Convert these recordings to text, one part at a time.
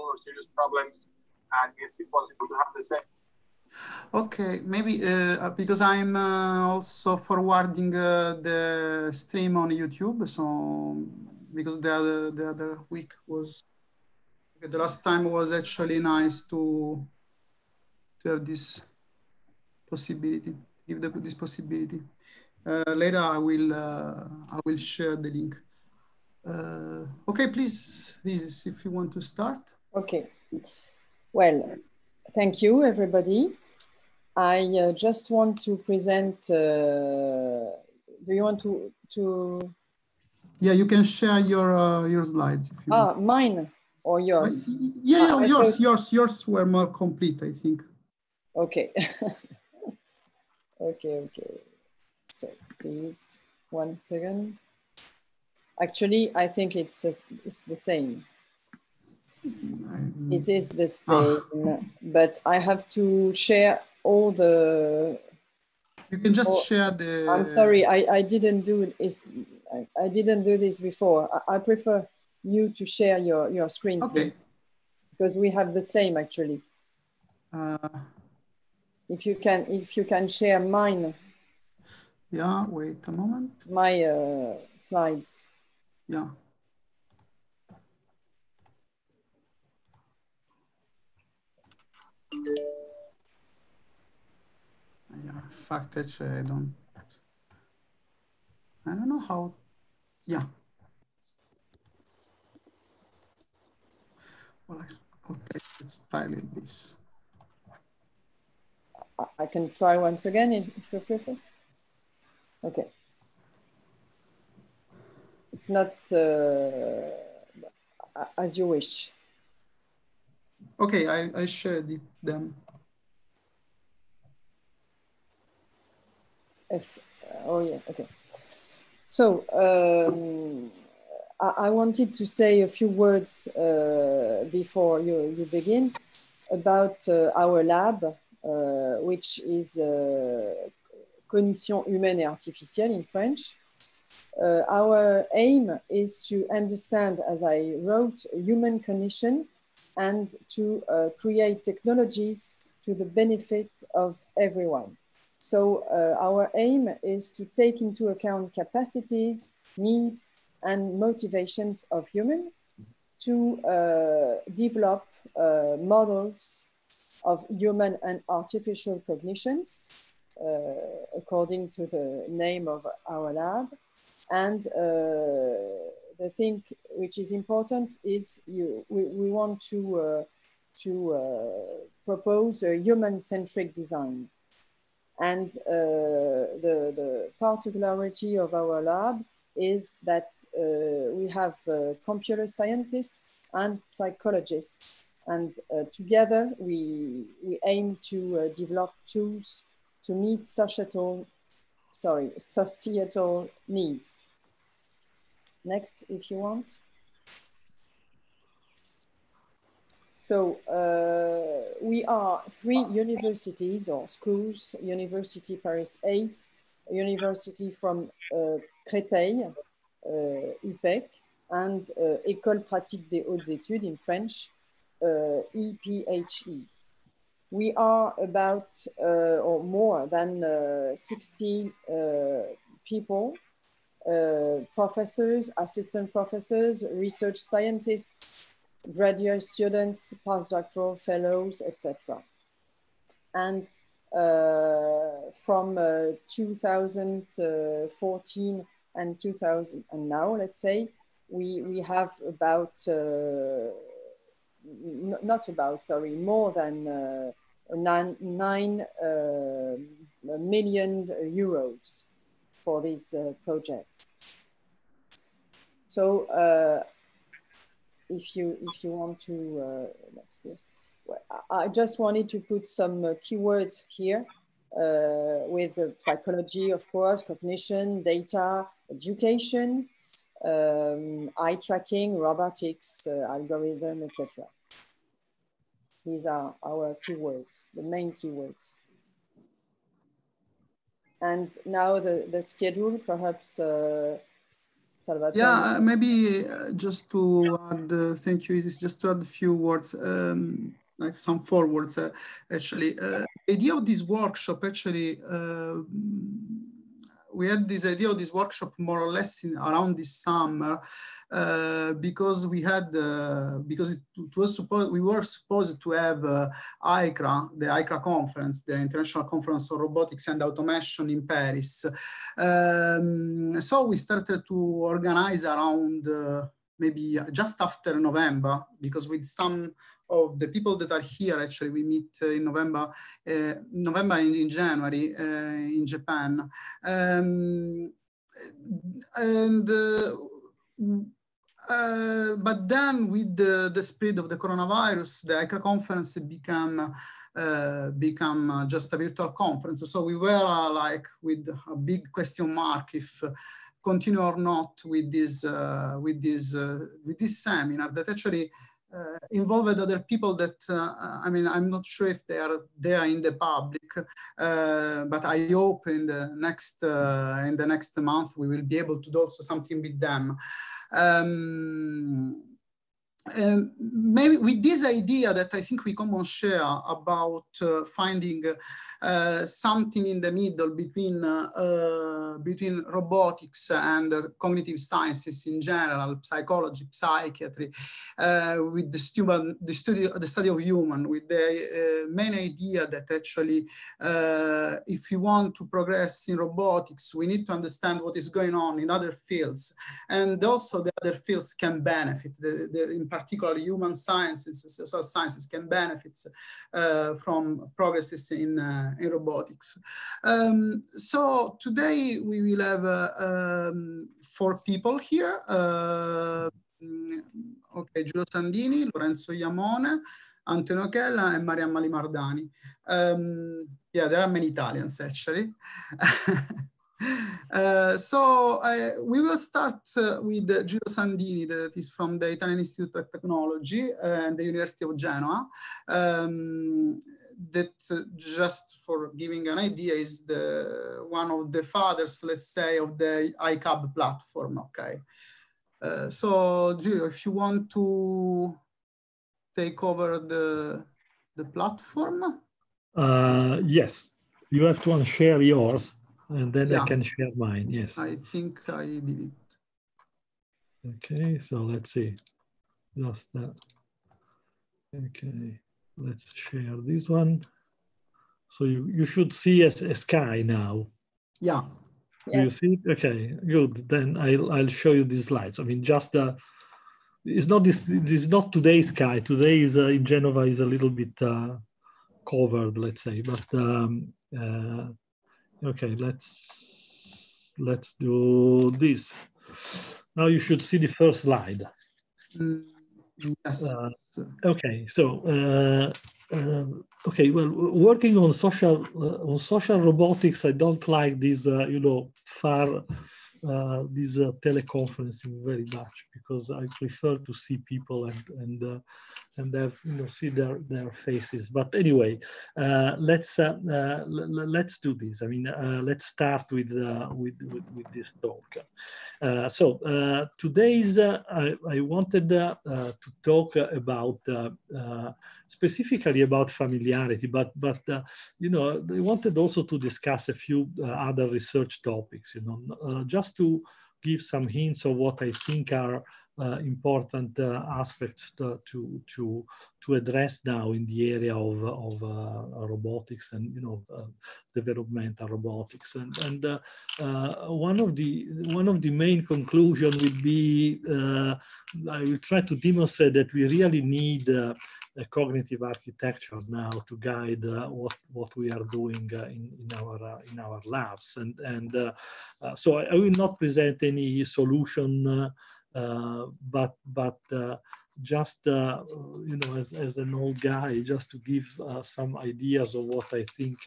or serious problems, and it's impossible to have the same. Okay, maybe because I'm also forwarding the stream on YouTube, so because the other week was the last time was actually nice to have this possibility, give this possibility. Later I will share the link. Okay, please, Isis, if you want to start. Okay. Well, thank you, everybody. I just want to present. Do you want to? Yeah, you can share your slides if you want. Mine or yours? Yeah, yours were more complete, I think. Okay. Okay. So please, 1 second. Actually, I think it's the same. It is the same, but I have to share all the. You can just share the. I'm sorry, I didn't do this. I didn't do this before. I prefer you to share your screen, okay, please, because we have the same actually. If you can share mine. Yeah, wait a moment. My slides. Yeah. Yeah, fact actually I don't know how. Yeah. Well, okay, let's try like this. I can try once again if you prefer. Okay. It's not as you wish. Okay, I shared them. Oh yeah, okay. So I wanted to say a few words before you begin about our lab, which is Cognition humaine et artificielle in French. Our aim is to understand, as I wrote, human cognition and to create technologies to the benefit of everyone. So our aim is to take into account capacities, needs, and motivations of humans to develop models of human and artificial cognitions, according to the name of our lab. And the thing which is important is we want to propose a human-centric design. And the particularity of our lab is that we have computer scientists and psychologists, and together we aim to develop tools to meet societal needs. Next, if you want. So we are 3 universities or schools: University Paris 8, University from Créteil, UPEC, and École Pratique des Hautes Études in French, EPHE. We are about or more than 60 people, professors, assistant professors, research scientists, graduate students, postdoctoral fellows, etc. And from 2014 and 2000 and now, let's say, we have about more than 9 million euros for these projects. So if you want to next, yes. Well, I just wanted to put some keywords here with psychology, of course, cognition, data, education, eye tracking, robotics, algorithm, etc. These are our keywords, the main keywords. And now the schedule, perhaps Salvatore. Yeah, maybe just to add, thank you, Isis, just to add a few words, like some forwards, actually. The idea of this workshop, actually, we had this idea of this workshop more or less around this summer, because we had, because it was supposed, we were supposed to have ICRA, the ICRA conference, the International Conference on Robotics and Automation in Paris. So we started to organize around maybe just after November, because with some of the people that are here, actually, we meet in November, and in January in Japan. But then with the spread of the coronavirus, the ICRA conference became just a virtual conference. So we were like with a big question mark if continue or not with this seminar that actually involved other people that I mean, I'm not sure if they are there in the public, but I hope in the next month we will be able to do also something with them. And maybe with this idea that I think we common share about finding something in the middle between robotics and cognitive sciences in general, psychology, psychiatry, with the study of human, with the main idea that actually if we want to progress in robotics, we need to understand what is going on in other fields, and also the other fields can benefit. In particular, human sciences, social sciences can benefit from progresses in robotics. So today we will have 4 people here. Okay, Giulio Sandini, Lorenzo Iamone, Antonio Chella, and Mariamma Limardani. Yeah, there are many Italians actually. So we will start with Giulio Sandini, that is from the Italian Institute of Technology and the University of Genoa. That just for giving an idea is one of the fathers, let's say, of the ICAB platform. Okay. So Giulio, if you want to take over the platform. Yes, you have to unshare yours. And then yeah. I can share mine, yes. I think I did it. Okay, so let's see. Just okay, let's share this one. So you should see a sky now. Yeah. Do you see it? Okay, good. Then I'll show you these slides. I mean, just it's not this is not today's sky. Today is in Genova is a little bit covered, let's say, but okay, let's do this. Now you should see the first slide. Yes. Okay, so okay, well, working on social robotics, I don't like this, you know, this teleconferencing very much, because I prefer to see people and have, you know, see their faces. But anyway, let's do this. I mean, let's start with this talk. So today's I wanted to talk about specifically about familiarity, but you know, I wanted also to discuss a few other research topics. You know, just to give some hints of what I think are important aspects to address now in the area of robotics and, you know, developmental robotics. And one of the main conclusion would be I will try to demonstrate that we really need a cognitive architecture now to guide what we are doing in our labs. And so I will not present any solution. But just you know, as an old guy, just to give some ideas of what I think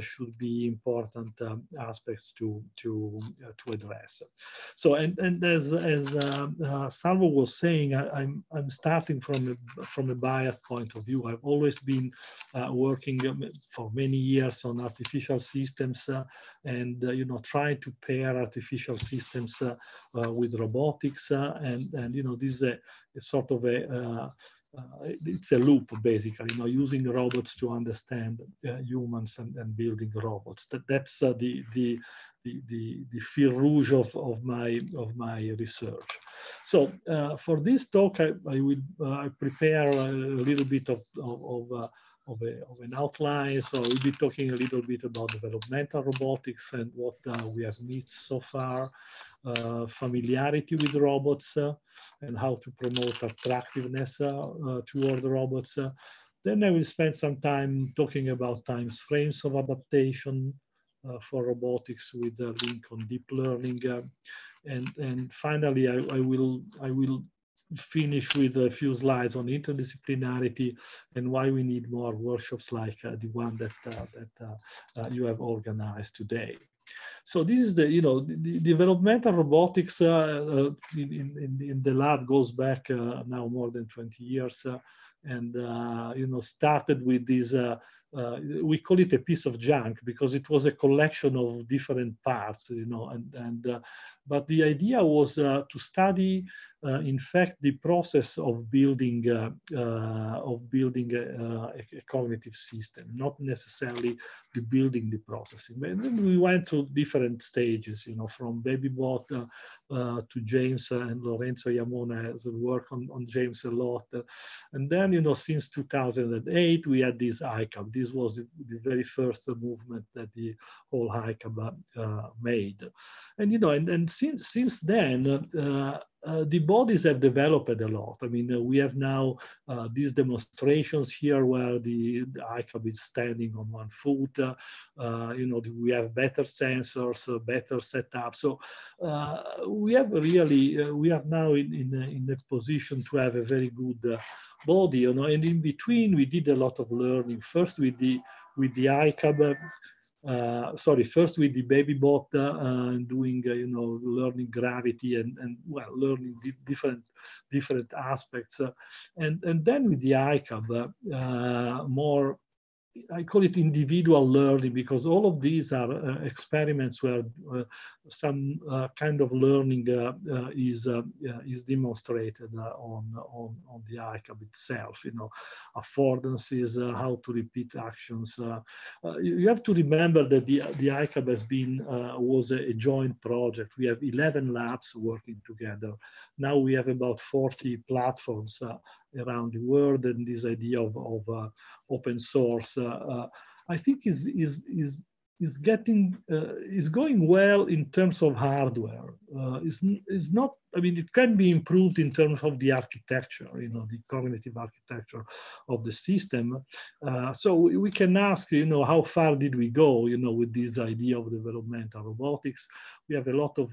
should be important aspects to address. So and as Salvo was saying, I'm starting from a biased point of view. I've always been working for many years on artificial systems and you know, trying to pair artificial systems with robotics and you know, this is a sort of a it's a loop, basically, you know, using robots to understand humans and building robots. That's the fil rouge of my research. So for this talk, I will prepare a little bit of an outline. So we'll be talking a little bit about developmental robotics and what we have missed so far, familiarity with robots, and how to promote attractiveness toward the robots. Then I will spend some time talking about time frames of adaptation for robotics with a link on deep learning. And finally, I will finish with a few slides on interdisciplinarity and why we need more workshops like the one that you have organized today. So this is the, you know, the developmental robotics in the lab goes back now more than 20 years. And you know, started with this, we call it a piece of junk because it was a collection of different parts, you know, but the idea was to study, in fact, the process of building a cognitive system, not necessarily the building the processing. And then we went through different stages, you know, from BabyBot to James and Lorenzo Yamona's work on James a lot. And then, you know, since 2008, we had this ICAB. This was the very first movement that the whole ICAB made. And, you know, and since then, the bodies have developed a lot. I mean, we have now these demonstrations here where the ICAB is standing on one foot. You know, we have better sensors, better setup. So we have really, we are now in a position to have a very good body, you know. And in between, we did a lot of learning. First with the ICAB. First with the BabyBot, doing you know, learning gravity and well, learning different aspects, and then with the ICAB, more, I call it individual learning, because all of these are experiments where some kind of learning is demonstrated on the ICAB itself. You know, affordances, how to repeat actions. You have to remember that the ICAB has been was a joint project. We have 11 labs working together. Now we have about 40 platforms around the world, and this idea of open source, I think is going well in terms of hardware. Is not. I mean, it can be improved in terms of the architecture, you know, the cognitive architecture of the system. So we can ask, you know, how far did we go, you know, with this idea of developmental robotics? We have a lot of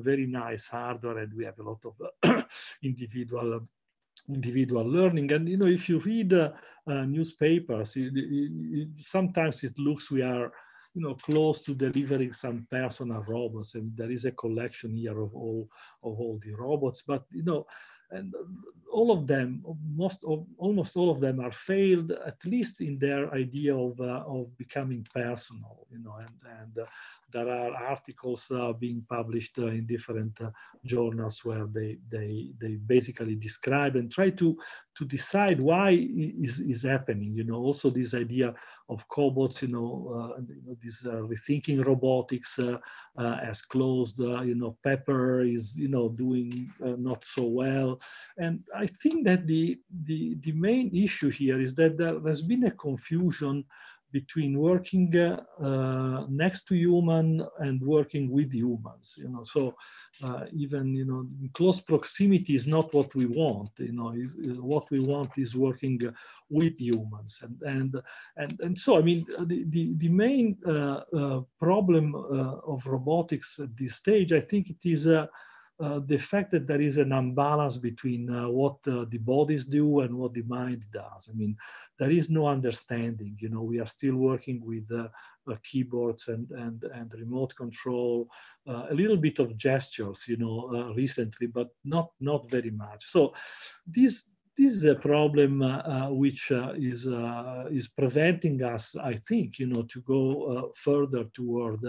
very nice hardware, and we have a lot of individual learning. And, you know, if you read newspapers, sometimes it looks we are, you know, close to delivering some personal robots, and there is a collection here of all the robots. But, you know, and all of them, almost all of them are failed, at least in their idea of becoming personal, you know, and there are articles being published in different journals where they basically describe and try to decide why is happening. You know, also this idea of cobots, you know, this rethinking robotics has closed. You know, Pepper is, you know, doing not so well. And I think that the main issue here is that there has been a confusion between working next to human and working with humans, you know. So even, you know, close proximity is not what we want, you know. What we want is working with humans, and so, I mean, the main problem of robotics at this stage, I think it is the fact that there is an imbalance between what the bodies do and what the mind does. I mean, there is no understanding. You know, we are still working with keyboards and remote control, a little bit of gestures, you know, recently, but not very much. So this is a problem which is preventing us, I think, you know, to go further toward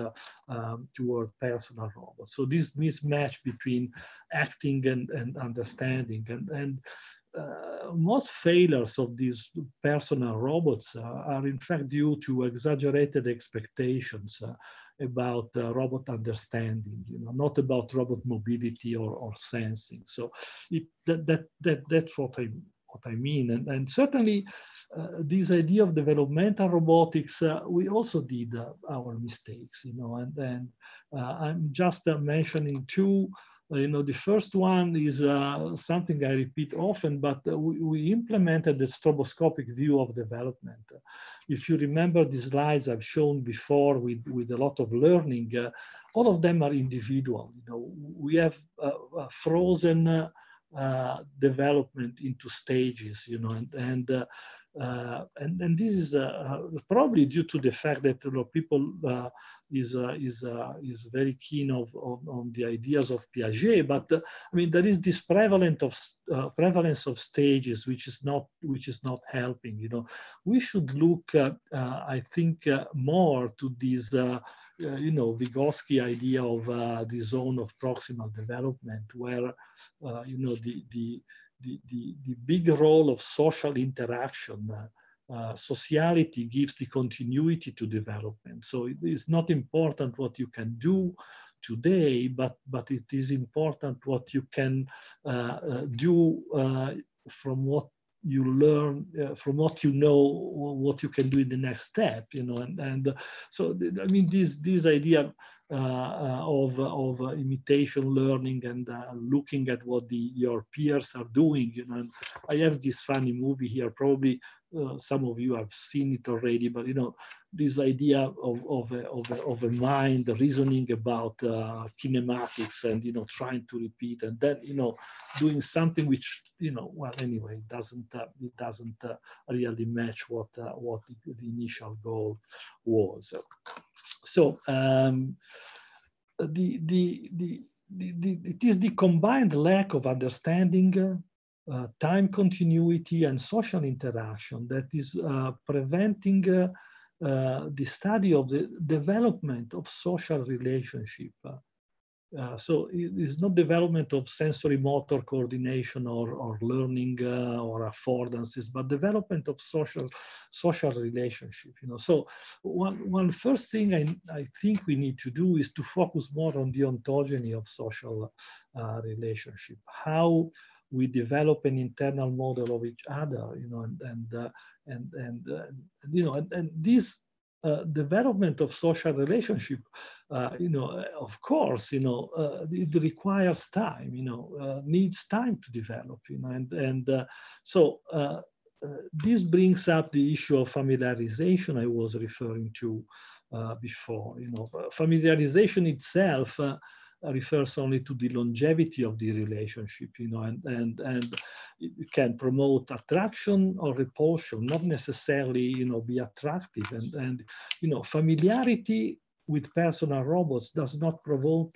personal robots. So this mismatch between acting and understanding, and most failures of these personal robots are in fact due to exaggerated expectations about robot understanding, you know, not about robot mobility or sensing. So that's what I mean, and certainly this idea of developmental robotics, we also did our mistakes, you know, and I'm just mentioning two. You know, the first one is something I repeat often, but we implemented the stroboscopic view of development. If you remember the slides I've shown before with a lot of learning, all of them are individual. You know, we have frozen development into stages, you know, and this is probably due to the fact that, you know, people is very keen on the ideas of Piaget, but I mean, there is this prevalence of stages which is not helping. You know, we should look, I think, more to this. You know, Vygotsky idea of the zone of proximal development, where you know, the big role of social interaction. Sociality gives the continuity to development. So it is not important what you can do today, but it is important what you can do from what you learn, from what you know, what you can do in the next step, you know, and so I mean, this idea of imitation learning and looking at what your peers are doing, you know. And I have this funny movie here, probably some of you have seen it already, but you know, this idea of a mind reasoning about kinematics and, you know, trying to repeat, and then, you know, doing something which, you know, well, anyway, it doesn't really match what the initial goal was. So it is the combined lack of understanding, time continuity, and social interaction that is preventing the study of the development of social relationship. So it is not development of sensory motor coordination or learning or affordances, but development of social relationship. You know, so one first thing I think we need to do is to focus more on the ontogeny of social relationship, how we develop an internal model of each other, you know, you know, and this development of social relationship, you know, of course, you know, it requires time, you know, needs time to develop, you know, so this brings up the issue of familiarization I was referring to before. You know, familiarization itself refers only to the longevity of the relationship, you know, and it can promote attraction or repulsion, not necessarily, you know, be attractive. And you know, familiarity with personal robots does not promote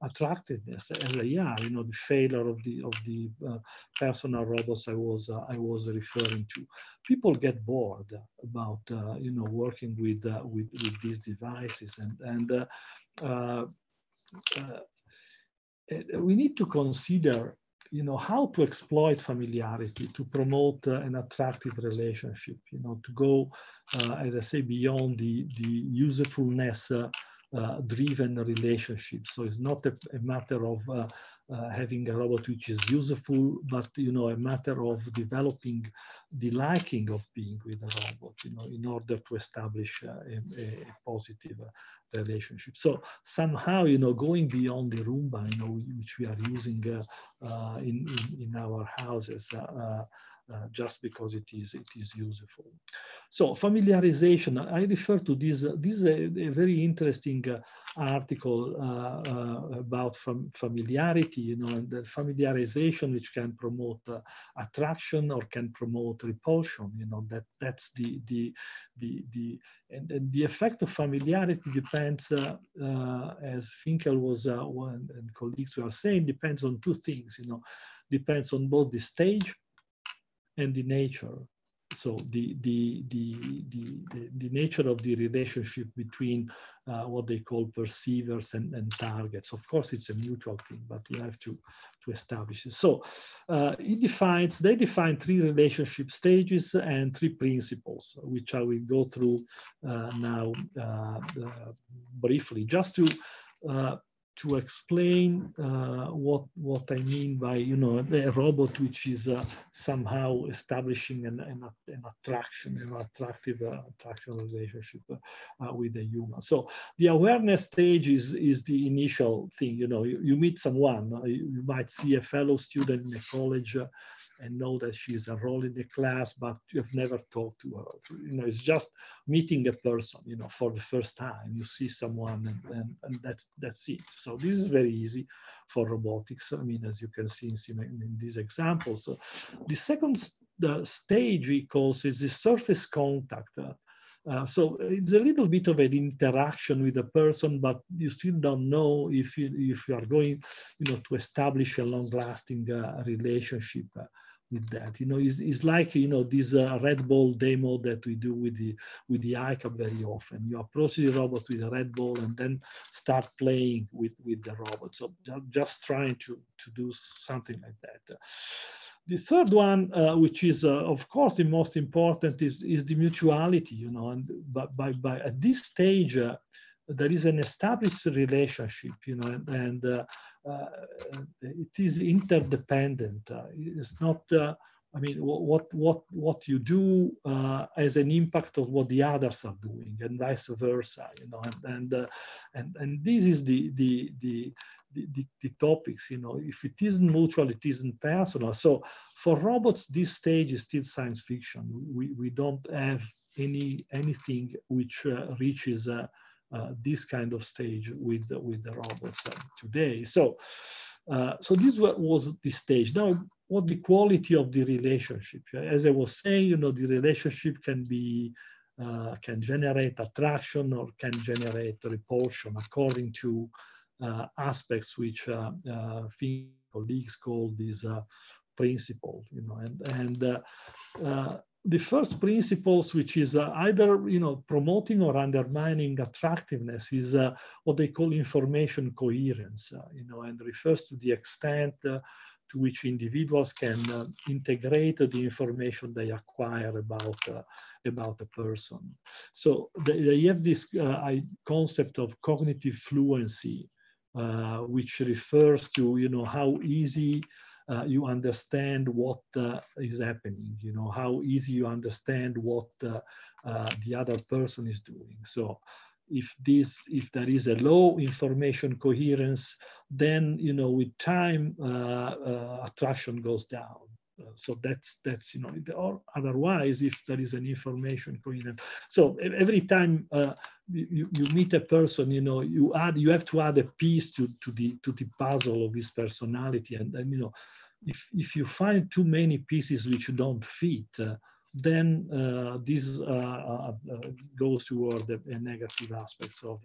attractiveness, as they are. You know, the failure of the personal robots I was referring to. People get bored about you know, working with these devices, and we need to consider, you know, how to exploit familiarity to promote an attractive relationship, you know, to go, as I say, beyond the usefulness driven relationship. So it's not a matter of having a robot which is useful, but, you know, a matter of developing the liking of being with a robot, you know, in order to establish a positive relationship. So somehow, you know, going beyond the Roomba, you know, which we are using in our houses, just because it is useful. So familiarization, I refer to this. This is a very interesting article about familiarity, you know, and the familiarization which can promote attraction or can promote repulsion. You know, that's and the effect of familiarity depends, as Finkel was and colleagues were saying, depends on two things. You know, depends on both the stage and the nature. So the nature of the relationship between what they call perceivers and targets. Of course, it's a mutual thing, but you have to establish it. So they define 3 relationship stages and 3 principles, which I will go through now briefly, just to explain what I mean by, you know, a robot which is somehow establishing an attraction, an attractive relationship with a human. So the awareness stage is the initial thing. You know, you meet someone, you might see a fellow student in a college and know that she's enrolled in the class, but you have never talked to her. You know, it's just meeting a person, you know, for the first time. You see someone and that's it. So this is very easy for robotics. I mean, as you can see in these examples. So the second stage, he calls, is the surface contact. So it's a little bit of an interaction with a person, but you still don't know if you are going, you know, to establish a long-lasting relationship with that. You know, it's like, you know, this Red Ball demo that we do with the ICAP very often. You approach the robot with a Red Ball and then start playing with the robot. So just trying to do something like that. The third one, which is of course the most important, is the mutuality. You know, and by at this stage there is an established relationship. You know, and it is interdependent. It's not. I mean, what you do has an impact on what the others are doing, and vice versa. You know, and this is the topics. You know, if it isn't mutual, it isn't personal. So for robots, this stage is still science fiction. We don't have anything which reaches this kind of stage with the robots today. So this was the stage. Now, what the quality of the relationship? As I was saying, you know, the relationship can generate attraction or can generate repulsion according to aspects which colleagues call these principles. You know, and the first principles, which is either, you know, promoting or undermining attractiveness, is what they call information coherence. You know, and refers to the extent to which individuals can integrate the information they acquire about a person. So they have this concept of cognitive fluency, which refers to, you know, how easy you understand what is happening, you know, how easy you understand what the other person is doing. So if there is a low information coherence, then, you know, with time attraction goes down. So that's you know, or otherwise, if there is an information coherence. So every time you meet a person, you know, you have to add a piece to the puzzle of his personality, and you know, if you find too many pieces which don't fit, then this goes toward the negative aspects of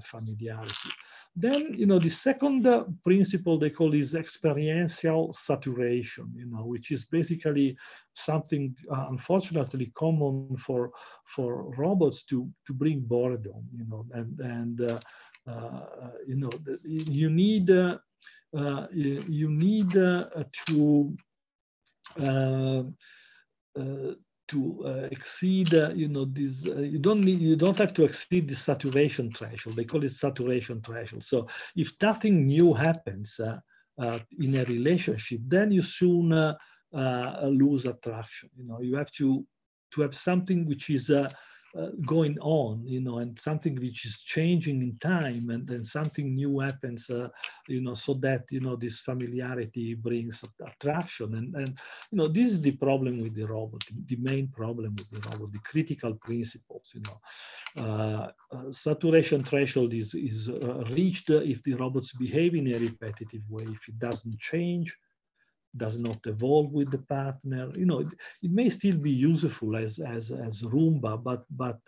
familiarity. Then, you know, the second principle they call is experiential saturation, you know, which is basically something unfortunately common for robots to bring boredom, you know, and you know, you need to exceed, you know, this. You don't have to exceed the saturation threshold. They call it saturation threshold. So if nothing new happens in a relationship, then you soon lose attraction. You know, you have to have something which is going on, you know, and something which is changing in time, and then something new happens, you know, so that, you know, this familiarity brings attraction. And you know, this is the problem with the robot, the main problem with the robot, the critical principles, you know. Saturation threshold is reached if the robots behave in a repetitive way, if it doesn't change, does not evolve with the partner. You know, it may still be useful as Roomba, but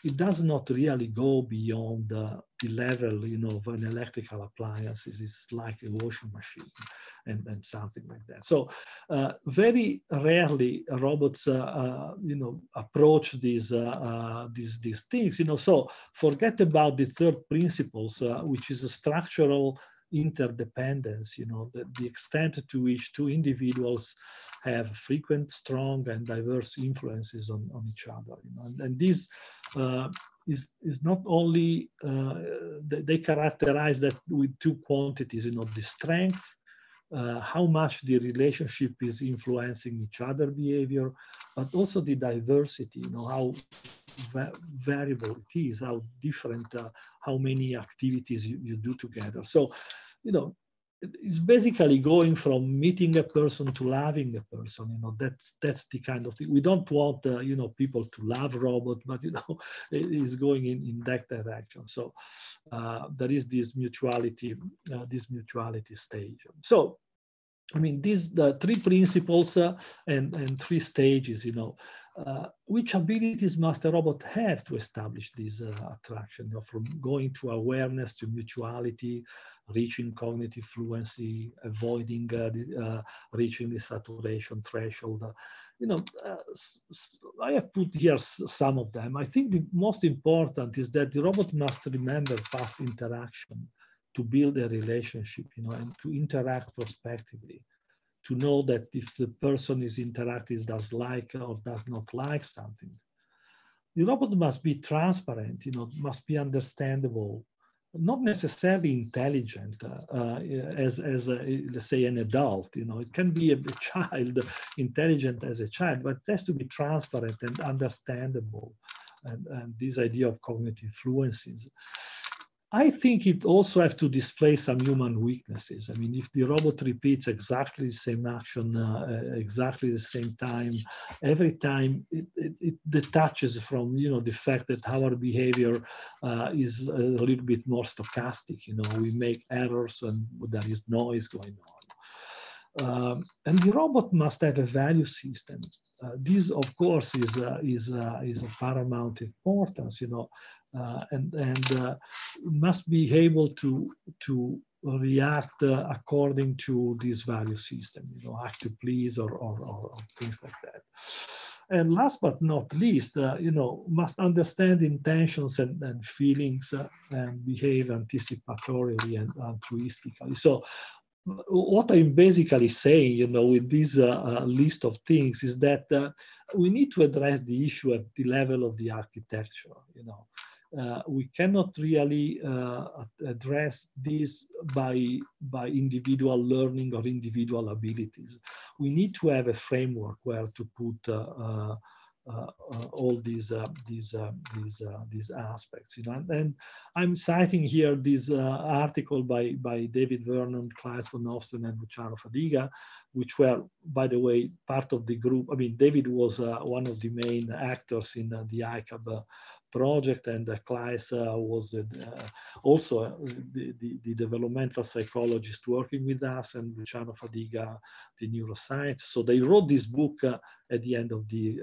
it does not really go beyond the level, you know, of an electrical appliance. It's like a washing machine and something like that. So very rarely robots, you know, approach these things, you know. So forget about the third principles, which is a structural interdependence, you know, the extent to which two individuals have frequent, strong, and diverse influences on each other, you know. And this is not only, they characterize that with two quantities, you know, the strength, how much the relationship is influencing each other behavior, but also the diversity, you know, how variable it is, how different, how many activities you do together. So, you know, it's basically going from meeting a person to loving a person. You know, that's the kind of thing. We don't want, you know, people to love robots, but, you know, it is going in that direction. So there is this mutuality stage. So, I mean, the three principles and three stages, you know, which abilities must a robot have to establish this attraction, you know, from going to awareness to mutuality, reaching cognitive fluency, avoiding reaching the saturation threshold. You know, I have put here some of them. I think the most important is that the robot must remember past interaction to build a relationship, you know, and to interact prospectively, to know that if the person is interacting, does like or does not like something. The robot must be transparent, you know, must be understandable, not necessarily intelligent as let's say an adult, you know. It can be a child, intelligent as a child, but it has to be transparent and understandable, and this idea of cognitive fluencies. I think it also has to display some human weaknesses. I mean, if the robot repeats exactly the same action, exactly the same time, every time, it detaches from, you know, the fact that our behavior is a little bit more stochastic. You know, we make errors and there is noise going on. And the robot must have a value system. This, of course, is of paramount importance, you know, and must be able to react according to this value system, you know, act to please or things like that. And last but not least, you know, must understand intentions and feelings and behave anticipatorily and altruistically. So what I'm basically saying, you know, with this list of things is that we need to address the issue at the level of the architecture, you know. We cannot really address this by individual learning or individual abilities. We need to have a framework where to put all these aspects, you know. And I'm citing here this article by David Vernon, Klaes van Osten, and Luciano Fadiga, which were, by the way, part of the group. I mean, David was one of the main actors in the ICAB project, and Klaes was also the developmental psychologist working with us, and Luciano Fadiga, the neuroscience. So they wrote this book at the end of the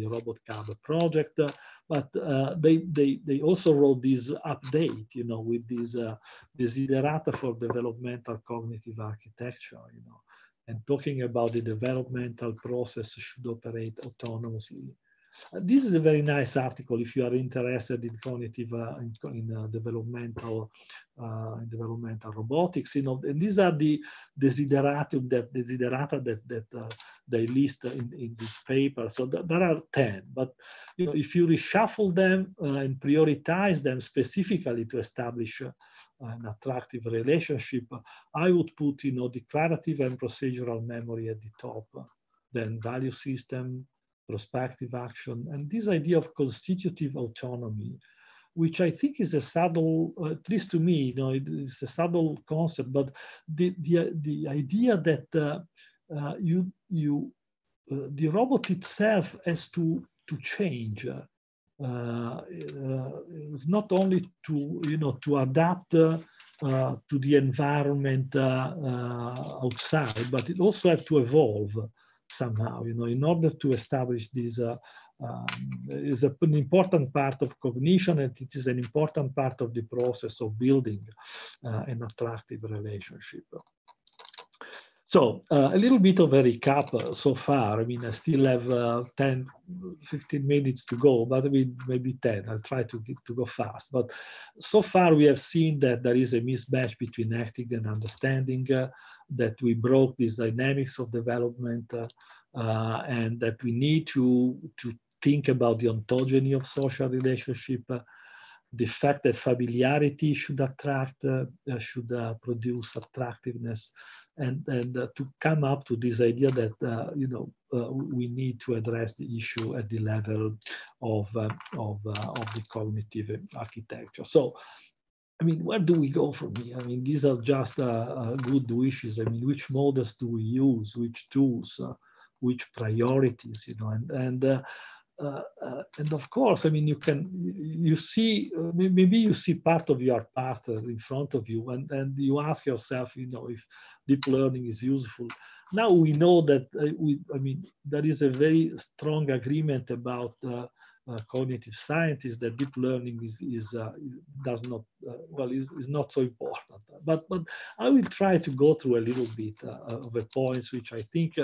Robot Cab project, but they also wrote this update, you know, with these desiderata for developmental cognitive architecture, you know, and talking about the developmental process should operate autonomously. This is a very nice article if you are interested in cognitive, developmental robotics. You know, and these are the desiderata that they list in this paper. So there are 10, but, you know, if you reshuffle them and prioritize them specifically to establish an attractive relationship, I would put, you know, declarative and procedural memory at the top, then value system, prospective action, and this idea of constitutive autonomy, which I think is a subtle, at least to me, it's a subtle concept, but the idea that the robot itself has to change. It's not only to adapt to the environment outside, but it also has to evolve somehow, in order to establish this is an important part of cognition, and it is an important part of the process of building an attractive relationship. So a little bit of a recap so far. I mean, I still have 10, 15 minutes to go, but I mean, maybe 10. I'll try to go fast. But so far, we have seen that there is a mismatch between acting and understanding, that we broke these dynamics of development, and that we need to think about the ontogeny of social relationship, the fact that familiarity should attract, should produce attractiveness, and to come up to this idea that we need to address the issue at the level of the cognitive architecture. So, I mean, where do we go from here? I mean, these are just good wishes. I mean, which models do we use? Which tools? Which priorities? And of course, I mean, you see, maybe you see part of your path in front of you, and you ask yourself, if deep learning is useful. Now we know that there is a very strong agreement about cognitive scientists that deep learning is not so important. But I will try to go through a little bit of the points which I think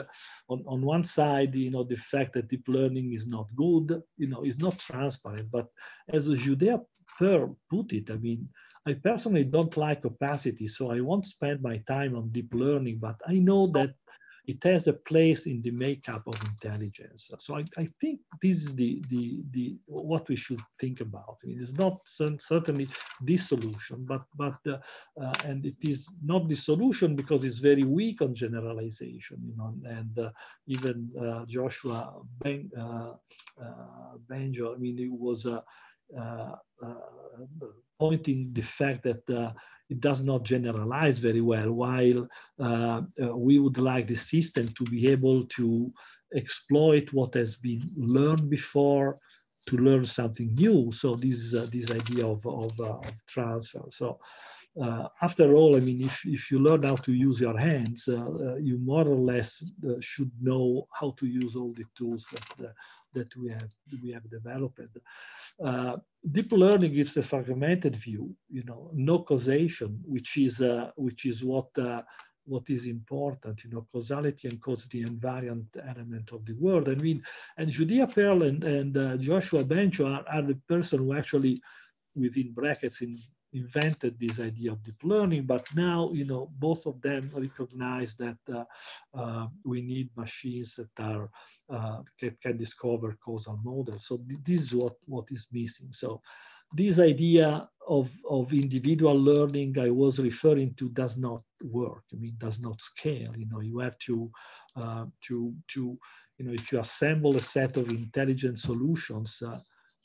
on one side, the fact that deep learning is not good, is not transparent. But as Judea put it, I mean, I personally don't like opacity, so I won't spend my time on deep learning, but I know that it has a place in the makeup of intelligence. So I think this is the what we should think about. I mean, it's not certainly this solution, but and it is not the solution because it's very weak on generalization. And even Joshua Benjo, I mean, it was pointing the fact that it does not generalize very well, while we would like the system to be able to exploit what has been learned before to learn something new. So this idea of transfer. So after all, I mean, if you learn how to use your hands, you more or less should know how to use all the tools that we have developed. Deep learning gives a fragmented view, no causation, which is what is important, causality encodes the invariant element of the world. I mean, and Judea Pearl and Joshua Benjo are the person who actually, within brackets, invented this idea of deep learning, but now, both of them recognize that we need machines that are can discover causal models. So this is what is missing. So this idea of individual learning I was referring to does not work. I mean, does not scale. You have to if you assemble a set of intelligent solutions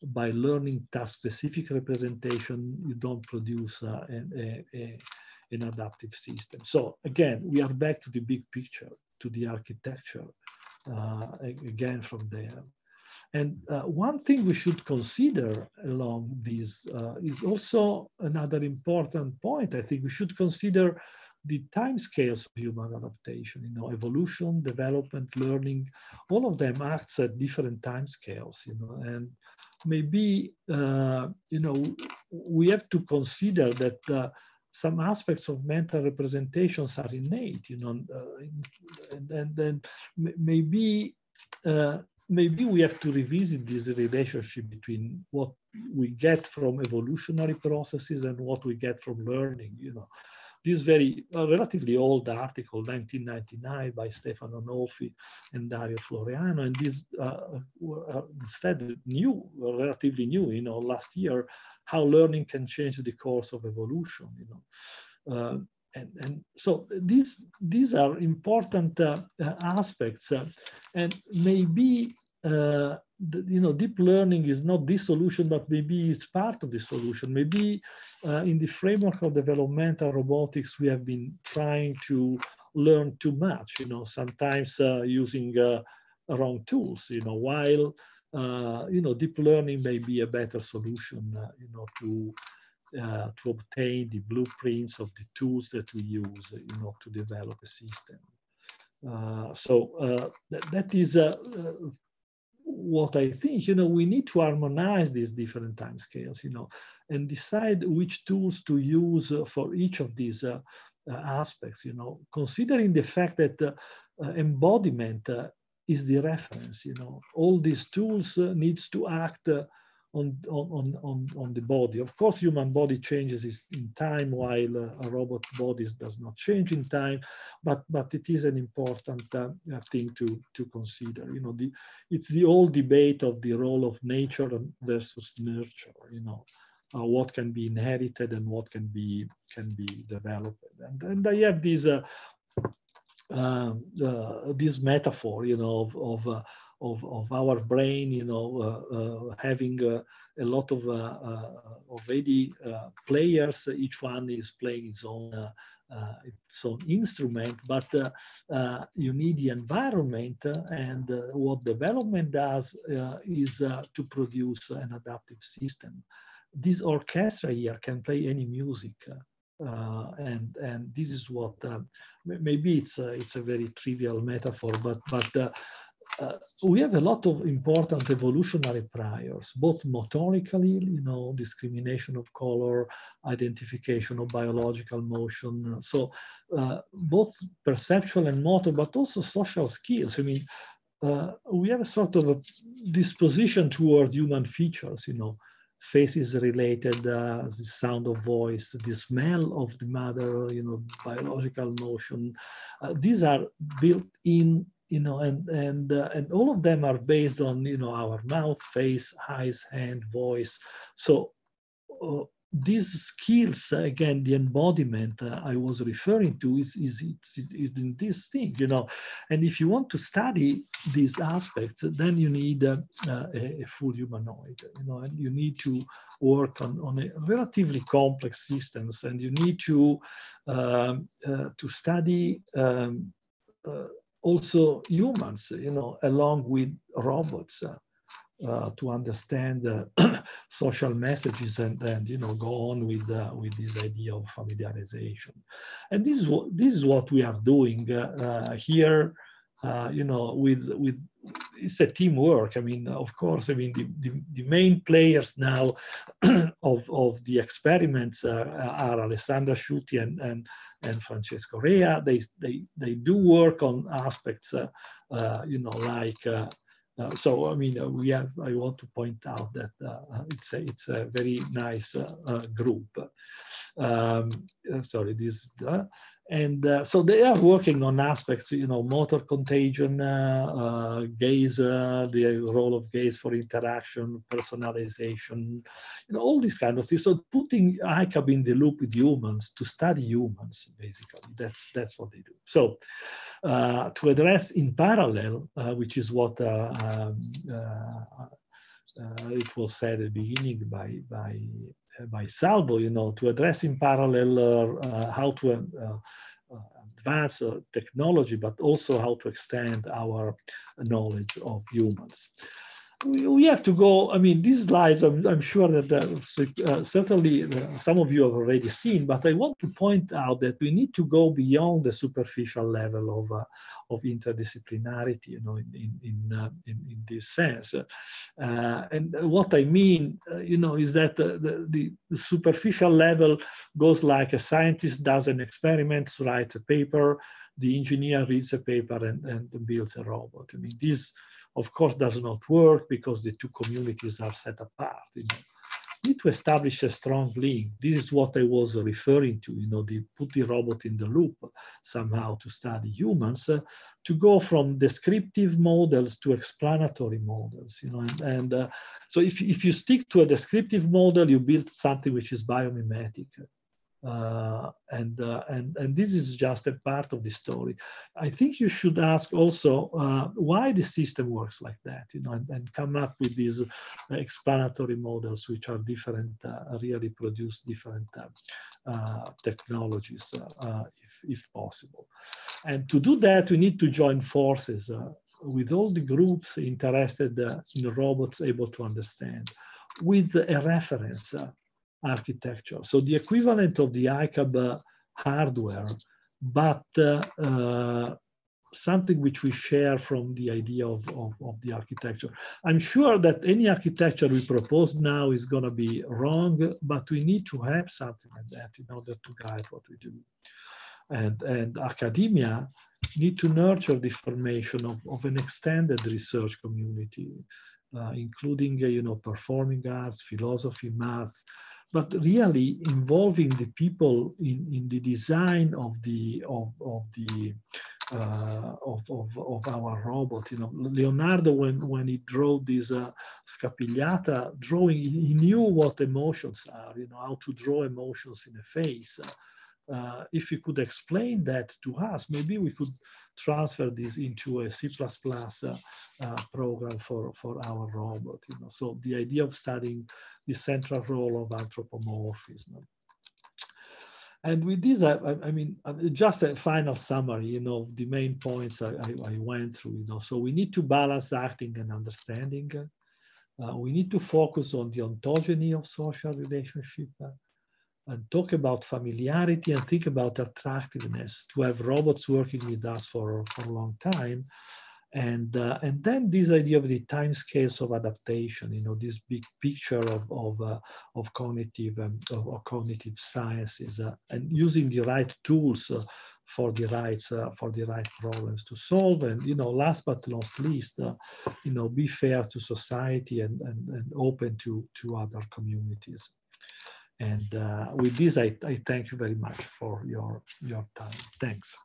by learning task-specific representation, you don't produce an adaptive system. So again, we are back to the big picture, to the architecture, again from there. And one thing we should consider along this is also another important point. I think we should consider the time scales of human adaptation, evolution, development, learning, all of them acts at different time scales, and maybe, we have to consider that some aspects of mental representations are innate, and then maybe we have to revisit this relationship between what we get from evolutionary processes and what we get from learning, This very relatively old article, 1999, by Stefano Nolfi and Dario Floreano, and this instead relatively new, last year, how learning can change the course of evolution, and so these are important aspects, and maybe deep learning is not the solution, but maybe it's part of the solution. Maybe in the framework of developmental robotics, we have been trying to learn too much, sometimes using wrong tools, while, deep learning may be a better solution, to obtain the blueprints of the tools that we use, to develop a system. That is what I think, we need to harmonize these different timescales, and decide which tools to use for each of these aspects, considering the fact that embodiment is the reference, all these tools needs to act on the body. Of course, human body changes in time, while a robot body does not change in time, but it is an important thing to consider. It's the old debate of the role of nature versus nurture. What can be inherited and what can be developed. And I have this this metaphor, of our brain, having a lot of 80 players. Each one is playing its own instrument, but you need the environment, and what development does is to produce an adaptive system. This orchestra here can play any music. And this is what maybe it's a very trivial metaphor, but we have a lot of important evolutionary priors, both motorically, discrimination of color, identification of biological motion. So both perceptual and motor, but also social skills. I mean, we have a sort of a disposition toward human features, faces related, the sound of voice, the smell of the mother, biological motion. These are built in, and all of them are based on, our mouth, face, eyes, hand, voice. So these skills, again, the embodiment I was referring to is in this thing, and if you want to study these aspects, then you need a full humanoid, and you need to work on a relatively complex systems, and you need to study also humans, along with robots. To understand social messages and go on with this idea of familiarization, and this is what we are doing here. With it's a teamwork. I mean, of course, I mean the main players now of the experiments are Alessandra Sciuti and Francesco Rea. They do work on aspects like. So I mean, I want to point out that it's a very nice group. Sorry, this so they are working on aspects, motor contagion, gaze, the role of gaze for interaction, personalization, all these kind of things. So putting ICAB in the loop with humans to study humans, basically, that's what they do. So to address in parallel, which is what it was said at the beginning by Salvo, to address in parallel how to advance technology, but also how to extend our knowledge of humans. We have to go. I mean, these slides, I'm sure that certainly some of you have already seen, but I want to point out that we need to go beyond the superficial level of interdisciplinarity, in this sense. And what I mean, is that the superficial level goes like a scientist does an experiment, writes a paper, the engineer reads a paper and builds a robot. I mean, this, of course, does not work because the two communities are set apart. You need to establish a strong link. This is what I was referring to. Put the robot in the loop somehow to study humans, to go from descriptive models to explanatory models. So if you stick to a descriptive model, you build something which is biomimetic. And this is just a part of the story. I think you should ask also why the system works like that, and come up with these explanatory models which are different, really produce different technologies, if possible. And to do that, we need to join forces with all the groups interested in robots able to understand, with a reference architecture. So the equivalent of the ICAB hardware, but something which we share from the idea of the architecture. I'm sure that any architecture we propose now is going to be wrong, but we need to have something like that in order to guide what we do. And academia need to nurture the formation of an extended research community, including performing arts, philosophy, math, but really involving the people in the design of our robot. Leonardo, when he drew this scapigliata drawing, he knew what emotions are, how to draw emotions in a face. If you could explain that to us, maybe we could transfer this into a C++ program for our robot. So the idea of studying the central role of anthropomorphism. And with this, I mean, just a final summary, the main points I went through. So we need to balance acting and understanding. We need to focus on the ontogeny of social relationship. And talk about familiarity and think about attractiveness, to have robots working with us for a long time. And then this idea of the time scales of adaptation, this big picture of cognitive sciences, and using the right tools for the right problems to solve. And last but not least, be fair to society and open to other communities. And with this, I thank you very much for your time. Thanks.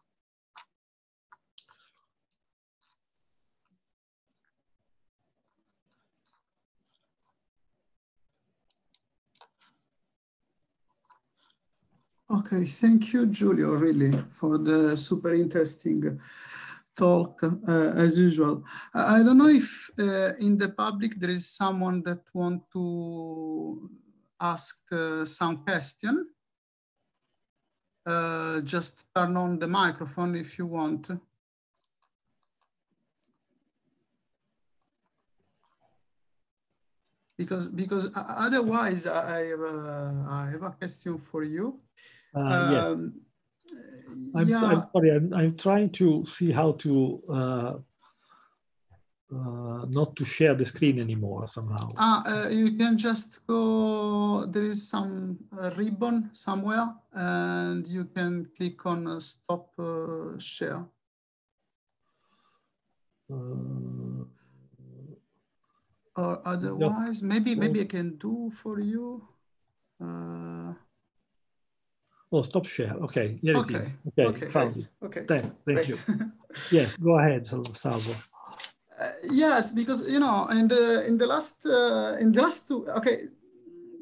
Okay, thank you, Giulio, really, for the super interesting talk, as usual. I don't know if in the public there is someone that want to ask some question. Just turn on the microphone if you want. Because otherwise I have a question for you. Yeah. I'm sorry, I'm trying to see how to not to share the screen anymore somehow. You can just go, there is some ribbon somewhere and you can click on stop share. Or otherwise, maybe I can do for you. Oh, stop share. Okay, here it is. Okay, found it. Okay. Thank you. Yes, go ahead, Salvo. Yes, because in the last two. Okay,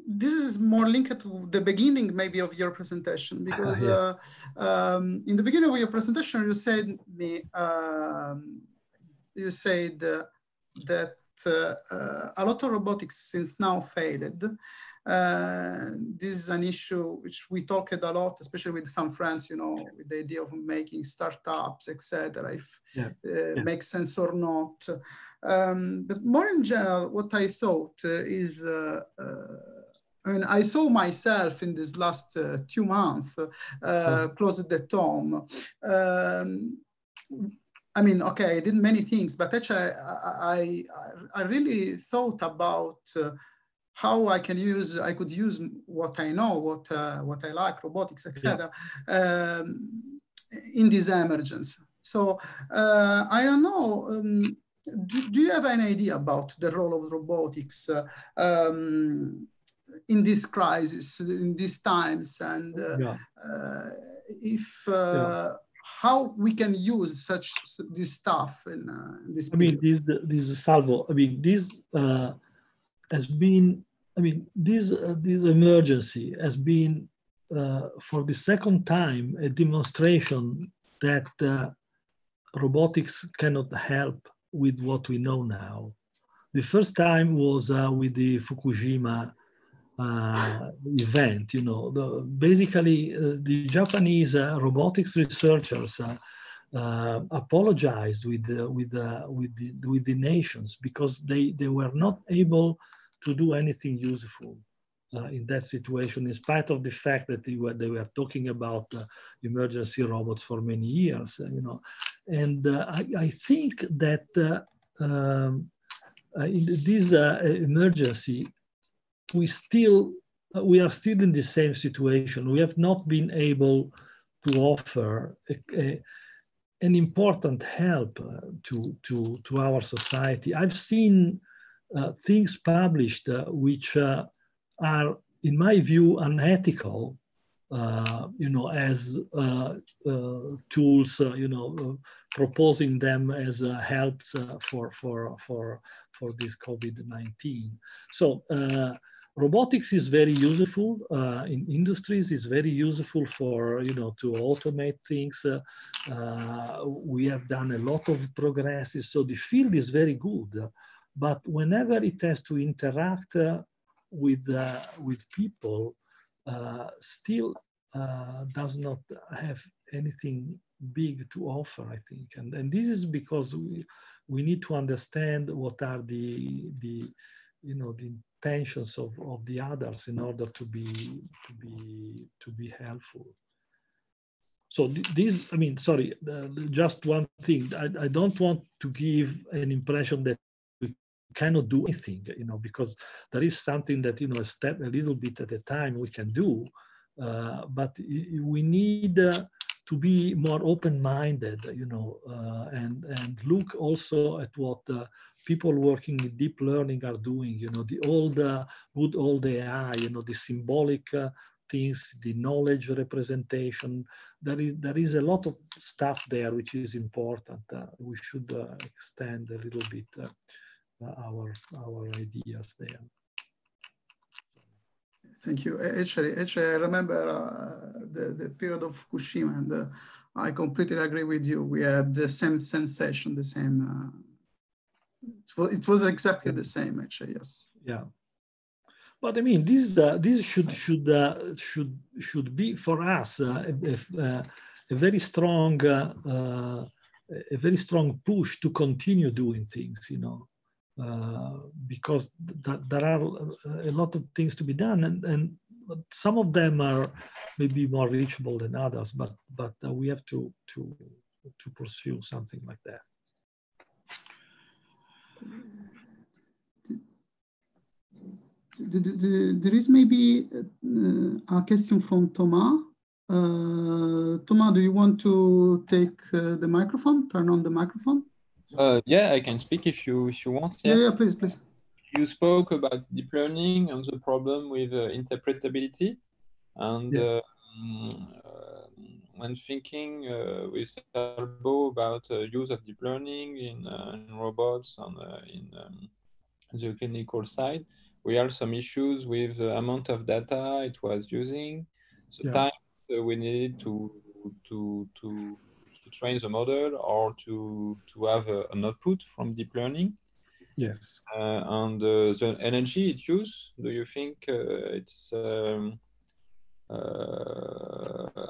this is more linked to the beginning maybe of your presentation, because in the beginning of your presentation you said that a lot of robotics since now faded. This is an issue which we talked a lot, especially with some friends, with the idea of making startups, etc. If makes sense or not. But more in general, what I thought is, I mean, I saw myself in this last 2 months closed at home. I mean, okay, I did many things, but actually I really thought about how I could use what I know, what I like, robotics, etc. In this emergence. So I don't know, do you have any idea about the role of robotics in this crisis, in these times, and if how we can use this stuff in this period? I mean, this Salvo. I mean, this has been. I mean, this emergency has been for the second time, a demonstration that robotics cannot help with what we know now. The first time was with the Fukushima event. You know, basically the Japanese robotics researchers apologized with the nations because they were not able to do anything useful in that situation, in spite of the fact that they were talking about emergency robots for many years. You know, and I think that in this emergency, we are still in the same situation. We have not been able to offer an important help to our society. I've seen things published which are, in my view, unethical, you know, as tools, you know, proposing them as helps for this COVID-19. So robotics is very useful in industries. It's very useful for, you know, to automate things. We have done a lot of progresses. So the field is very good, but whenever it has to interact with people, still does not have anything big to offer, I think. And this is because we need to understand what are the you know, the intentions of the others in order to be helpful. So this, I mean, sorry, just one thing. I don't want to give an impression that we cannot do anything, you know, because there is something that, you know, a little bit at a time we can do, but we need to be more open-minded, you know, and look also at what people working in deep learning are doing, you know, the good old AI, you know, the symbolic things, the knowledge representation. There is a lot of stuff there which is important. We should extend a little bit our ideas there. Thank you. Actually, I remember the period of Fukushima, and I completely agree with you. We had the same sensation, the same. It was exactly the same, actually. Yes. Yeah. But I mean, this should be for us a very strong push to continue doing things, you know, because there are a lot of things to be done, and some of them are maybe more reachable than others, but we have to pursue something like that. There is maybe a question from Thomas. Thomas, do you want to take the microphone? Turn on the microphone. Yeah, I can speak if you want. Yeah, please. You spoke about deep learning and the problem with interpretability, and yes. When thinking with Salbo about use of deep learning in robots and in the clinical side, we had some issues with the amount of data it was using, the time we needed to train the model or to have an output from deep learning. Yes. And the energy it uses, do you think it's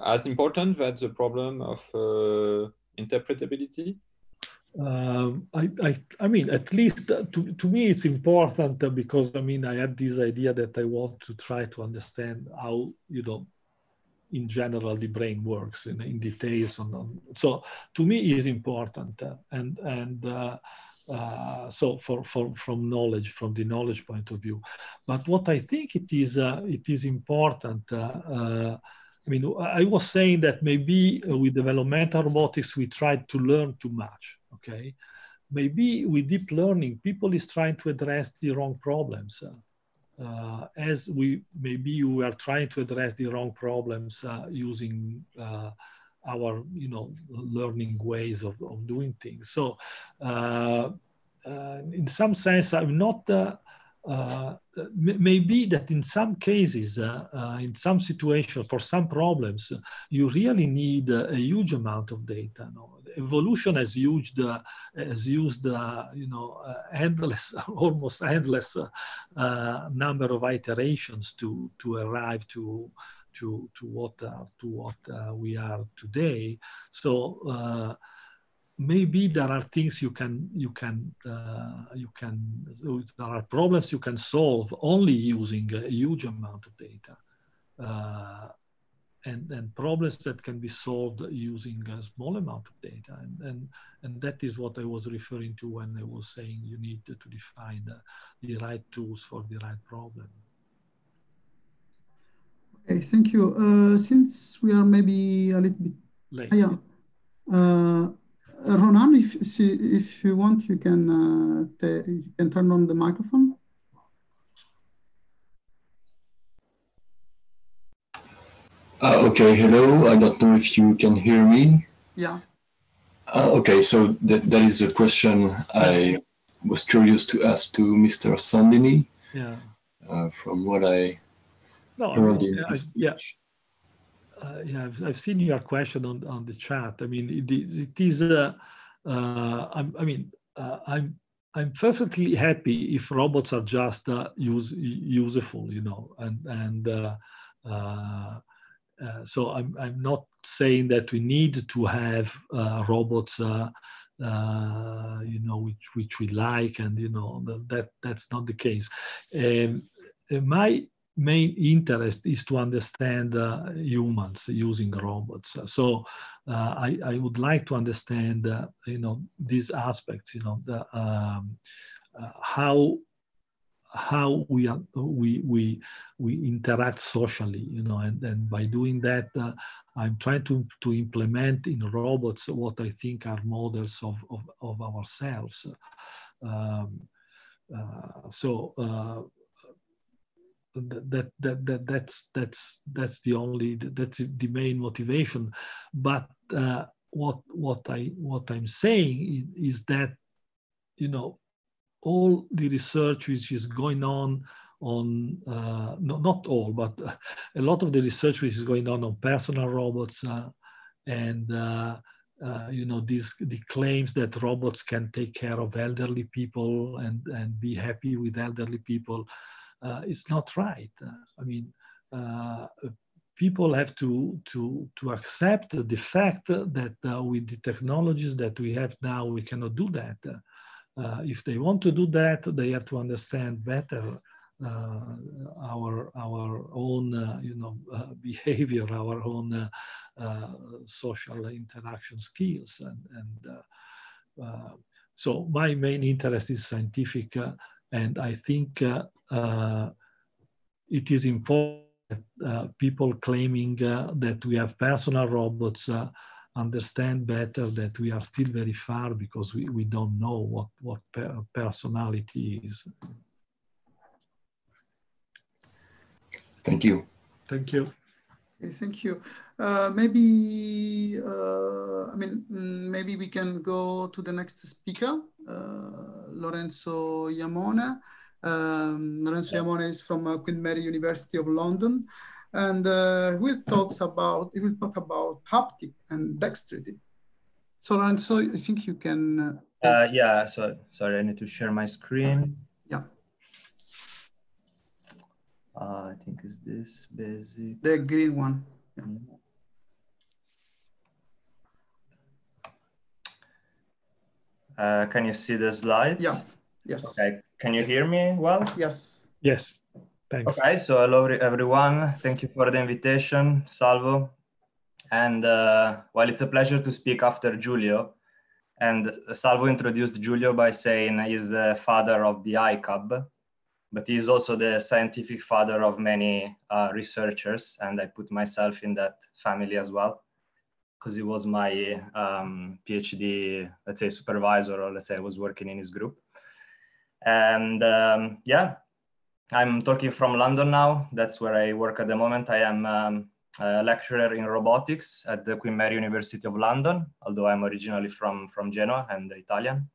as important as the problem of interpretability? I mean, at least to me, it's important because I mean, I had this idea that I want to try to understand how, you know, in general the brain works in details. So to me, it is important, so from the knowledge point of view. But what I think it is important. I mean, I was saying that maybe with developmental robotics, we tried to learn too much, okay? Maybe with deep learning, people is trying to address the wrong problems. As we are trying to address the wrong problems using our, you know, learning ways of doing things. So in some sense, I'm not maybe that in some cases, in some situations, for some problems, you really need a huge amount of data. No? Evolution has used endless, almost endless number of iterations to arrive to what we are today. So maybe there are things there are problems you can solve only using a huge amount of data, and problems that can be solved using a small amount of data, and that is what I was referring to when I was saying you need to define the right tools for the right problem. Okay, thank you. Since we are maybe a little bit late. Yeah. Ronan, if you want, you can turn on the microphone. Okay, hello. I don't know if you can hear me. Yeah. Okay, so that is a question I was curious to ask to Mr. Sandini. Yeah. From what I heard in his speech. Yeah, I've seen your question on the chat. I mean, it is. I'm perfectly happy if robots are just useful, you know, so I'm not saying that we need to have robots, you know, which we like, and you know that's not the case. My main interest is to understand humans using robots. So I would like to understand, you know, these aspects, you know, how we interact socially, you know, and by doing that, I'm trying to implement in robots what I think are models of ourselves. That's the main motivation. But what I'm saying is that, you know, all the research which is going on not all, but a lot of the research which is going on personal robots and you know, the claims that robots can take care of elderly people and be happy with elderly people, it's not right. I mean, people have to accept the fact that with the technologies that we have now, we cannot do that. If they want to do that, they have to understand better our own you know, behavior, our own social interaction skills, and so my main interest is scientific, and I think it is important that people claiming that we have personal robots understand better that we are still very far, because we don't know what personality is. Thank you. Thank you. Okay, thank you. Maybe I mean, maybe we can go to the next speaker, Lorenzo Iamone. Lorenzo Iamone is from Queen Mary University of London, and he will talk about haptic and dexterity. So Lorenzo, I think you can. Yeah. So sorry, I need to share my screen. Yeah. I think is this basic. The green one. Yeah. Can you see the slides? Yeah. Yes. Okay. Can you hear me well? Yes. Yes. Thanks. Okay. So hello everyone. Thank you for the invitation, Salvo. And well, it's a pleasure to speak after Giulio. And Salvo introduced Giulio by saying he's the father of the ICAB, but he's also the scientific father of many researchers. And I put myself in that family as well, because he was my PhD, let's say, supervisor, or let's say I was working in his group. And yeah, I'm talking from London now. That's where I work at the moment. I am a lecturer in robotics at the Queen Mary University of London, although I'm originally from Genoa and Italian.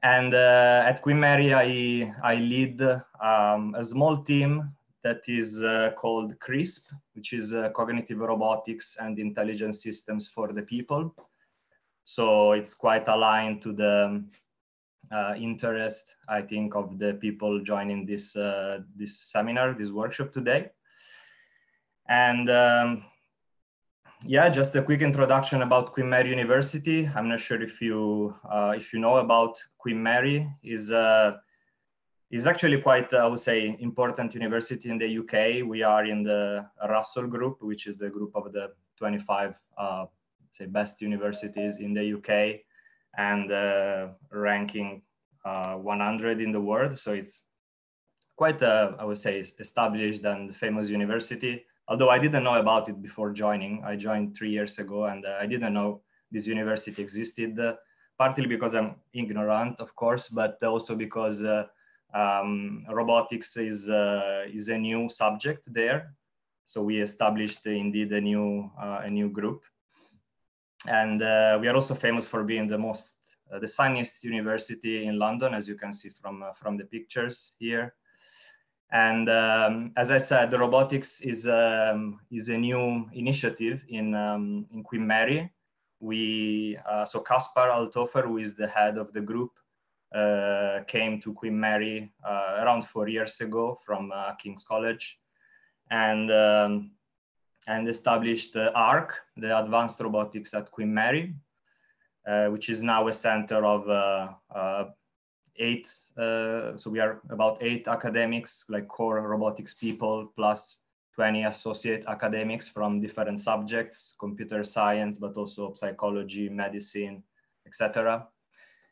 And at Queen Mary, I lead a small team that is called CRISP, which is Cognitive Robotics and Intelligent Systems for the People. So it's quite aligned to the interest, I think, of the people joining this, this seminar, this workshop today. And yeah, just a quick introduction about Queen Mary University. I'm not sure if you know about Queen Mary. Is actually quite, I would say, important university in the UK. We are in the Russell Group, which is the group of the 25 say best universities in the UK, and ranking 100 in the world. So it's quite I would say, established and famous university. Although I didn't know about it before joining. I joined 3 years ago, and I didn't know this university existed, partly because I'm ignorant, of course, but also because robotics is a new subject there. So we established indeed a new group. And we are also famous for being the sunniest university in London, as you can see from the pictures here. And as I said, the robotics is a new initiative in Queen Mary. So Kaspar Althofer, who is the head of the group, came to Queen Mary around 4 years ago from King's College, and established ARC, the Advanced Robotics at Queen Mary, which is now a center of 8, so we are about 8 academics, like core robotics people, plus 20 associate academics from different subjects, computer science, but also psychology, medicine, etc.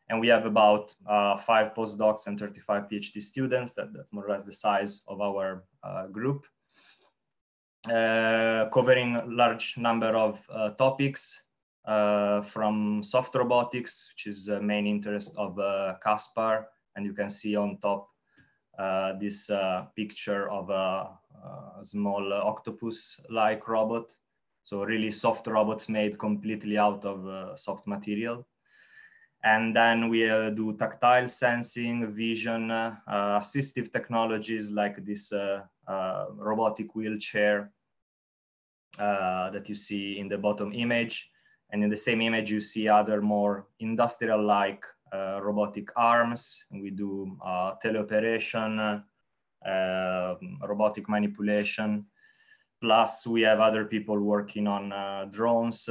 And we have about 5 postdocs and 35 PhD students. That's more or less the size of our group, covering a large number of topics, from soft robotics, which is the main interest of Kaspar. And you can see on top this picture of a small octopus-like robot. So really soft robots made completely out of soft material. And then we do tactile sensing, vision, assistive technologies like this robotic wheelchair that you see in the bottom image. And in the same image, you see other more industrial-like robotic arms. We do teleoperation, robotic manipulation. Plus, we have other people working on drones,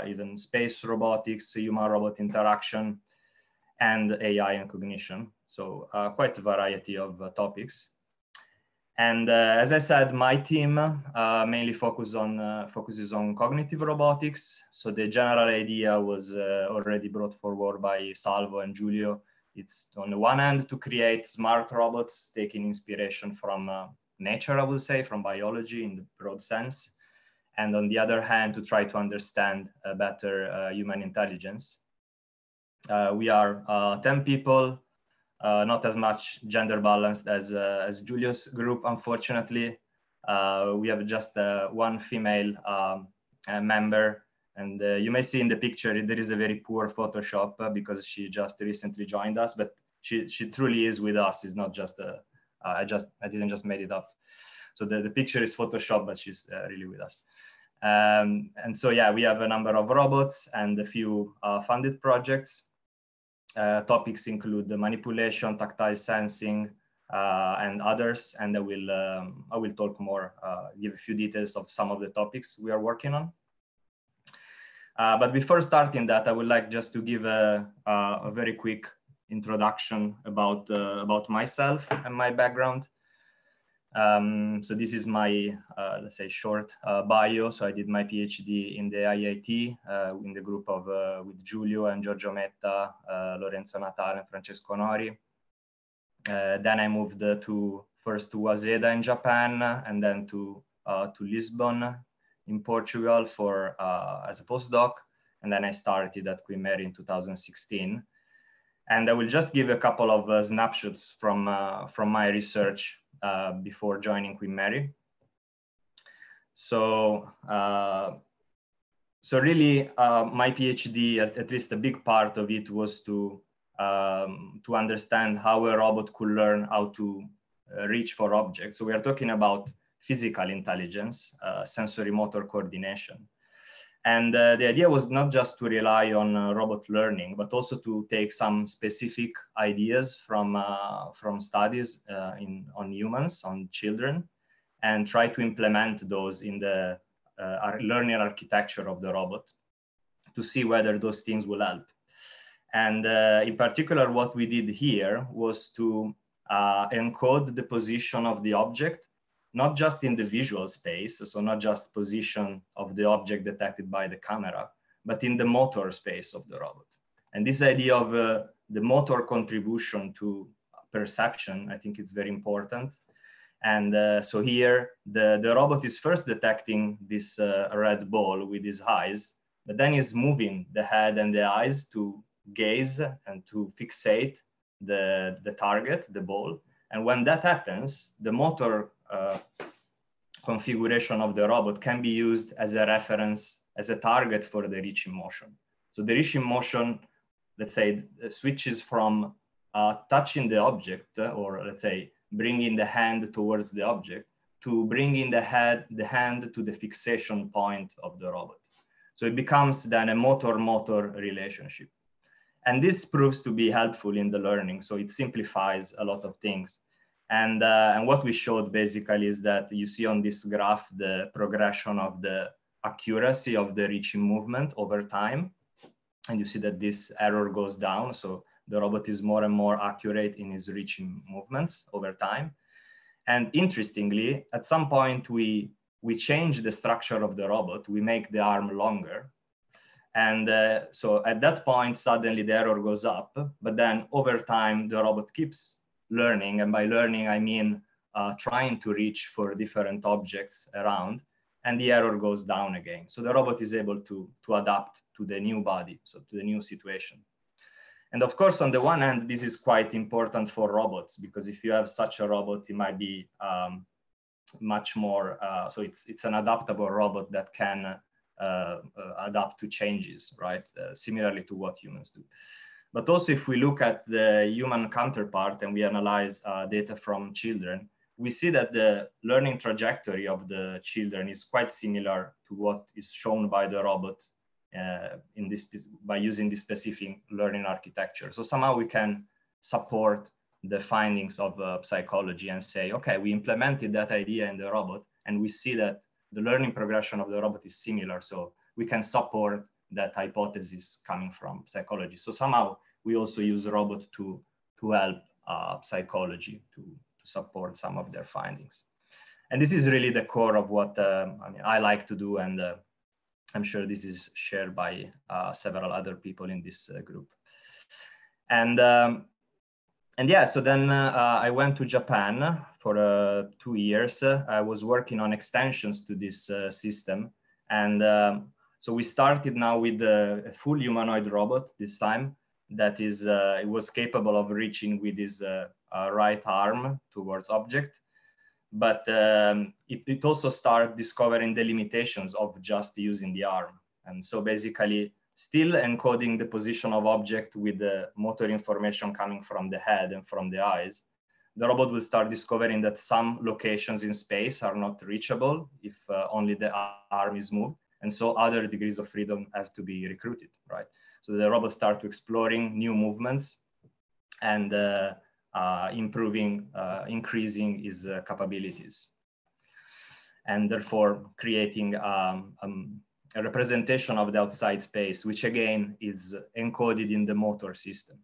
even space robotics, human-robot interaction, and AI and cognition. So quite a variety of topics. And as I said, my team mainly focuses on cognitive robotics. So the general idea was already brought forward by Salvo and Giulio. It's on the one hand to create smart robots, taking inspiration from nature, I would say, from biology in the broad sense. And on the other hand, to try to understand better human intelligence. We are 10 people. Not as much gender balanced as Giulio's group, unfortunately. We have just one female member, and you may see in the picture there is a very poor Photoshop because she just recently joined us, but she truly is with us. It's not just I didn't just made it up. So the picture is Photoshop, but she's really with us. And so yeah, we have a number of robots and a few funded projects. Topics include the manipulation, tactile sensing, and others. And I will talk more, give a few details of some of the topics we are working on. But before starting that, I would like just to give a very quick introduction about myself and my background. So this is my, let's say, short bio. So I did my PhD in the IIT in the group of with Giulio and Giorgio Metta, Lorenzo Natale and Francesco Nori. Then I moved first to Waseda in Japan, and then to Lisbon in Portugal for as a postdoc. And then I started at Queen Mary in 2016. And I will just give a couple of snapshots from my research before joining Queen Mary. So really, my PhD, at least a big part of it, was to to understand how a robot could learn how to reach for objects. So we are talking about physical intelligence, sensory motor coordination. And the idea was not just to rely on robot learning, but also to take some specific ideas from studies on humans, on children, and try to implement those in the learning architecture of the robot to see whether those things will help. And in particular, what we did here was to encode the position of the object, not just in the visual space, so not just position of the object detected by the camera, but in the motor space of the robot. And this idea of the motor contribution to perception, I think it's very important. And so here, the robot is first detecting this red ball with his eyes, but then is moving the head and the eyes to gaze and to fixate the target, the ball. And when that happens, the motor configuration of the robot can be used as a reference, as a target for the reaching motion. So the reaching motion, let's say, switches from touching the object, or let's say, bringing the hand towards the object, to bringing the hand to the fixation point of the robot. So it becomes then a motor-motor relationship. And this proves to be helpful in the learning. So it simplifies a lot of things. And what we showed basically is that you see on this graph the progression of the accuracy of the reaching movement over time. And you see that this error goes down. So the robot is more and more accurate in its reaching movements over time. And interestingly, at some point, we change the structure of the robot. We make the arm longer. And so at that point, suddenly the error goes up. But then over time, the robot keeps learning. And by learning, I mean trying to reach for different objects around. And the error goes down again. So the robot is able to adapt to the new body, so to the new situation. And of course, on the one hand, this is quite important for robots, because if you have such a robot, it might be much more, so it's an adaptable robot that can adapt to changes, right? Similarly to what humans do. But also if we look at the human counterpart and we analyze data from children, we see that the learning trajectory of the children is quite similar to what is shown by the robot by using this specific learning architecture. So somehow we can support the findings of psychology and say, okay, we implemented that idea in the robot and we see that the learning progression of the robot is similar. So we can support that hypothesis coming from psychology. So somehow we also use robot to help psychology to support some of their findings. And this is really the core of what I like to do, and I'm sure this is shared by several other people in this group. And yeah, so then I went to Japan for 2 years. I was working on extensions to this system. And so we started now with a full humanoid robot this time that is, it was capable of reaching with his right arm towards object. But it also started discovering the limitations of just using the arm. And so basically still encoding the position of object with the motor information coming from the head and from the eyes, the robot will start discovering that some locations in space are not reachable if only the arm is moved. And so other degrees of freedom have to be recruited, right? So the robot starts exploring new movements and increasing his capabilities. And therefore creating a representation of the outside space, which again is encoded in the motor system.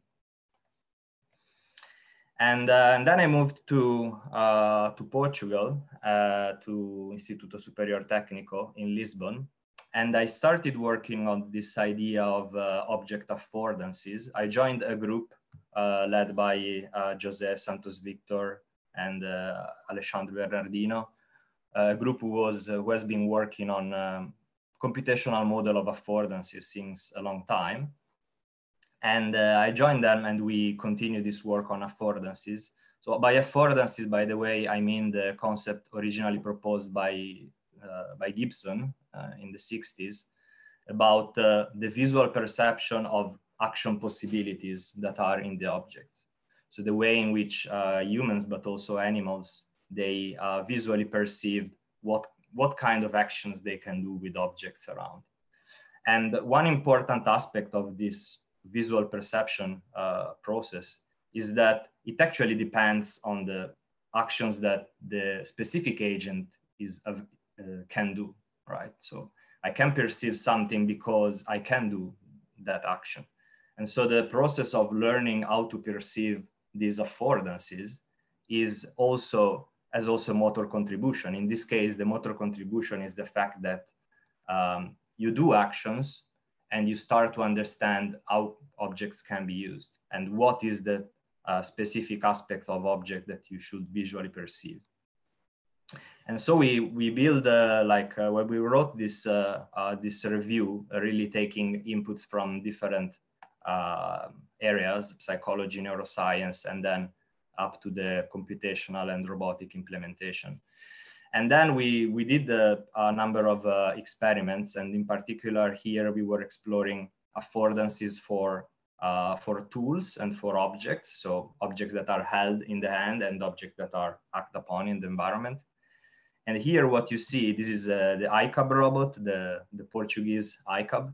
And then I moved to Portugal, to Instituto Superior Técnico in Lisbon. And I started working on this idea of object affordances. I joined a group led by José Santos Victor and Alexandre Bernardino, a group who has been working on computational model of affordances since a long time. And I joined them and we continued this work on affordances. So by affordances, by the way, I mean the concept originally proposed by Gibson in the 60s about the visual perception of action possibilities that are in the objects. So the way in which humans, but also animals, they visually perceive what kind of actions they can do with objects around. And one important aspect of this visual perception process is that it actually depends on the actions that the specific agent can do, right? So I can perceive something because I can do that action. And so the process of learning how to perceive these affordances has also motor contribution. In this case, the motor contribution is the fact that you do actions and you start to understand how objects can be used and what is the specific aspect of object that you should visually perceive. And so we build when we wrote this review, really taking inputs from different areas, psychology, neuroscience, and then up to the computational and robotic implementation. And then we did a number of experiments, and in particular here we were exploring affordances for tools and for objects, so objects that are held in the hand and objects that are acted upon in the environment. And here what you see, this is the ICAB robot, the Portuguese ICAB.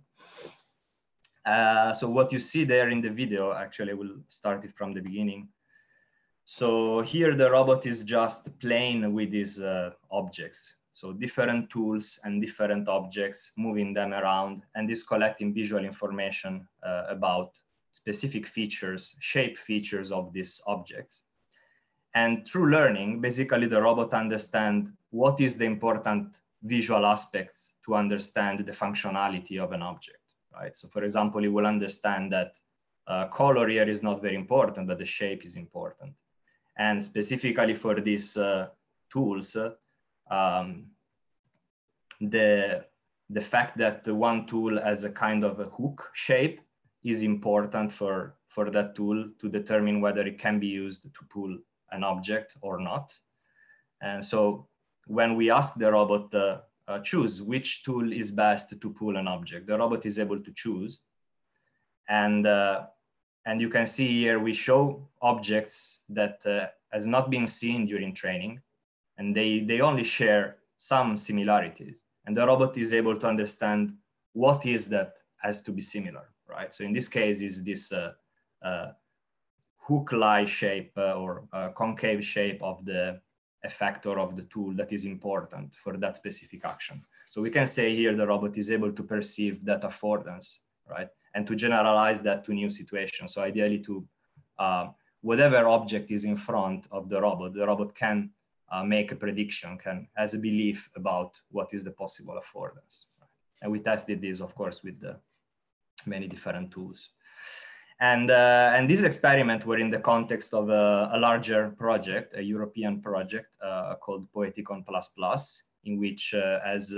So what you see there in the video, actually we'll start it from the beginning. So here the robot is just playing with these objects. So different tools and different objects, moving them around, and is collecting visual information about specific features, shape features of these objects. And through learning, basically the robot understands what is the important visual aspects to understand the functionality of an object, right? So for example, you will understand that color here is not very important, but the shape is important. And specifically for these tools, the fact that the one tool has a kind of a hook shape is important for that tool to determine whether it can be used to pull an object or not. And so when we ask the robot choose which tool is best to pull an object, the robot is able to choose. And you can see here we show objects that has not been seen during training, and they only share some similarities. And the robot is able to understand what is that has to be similar, right? So in this case is this hook-like shape or concave shape of the effector of the tool that is important for that specific action. So we can say here the robot is able to perceive that affordance, right? And to generalize that to new situations. So ideally to whatever object is in front of the robot can make a prediction, has a belief about what is the possible affordance. And we tested this, of course, with the many different tools. And this experiment were in the context of a larger project, a European project called Poeticon++, in which as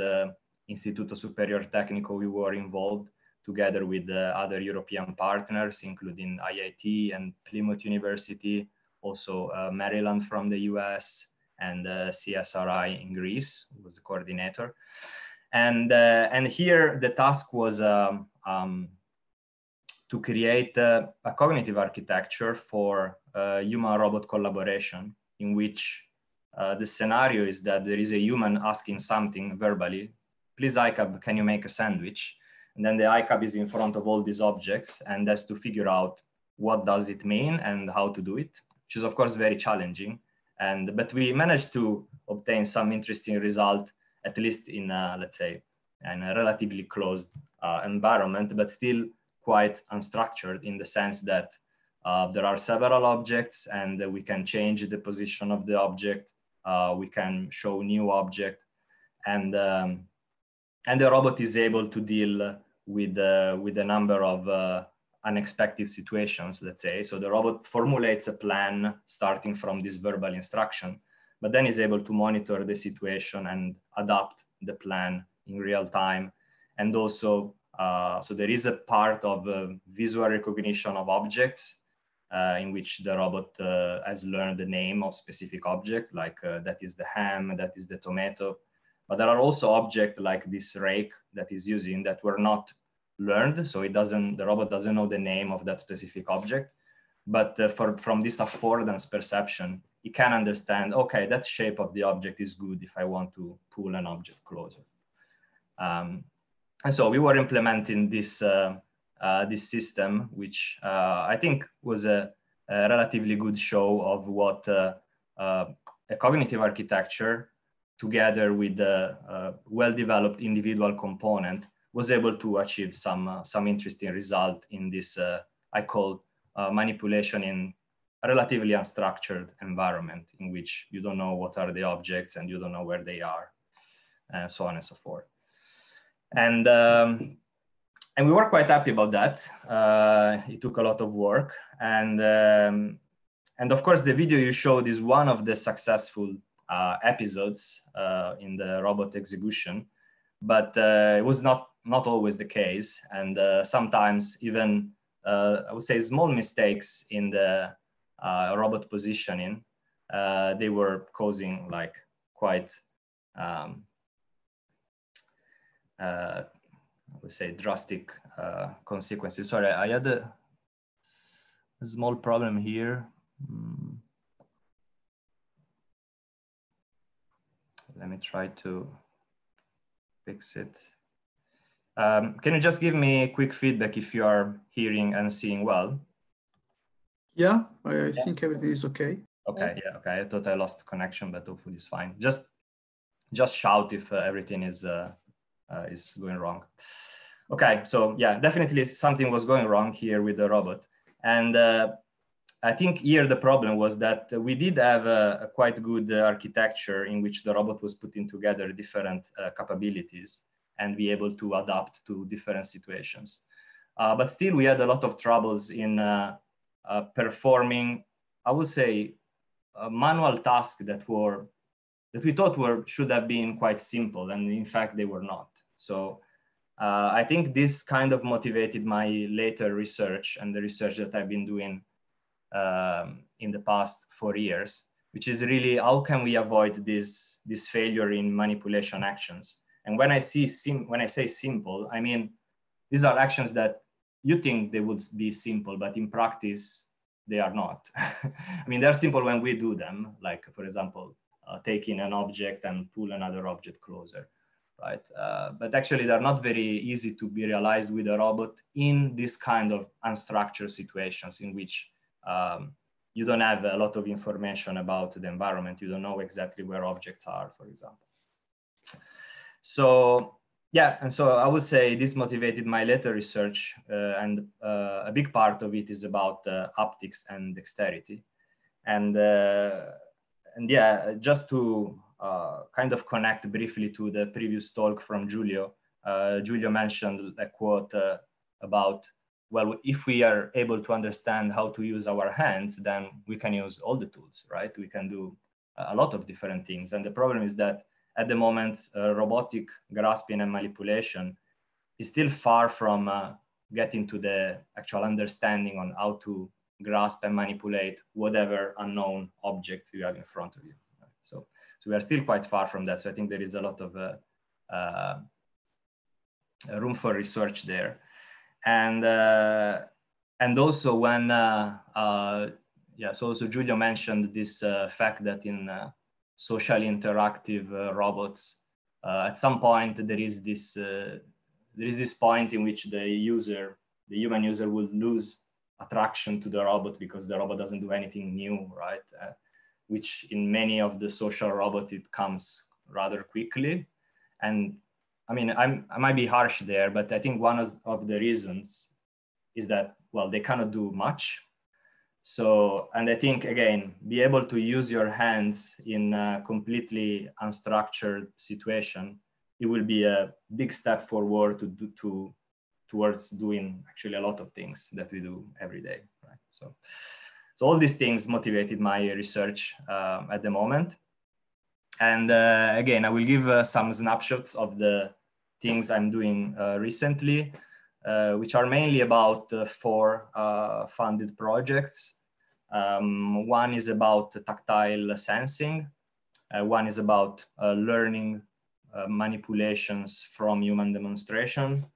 Istituto Superior Tecnico, we were involved together with other European partners, including IIT and Plymouth University, also Maryland from the US, and CSRI in Greece was the coordinator. And here the task was to create a cognitive architecture for human-robot collaboration, in which the scenario is that there is a human asking something verbally, please ICAB, can you make a sandwich? And then the ICAB is in front of all these objects and has to figure out what does it mean and how to do it, which is of course very challenging. But we managed to obtain some interesting result, at least in, let's say, in a relatively closed environment, but still quite unstructured in the sense that there are several objects and we can change the position of the object. We can show new object, and the robot is able to deal with a number of unexpected situations, let's say. So the robot formulates a plan starting from this verbal instruction, but then is able to monitor the situation and adapt the plan in real time. And also, so there is a part of visual recognition of objects in which the robot has learned the name of specific object, like that is the ham, that is the tomato. But there are also objects like this rake that is using that were not learned, so the robot doesn't know the name of that specific object. But from this affordance perception, it can understand, okay, that shape of the object is good if I want to pull an object closer. And so we were implementing this this system, which I think was a relatively good show of what a cognitive architecture, together with a well-developed individual component, was able to achieve some interesting result in this I call manipulation in a relatively unstructured environment in which you don't know what are the objects and you don't know where they are, and so on and so forth. And we were quite happy about that. It took a lot of work, and of course the video you showed is one of the successful episodes in the robot execution, but it was not always the case, and sometimes even I would say small mistakes in the robot positioning, they were causing like quite I would say drastic consequences. Sorry, I had a small problem here. Let me try to fix it. Can you just give me quick feedback if you are hearing and seeing well? Yeah, I think everything is okay. Okay, yeah, okay. I thought I lost connection, but hopefully it's fine. Just shout if everything is going wrong. Okay, so yeah, definitely something was going wrong here with the robot. And I think here the problem was that we did have a quite good architecture in which the robot was putting together different capabilities and be able to adapt to different situations. But still we had a lot of troubles in performing, I would say, manual tasks that we thought should have been quite simple, and in fact they were not. So I think this kind of motivated my later research and the research that I've been doing in the past 4 years, which is really how can we avoid this failure in manipulation actions. And when I say simple, I mean these are actions that you think they would be simple, but in practice they are not. I mean, they're simple when we do them, like for example, taking an object and pull another object closer, right? But actually they're not very easy to be realized with a robot in this kind of unstructured situations in which you don't have a lot of information about the environment. You don't know exactly where objects are, for example. So yeah, and so I would say this motivated my later research, and a big part of it is about haptics and dexterity. And yeah, just to kind of connect briefly to the previous talk from Giulio, Giulio mentioned a quote about, well, if we are able to understand how to use our hands, then we can use all the tools, right? We can do a lot of different things. And the problem is that at the moment, robotic grasping and manipulation is still far from getting to the actual understanding on how to grasp and manipulate whatever unknown objects you have in front of you. Right? So we are still quite far from that. So I think there is a lot of room for research there. And also when, yeah, so also Giulio mentioned this fact that in socially interactive robots, at some point there is this point in which the human user will lose attraction to the robot because the robot doesn't do anything new, right? Which in many of the social robots, it comes rather quickly. And I mean, I might be harsh there, but I think one of the reasons is that, well, they cannot do much. So, and I think, again, be able to use your hands in a completely unstructured situation, it will be a big step forward towards doing actually a lot of things that we do every day, right? So all these things motivated my research at the moment. And again, I will give some snapshots of the things I'm doing recently, which are mainly about 4 funded projects. One is about tactile sensing. One is about learning manipulations from human demonstration.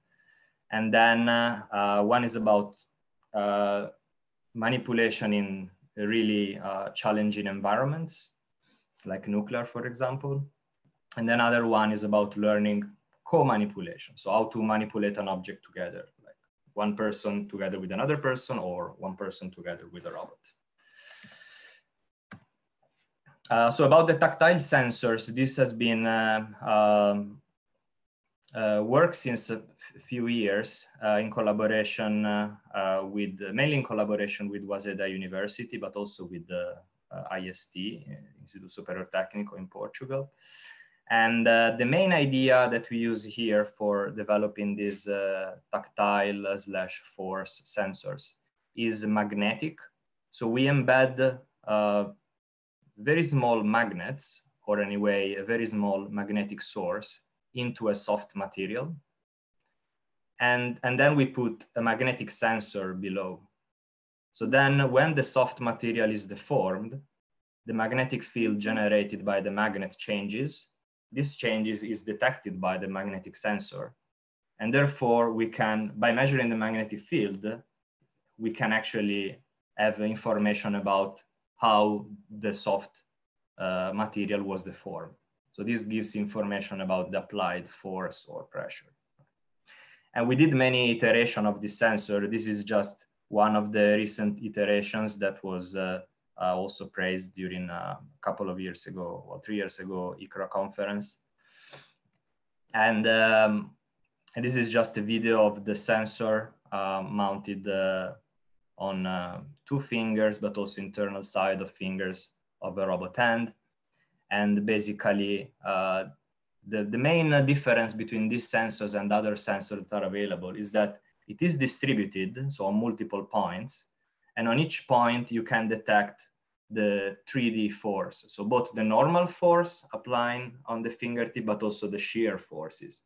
And then one is about manipulation in really challenging environments, like nuclear, for example. And then another one is about learning co-manipulation. So how to manipulate an object together, like one person together with another person, or one person together with a robot. So about the tactile sensors, this has been work since a few years in collaboration mainly in collaboration with Waseda University, but also with the IST, Instituto Superior Técnico in Portugal. And the main idea that we use here for developing these tactile/force sensors is magnetic. So we embed very small magnets, or anyway, a very small magnetic source into a soft material. And then we put a magnetic sensor below. So then when the soft material is deformed, the magnetic field generated by the magnet changes. This changes is detected by the magnetic sensor. And therefore we can, by measuring the magnetic field, we can actually have information about how the soft material was deformed. So this gives information about the applied force or pressure. And we did many iterations of this sensor. This is just one of the recent iterations that was also praised during a couple of years ago, or 3 years ago, ICRA conference. And this is just a video of the sensor mounted on 2 fingers, but also internal side of fingers of a robot hand. And basically, the main difference between these sensors and other sensors that are available is that it is distributed, so on multiple points. And on each point, you can detect the 3D force. So both the normal force applying on the fingertip, but also the shear forces.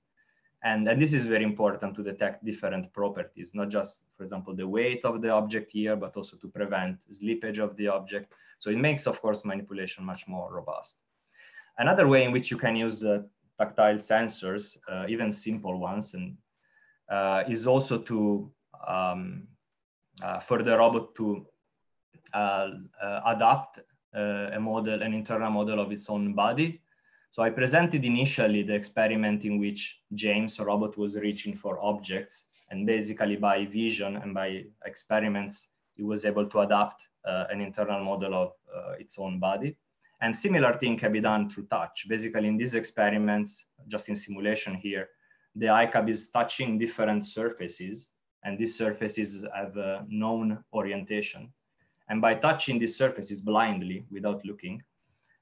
And this is very important to detect different properties, not just, for example, the weight of the object here, but also to prevent slippage of the object. So it makes, of course, manipulation much more robust. Another way in which you can use tactile sensors, even simple ones, and is also to, for the robot to adapt a model, an internal model of its own body. So I presented initially the experiment in which James, a robot, was reaching for objects, and basically by vision and by experiments, it was able to adapt an internal model of its own body. And similar thing can be done through touch. Basically in these experiments, just in simulation here, the iCub is touching different surfaces, and these surfaces have a known orientation. And by touching these surfaces blindly, without looking,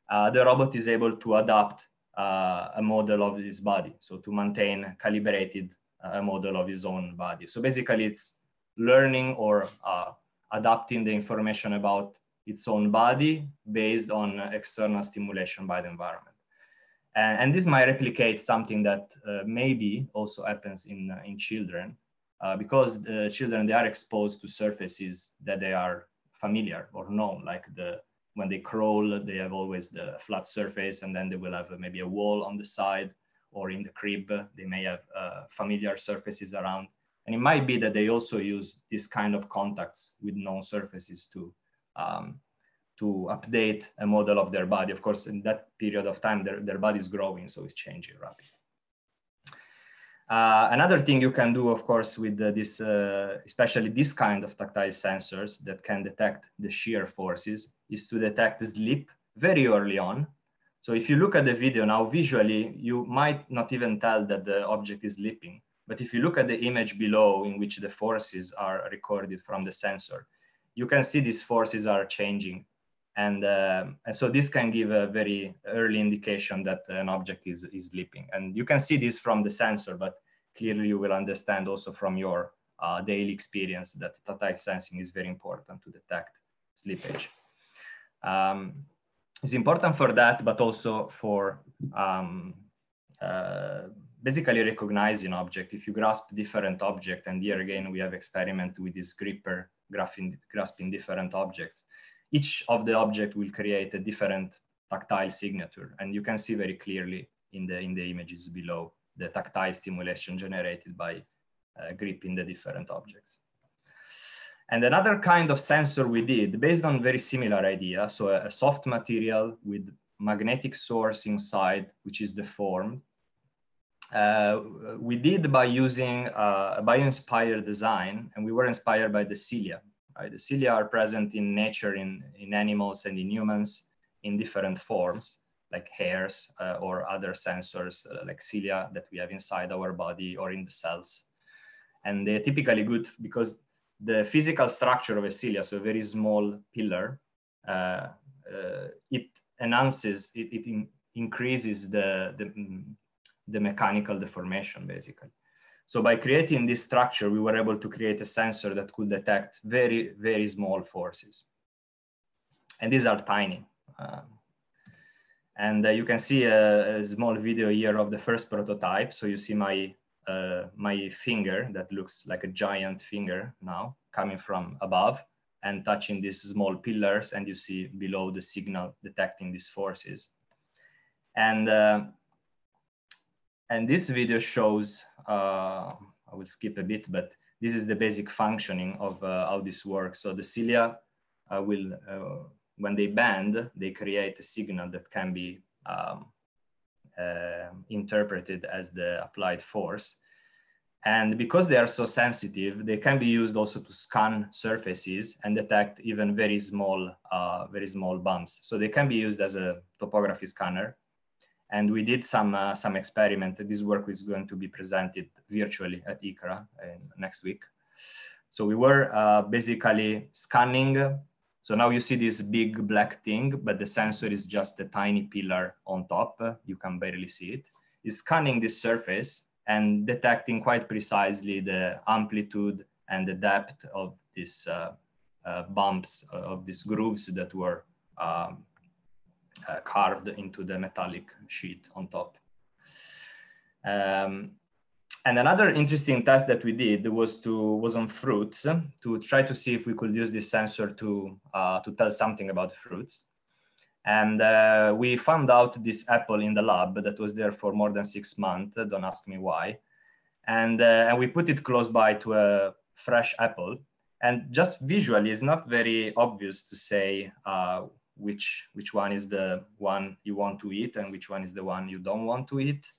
the robot is able to adapt a model of his body. So to maintain calibrated a model of his own body. So basically it's learning or adapting the information about its own body based on external stimulation by the environment. And this might replicate something that maybe also happens in children, because the children, they are exposed to surfaces that they are familiar or known, like when they crawl, they have always the flat surface, and then they will have maybe a wall on the side, or in the crib, they may have familiar surfaces around. And it might be that they also use this kind of contacts with known surfaces to update a model of their body. Of course, in that period of time, their body is growing, so it's changing rapidly. Another thing you can do, of course, with this, especially this kind of tactile sensors that can detect the shear forces, is to detect the slip very early on. So if you look at the video now, visually, you might not even tell that the object is slipping. But if you look at the image below, in which the forces are recorded from the sensor, you can see these forces are changing. And so this can give a very early indication that an object is slipping. And you can see this from the sensor, but clearly you will understand also from your daily experience that tactile sensing is very important to detect slippage. It's important for that, but also for basically recognizing object. If you grasp different object, and here again, we have experiment with this gripper grasping different objects. Each of the object will create a different tactile signature. And you can see very clearly in the images below the tactile stimulation generated by gripping the different objects. And another kind of sensor we did based on very similar idea. So a soft material with magnetic source inside, which is deformed. We did by using a bio-inspired design, and we were inspired by the cilia. Right? The cilia are present in nature, in animals and in humans in different forms, like hairs or other sensors like cilia that we have inside our body or in the cells. And they're typically good because the physical structure of a cilia, so a very small pillar, it enhances, it increases the mechanical deformation, basically. So by creating this structure, we were able to create a sensor that could detect very, very small forces. And these are tiny. You can see a small video here of the first prototype. So you see my finger that looks like a giant finger now coming from above and touching these small pillars, and you see below the signal detecting these forces. And this video shows, I will skip a bit, but this is the basic functioning of how this works. So the cilia will, when they bend, they create a signal that can be interpreted as the applied force. And because they are so sensitive, they can be used also to scan surfaces and detect even very small bumps. So they can be used as a topography scanner. And we did some experiment. This work is going to be presented virtually at ICRA next week. So we were basically scanning. So now you see this big black thing, but the sensor is just a tiny pillar on top. You can barely see it. It's scanning this surface and detecting quite precisely the amplitude and the depth of these bumps, of these grooves that were carved into the metallic sheet on top. And another interesting test that we did was on fruits, to try to see if we could use this sensor to tell something about the fruits. And we found out this apple in the lab that was there for more than 6 months. Don't ask me why. And we put it close by to a fresh apple. And just visually, it's not very obvious to say which one is the one you want to eat and which one is the one you don't want to eat.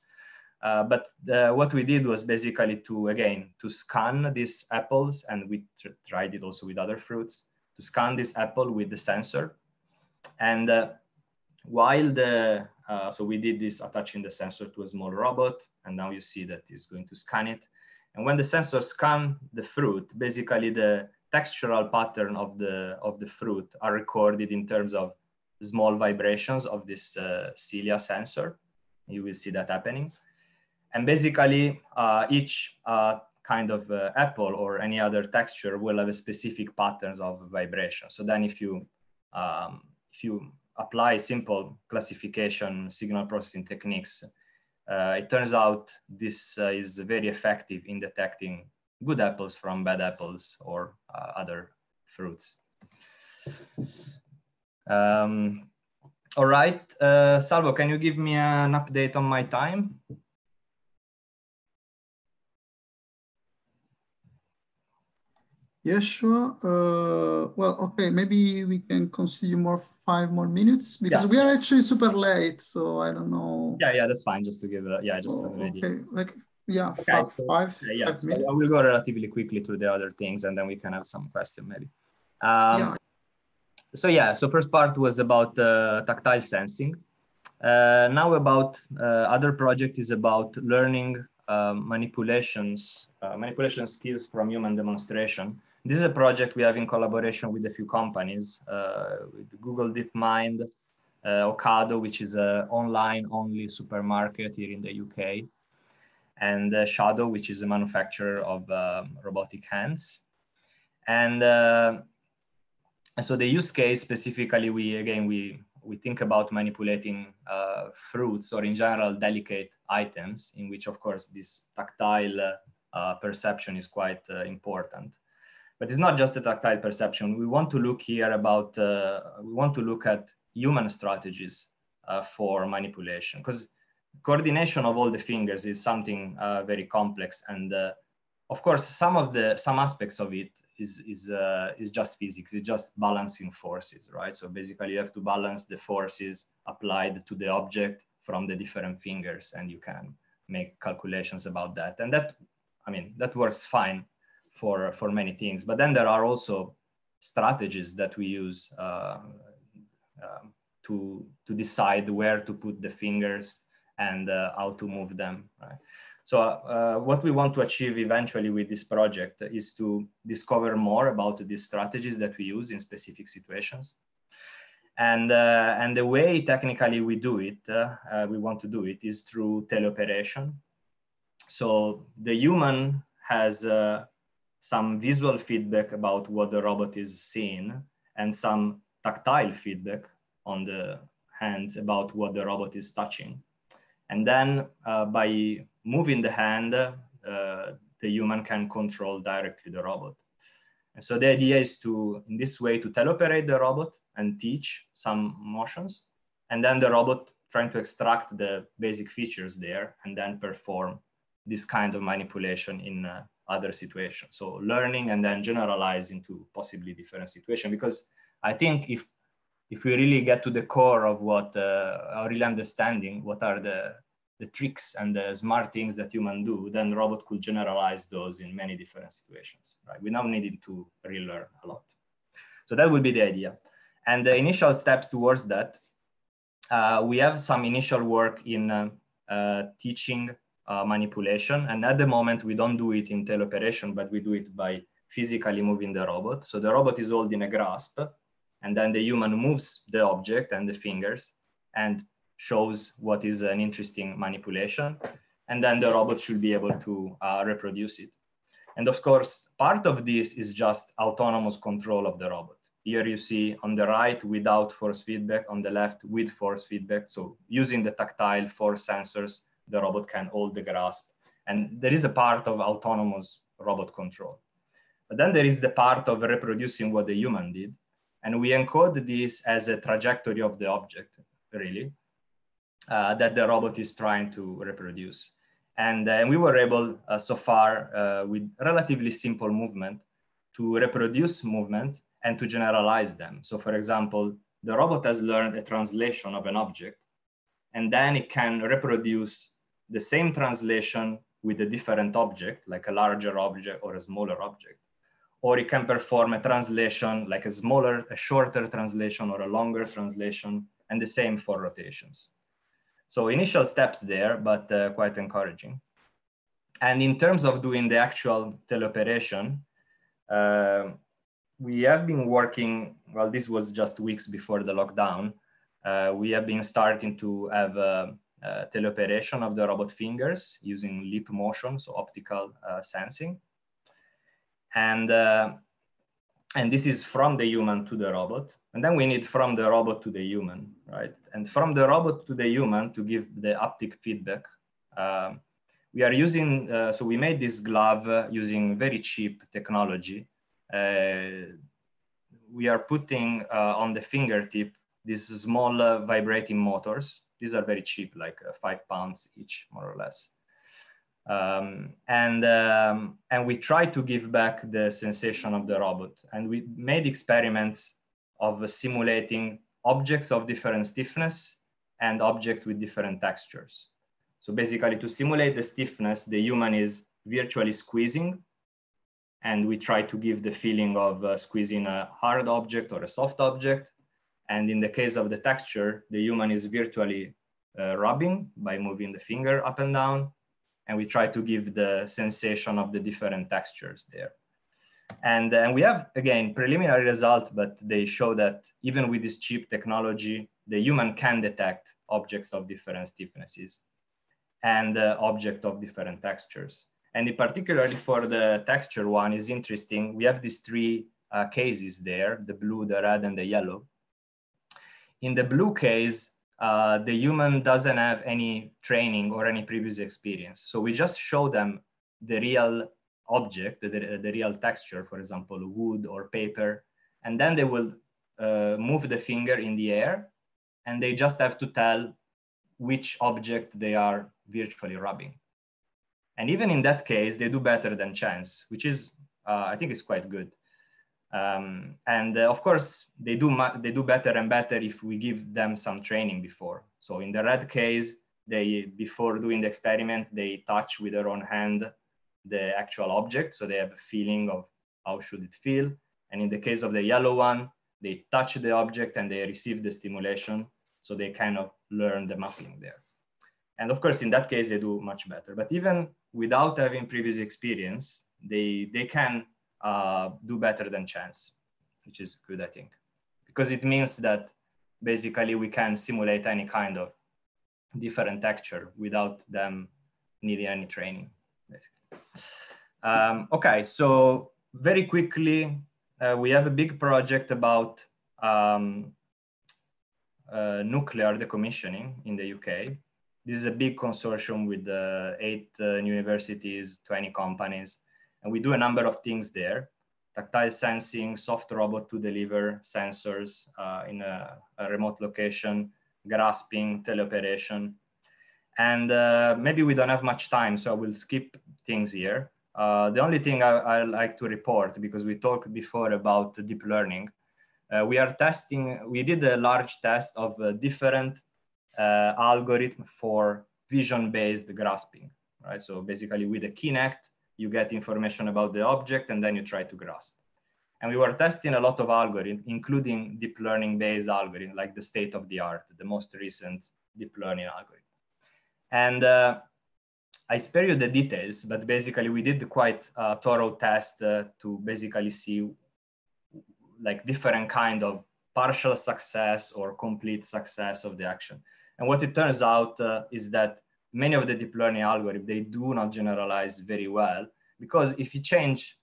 But what we did was basically to scan these apples, and we tried it also with other fruits, to scan this apple with the sensor. And so we did this attaching the sensor to a small robot, and now you see that it's going to scan it. And when the sensor scans the fruit, basically the textural pattern of the fruit are recorded in terms of small vibrations of this cilia sensor. You will see that happening. And basically each kind of apple or any other texture will have a specific patterns of vibration. So then if you apply simple classification signal processing techniques, it turns out this is very effective in detecting good apples from bad apples or other fruits. All right, Salvo, can you give me an update on my time? Yeah, sure. Well, okay, maybe we can consider 5 more minutes because we are actually super late, so I don't know. Yeah, that's fine. Just to give a okay, like okay, five minutes. So I will go relatively quickly through the other things, and then we can have some questions maybe. So first part was about tactile sensing. Now about other project is about learning manipulation skills from human demonstration. This is a project we have in collaboration with a few companies, with Google DeepMind, Ocado, which is an online-only supermarket here in the UK, and Shadow, which is a manufacturer of robotic hands. And so the use case specifically, we think about manipulating fruits or in general delicate items, in which of course this tactile perception is quite important. But it's not just a tactile perception. We want to look here about, we want to look at human strategies for manipulation, because coordination of all the fingers is something very complex, and of course, some aspects of it is just physics. It's just balancing forces, right? So basically, you have to balance the forces applied to the object from the different fingers, and you can make calculations about that. And that, I mean, that works fine for many things. But then there are also strategies that we use to decide where to put the fingers and how to move them, right? So what we want to achieve eventually with this project is to discover more about these strategies that we use in specific situations. And the way technically we do it, we want to do it, is through teleoperation. So the human has some visual feedback about what the robot is seeing and some tactile feedback on the hands about what the robot is touching. And then by moving the hand, the human can control directly the robot. And so the idea is to, in this way, to teleoperate the robot and teach some motions, and then the robot trying to extract the basic features there and then perform this kind of manipulation in other situations. So learning and then generalize into possibly different situations, because I think if we really get to the core of what, really understanding what are the tricks and the smart things that humans do, then the robot could generalize those in many different situations, right? We now needed to relearn a lot. So that would be the idea. And the initial steps towards that, we have some initial work in teaching manipulation. And at the moment, we don't do it in teleoperation, but we do it by physically moving the robot. So the robot is holding a grasp, and then the human moves the object and the fingers and shows what is an interesting manipulation. And then the robot should be able to reproduce it. And of course, part of this is just autonomous control of the robot. Here you see on the right without force feedback, on the left with force feedback. So using the tactile force sensors, the robot can hold the grasp. And there is a part of autonomous robot control. But then there is the part of reproducing what the human did. And we encode this as a trajectory of the object, really, that the robot is trying to reproduce. And we were able so far with relatively simple movement to reproduce movements and to generalize them. So for example, the robot has learned a translation of an object, and then it can reproduce the same translation with a different object, like a larger object or a smaller object. Or it can perform a translation like a shorter translation or a longer translation, and the same for rotations. So initial steps there, but quite encouraging. And in terms of doing the actual teleoperation, we have been working, well, this was just weeks before the lockdown. We have been starting to have teleoperation of the robot fingers using lip motion, so optical sensing. And this is from the human to the robot. And then we need from the robot to the human, right? And from the robot to the human to give the haptic feedback. We are using, so we made this glove using very cheap technology. We are putting on the fingertip these small vibrating motors. These are very cheap, like £5 each, more or less. And we try to give back the sensation of the robot. And we made experiments of simulating objects of different stiffness and objects with different textures. So basically, to simulate the stiffness, the human is virtually squeezing, and we try to give the feeling of squeezing a hard object or a soft object. And in the case of the texture, the human is virtually rubbing by moving the finger up and down. And we try to give the sensation of the different textures there. And we have, again, preliminary results, but they show that even with this cheap technology, the human can detect objects of different stiffnesses and objects of different textures. And in particularly for the texture one is interesting. We have these three cases there, the blue, the red, and the yellow. In the blue case, the human doesn't have any training or any previous experience. So we just show them the real object, the real texture, for example, wood or paper, and then they will move the finger in the air, and they just have to tell which object they are virtually rubbing. And even in that case, they do better than chance, which is, I think is quite good. Of course, they do better and better if we give them some training before. So in the red case, before doing the experiment, they touch with their own hand the actual object, so they have a feeling of how should it feel. And in the case of the yellow one, they touch the object and they receive the stimulation, so they kind of learn the mapping there. And of course, in that case, they do much better. But even without having previous experience, they can do better than chance, which is good, I think, because it means that basically we can simulate any kind of different texture without them needing any training. Okay, so very quickly, we have a big project about nuclear decommissioning in the UK. This is a big consortium with 8 universities, 20 companies, and we do a number of things there. Tactile sensing, soft robot to deliver sensors in a remote location, grasping, teleoperation. And maybe we don't have much time, so I will skip things here. The only thing I like to report, because we talked before about deep learning, we did a large test of different algorithm for vision-based grasping, right? So basically with a Kinect, you get information about the object and then you try to grasp. And we were testing a lot of algorithms, including deep learning-based algorithms, like the state of the art, the most recent deep learning algorithm. And I spare you the details, but basically we did quite a thorough test to basically see like different kind of partial success or complete success of the action. And what it turns out is that many of the deep learning algorithms, they do not generalize very well, because if you change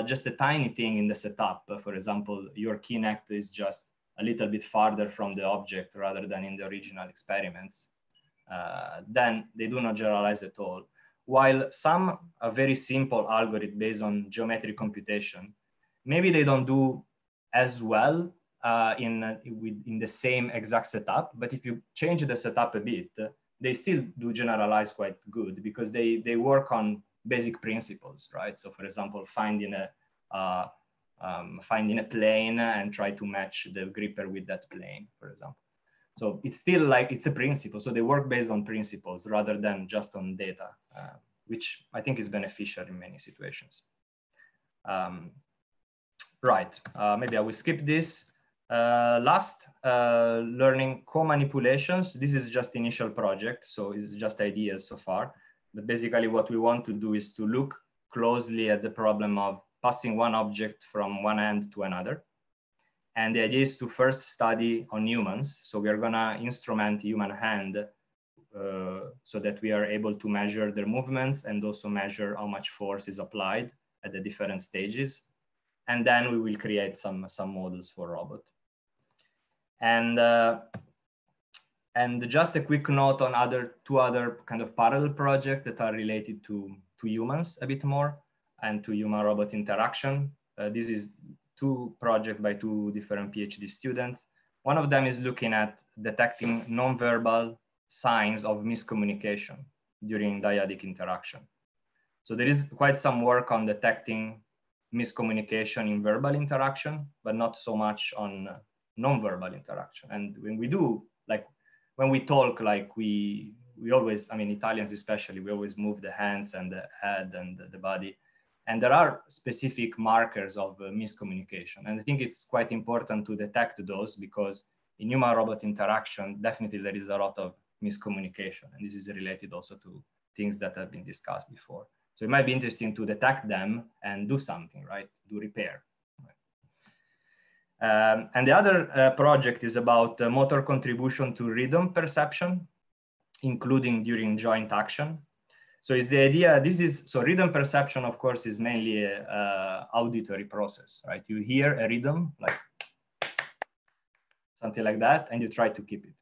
just a tiny thing in the setup, for example, your Kinect is just a little bit farther from the object rather than in the original experiments, then they do not generalize at all. While some are very simple algorithm based on geometric computation, maybe they don't do as well in the same exact setup, but if you change the setup a bit, they still do generalize quite good, because they work on basic principles, right? So for example, finding a plane and try to match the gripper with that plane, for example. So it's still like, it's a principle. So they work based on principles rather than just on data, which I think is beneficial in many situations. Right, maybe I will skip this. Last, learning co-manipulations. This is just initial project, so it's just ideas so far. But basically what we want to do is to look closely at the problem of passing one object from one hand to another. And the idea is to first study on humans. So we are gonna instrument human hand so that we are able to measure their movements and also measure how much force is applied at the different stages. And then we will create some models for robot. And just a quick note on two other kind of parallel projects that are related to humans a bit more and to human-robot interaction. This is 2 projects by 2 different PhD students. One of them is looking at detecting nonverbal signs of miscommunication during dyadic interaction. So there is quite some work on detecting miscommunication in verbal interaction, but not so much on nonverbal interaction. And when we do, like when we talk, like we always, I mean, Italians especially, we always move the hands and the head and the body. And there are specific markers of miscommunication. And I think it's quite important to detect those, because in human-robot interaction, definitely there is a lot of miscommunication. And this is related also to things that have been discussed before. So it might be interesting to detect them and do something, right? Do repair. And the other project is about motor contribution to rhythm perception, including during joint action. So is the idea, so rhythm perception, of course, is mainly a auditory process, right? You hear a rhythm, like something like that, and you try to keep it.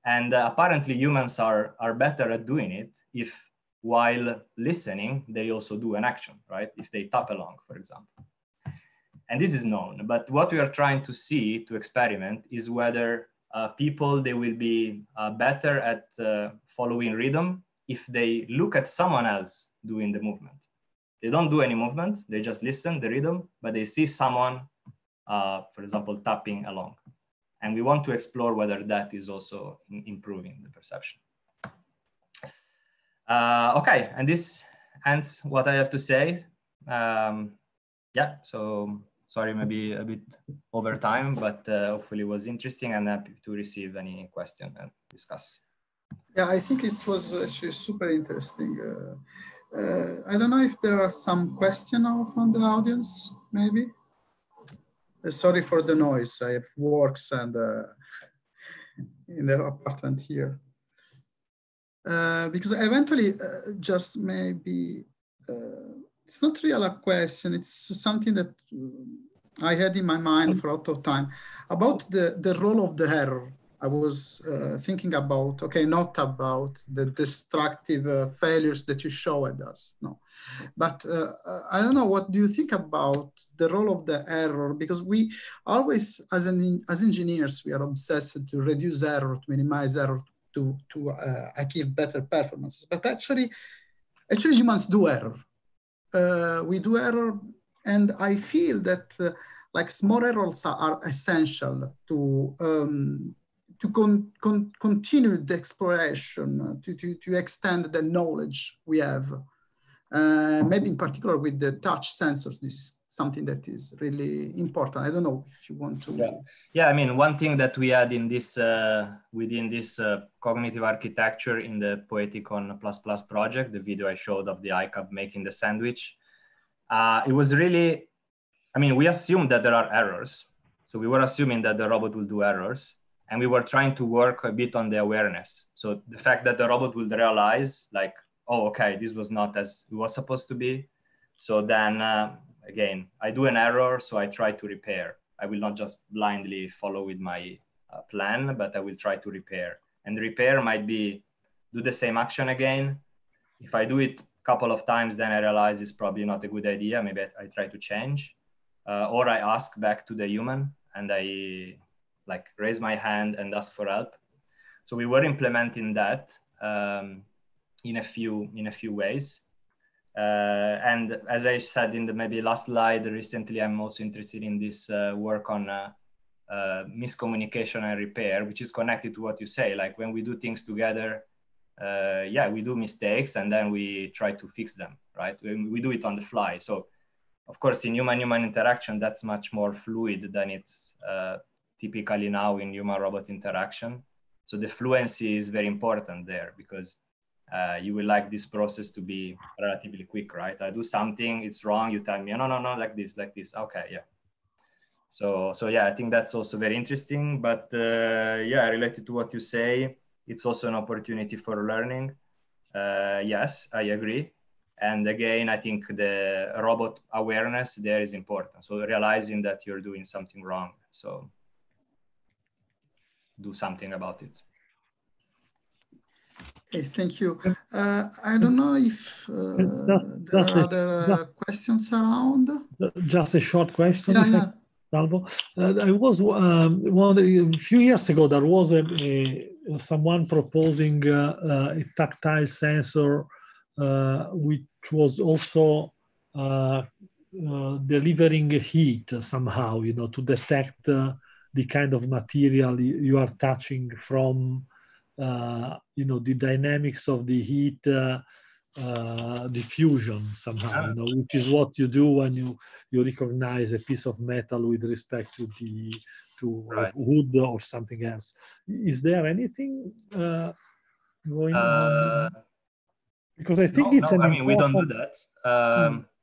And apparently humans are better at doing it if while listening, they also do an action, right? If they tap along, for example. And this is known, but what we are trying to see, to experiment, is whether people, they will be better at following rhythm if they look at someone else doing the movement. They don't do any movement, they just listen, the rhythm, but they see someone, for example, tapping along. And we want to explore whether that is also improving the perception. Okay, and this ends what I have to say. Yeah, so sorry, maybe a bit over time, but hopefully it was interesting, and happy to receive any question and discuss. Yeah, I think it was actually super interesting. I don't know if there are some questions from the audience, maybe. Sorry for the noise. I have works and in the apartment here. Because eventually, just maybe, it's not really a question, it's something that I had in my mind for a lot of time about the role of the error. I was thinking about, okay, not about the destructive failures that you showed us, no. But I don't know, what do you think about the role of the error? Because we always, as engineers, we are obsessed to reduce error, to minimize error, to achieve better performances. But actually humans do error. We do error, and I feel that like small errors are essential to continue the exploration, to extend the knowledge we have. Maybe in particular with the touch sensors, this is something that is really important. I don't know if you want to. Yeah, I mean, one thing that we had in this, within this cognitive architecture in the Poeticon ++ project, the video I showed of the ICAP making the sandwich, it was really, I mean, we assumed that there are errors. So we were assuming that the robot will do errors, and we were trying to work a bit on the awareness. So the fact that the robot will realize like, oh, okay, this was not as it was supposed to be. So then again, I do an error, so I try to repair. I will not just blindly follow with my plan, but I will try to repair. And the repair might be do the same action again. If I do it a couple of times, then I realize it's probably not a good idea. Maybe I try to change. Or I ask back to the human and I like raise my hand and ask for help. So we were implementing that in a few ways. And as I said in the maybe last slide, recently I'm also interested in this work on miscommunication and repair, which is connected to what you say. Like when we do things together, yeah, we do mistakes and then we try to fix them, right? We do it on the fly. So of course, in human-human interaction, that's much more fluid than it's typically now in human-robot interaction. So the fluency is very important there because you will like this process to be relatively quick, right? I do something, it's wrong, you tell me, no, like this. Okay, yeah. So yeah, I think that's also very interesting. But yeah, related to what you say, it's also an opportunity for learning. Yes, I agree. And again, I think the robot awareness there is important. So realizing that you're doing something wrong. So do something about it. Okay, thank you. I don't know if there are other questions around. Just a short question. Yeah. Salvo. I was wondering, a few years ago, there was someone proposing a tactile sensor which was also delivering heat somehow, you know, to detect the kind of material you are touching from, you know, the dynamics of the heat diffusion somehow, you know, which is what you do when you recognize a piece of metal with respect to the Right. wood or something else. Is there anything going on? Because I think it's I mean, we don't do that.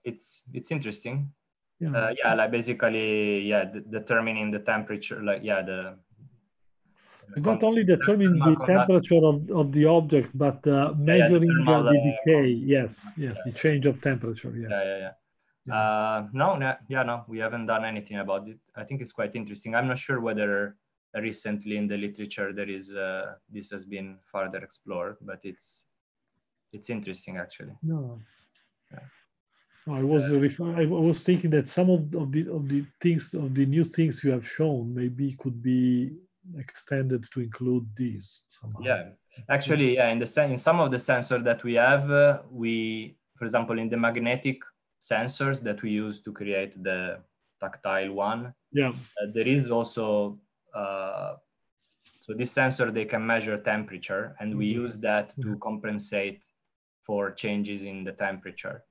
It's interesting. Yeah. Yeah, like basically, yeah, determining the temperature, like yeah, it's not only determining the temperature of the object, but measuring the decay. Yes, the change of temperature. Yes. No, we haven't done anything about it. I think it's quite interesting. I'm not sure whether recently in the literature there is this has been further explored, but it's interesting actually. No. Yeah. I was thinking that some of the things, of the new things you have shown maybe could be extended to include these somehow. Yeah, actually, yeah, in some of the sensors that we have, for example, in the magnetic sensors that we use to create the tactile one, yeah, there is also, so this sensor, they can measure temperature, and we use that to compensate for changes in the temperature.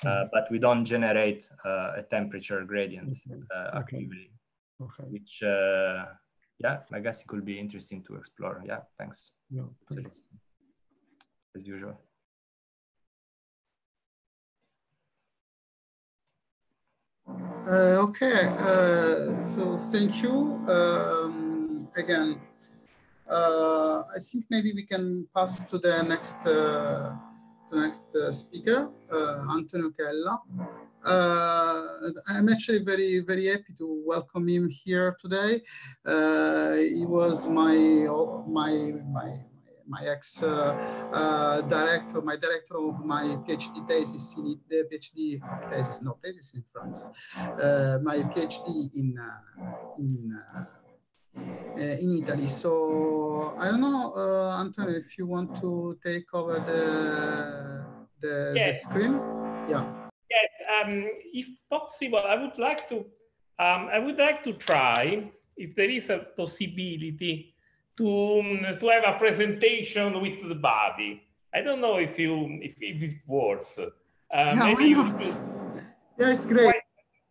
But we don't generate a temperature gradient actively, which, yeah, I guess it could be interesting to explore. Yeah, thanks. Yeah, thanks. As usual. Okay, so thank you. Again, I think maybe we can pass to the next speaker, Antonio Chella. I'm actually very happy to welcome him here today. He was my ex-director, my director of my PhD thesis in the PhD thesis, no thesis in France, my PhD in Italy. So I don't know, Antonio, if you want to take over the screen. Yeah. Yes, if possible, I would like to try, if there is a possibility, to have a presentation with the body. I don't know if it works. Yeah, maybe why not? Yeah, it's great.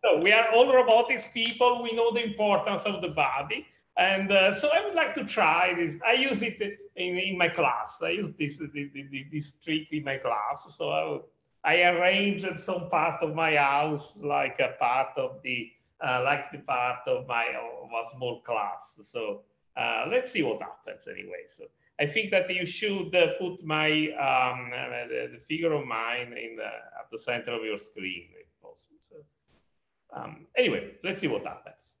So we are all robotics people. We know the importance of the body. And so I would like to try this. I use it in my class. I use this trick in my class. So I arranged some part of my house like a part of the part of my small class. So let's see what happens anyway. So I think that you should put my the figure of mine at the center of your screen if possible. So anyway, let's see what happens.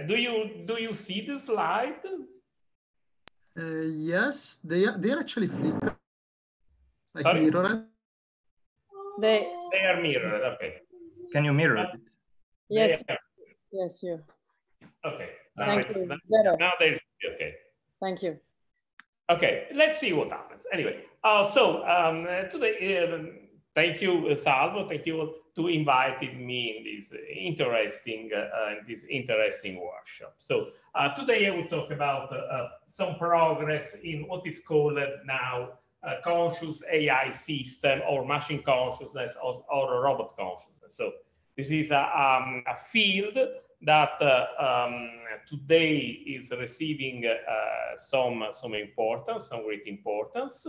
Do you see the slide? Yes, they are actually flipped. Like Sorry? mirrored. They are mirrored. Okay. Can you mirror it? Yes. Yes, you. Okay. Thank you. Better. Now there's okay. Thank you. Okay, let's see what happens. Anyway, today, thank you, Salvo. Thank you to inviting me in this interesting workshop. So today I will talk about some progress in what is called now conscious AI system or machine consciousness or robot consciousness. So this is a field that today is receiving some importance, some great importance.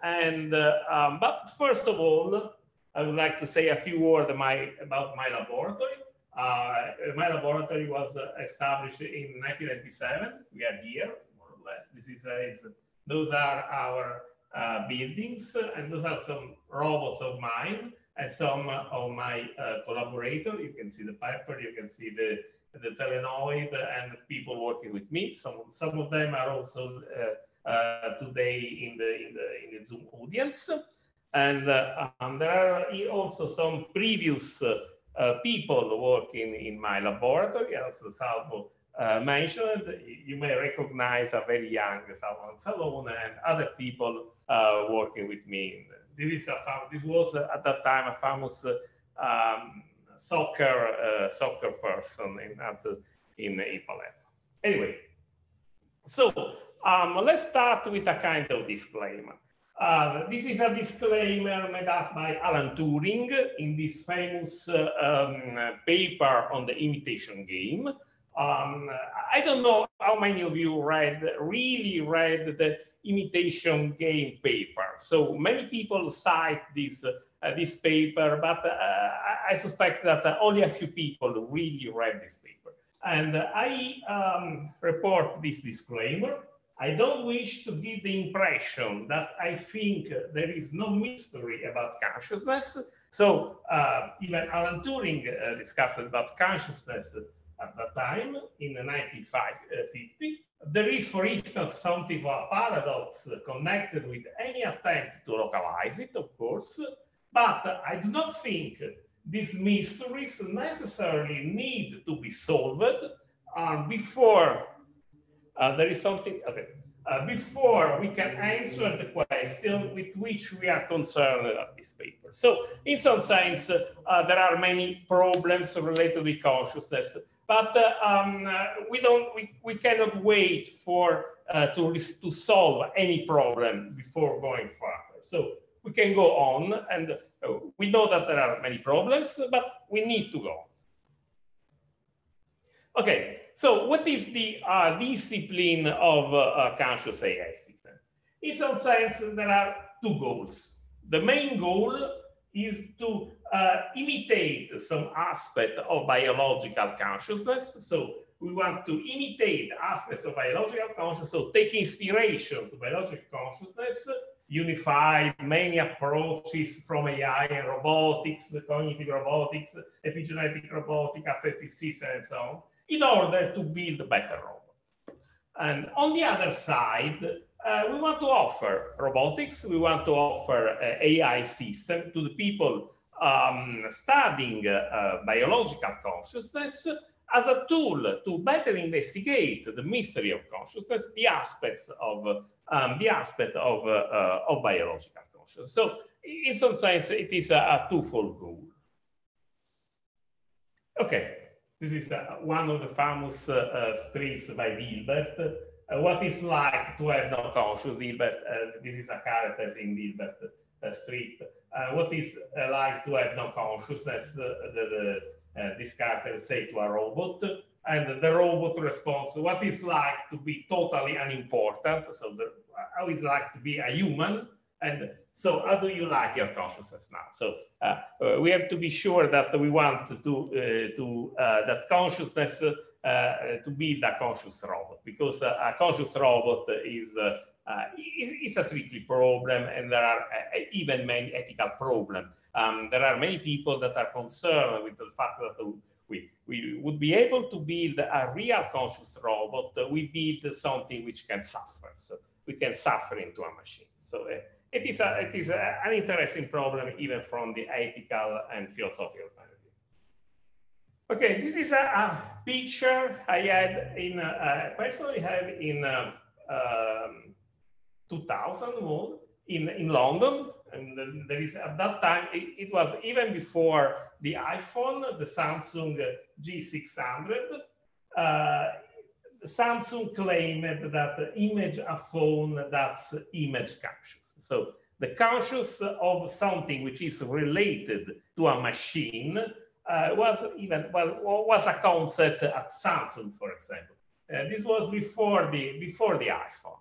And but first of all, I would like to say a few words about my laboratory. My laboratory was established in 1997. We are here, more or less. Those are our buildings, and those are some robots of mine and some of my collaborators. You can see the Pepper, you can see the Telenoid, and people working with me. Some of them are also today in the Zoom audience. And there are also some previous people working in my laboratory, as Salvo mentioned. You may recognize a very young Salvo Salone and other people working with me. This was at that time a famous soccer person in Palermo. Anyway, so let's start with a kind of disclaimer. This is a disclaimer made up by Alan Turing in this famous paper on the imitation game. I don't know how many of you really read the imitation game paper. So many people cite this paper, but I suspect that only a few people really read this paper. And I report this disclaimer. I don't wish to give the impression that I think there is no mystery about consciousness. So even Alan Turing discussed about consciousness at that time in 1950. There is, for instance, something of a paradox connected with any attempt to localize it, of course, but I do not think these mysteries necessarily need to be solved before there is something, okay. Before we can answer the question with which we are concerned at this paper. So in some sense, there are many problems related with consciousness, but we cannot wait for to solve any problem before going further. So we can go on, and we know that there are many problems, but we need to go on. Okay, so what is the discipline of conscious AI system? In some sense, there are two goals. The main goal is to imitate some aspect of biological consciousness. So we want to imitate aspects of biological consciousness, so take inspiration to biological consciousness, unify many approaches from AI and robotics, cognitive robotics, epigenetic robotics, affective system, and so on, in order to build a better robot. And on the other side, we want to offer robotics, we want to offer AI system to the people studying biological consciousness as a tool to better investigate the mystery of consciousness, the aspects of biological consciousness. So in some sense, it is a twofold goal. Okay. This is one of the famous strips by Dilbert. What is like to have no conscious, Dilbert? This is a character in Dilbert strip. What is like to have no consciousness? This character say to a robot, and the robot responds, what is like to be totally unimportant? So how is like to be a human? And so how do you like your consciousness now? So we have to be sure that we want that consciousness to build a conscious robot, because a conscious robot is a tricky problem, and there are even many ethical problems. There are many people that are concerned with the fact that we would be able to build a real conscious robot. We build something which can suffer, so we can suffer into a machine. So it is an interesting problem, even from the ethical and philosophical point of view. Okay, this is a picture I had personally had in 2000 in London, and there is at that time it was even before the iPhone, the Samsung G600. Samsung claimed that image a phone that's image conscious. So the conscious of something which is related to a machine was a concept at Samsung, for example. This was before the iPhone.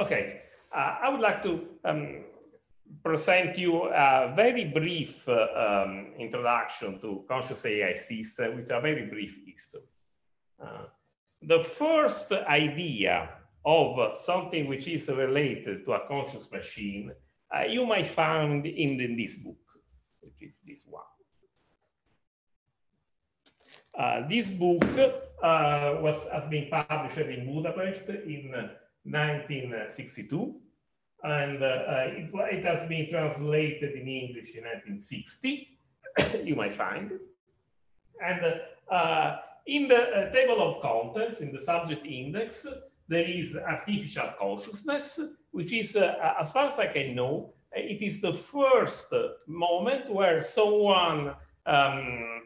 Okay, I would like to present you a very brief introduction to conscious AI system, with a very brief history. The first idea of something which is related to a conscious machine, you might find in this book, which is this one. This book has been published in Budapest in 1962. And it has been translated in English in 1960, you might find. And in the table of contents, in the subject index, there is artificial consciousness, which is, as far as I can know, it is the first moment where someone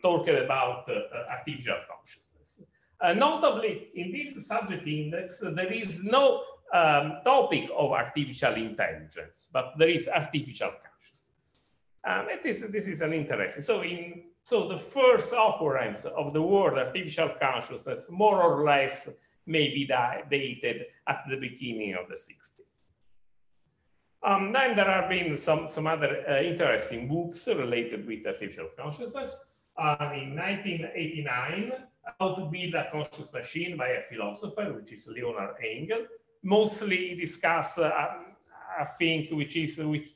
talked about artificial consciousness. Notably, in this subject index, there is no topic of artificial intelligence, but there is artificial consciousness. This is an interesting. So the first occurrence of the word artificial consciousness, more or less, may be dated at the beginning of the 60s. Then there have been some other interesting books related with artificial consciousness. In 1989, How to Build a Conscious Machine by a Philosopher, which is Leonard Engel. Mostly discuss a thing which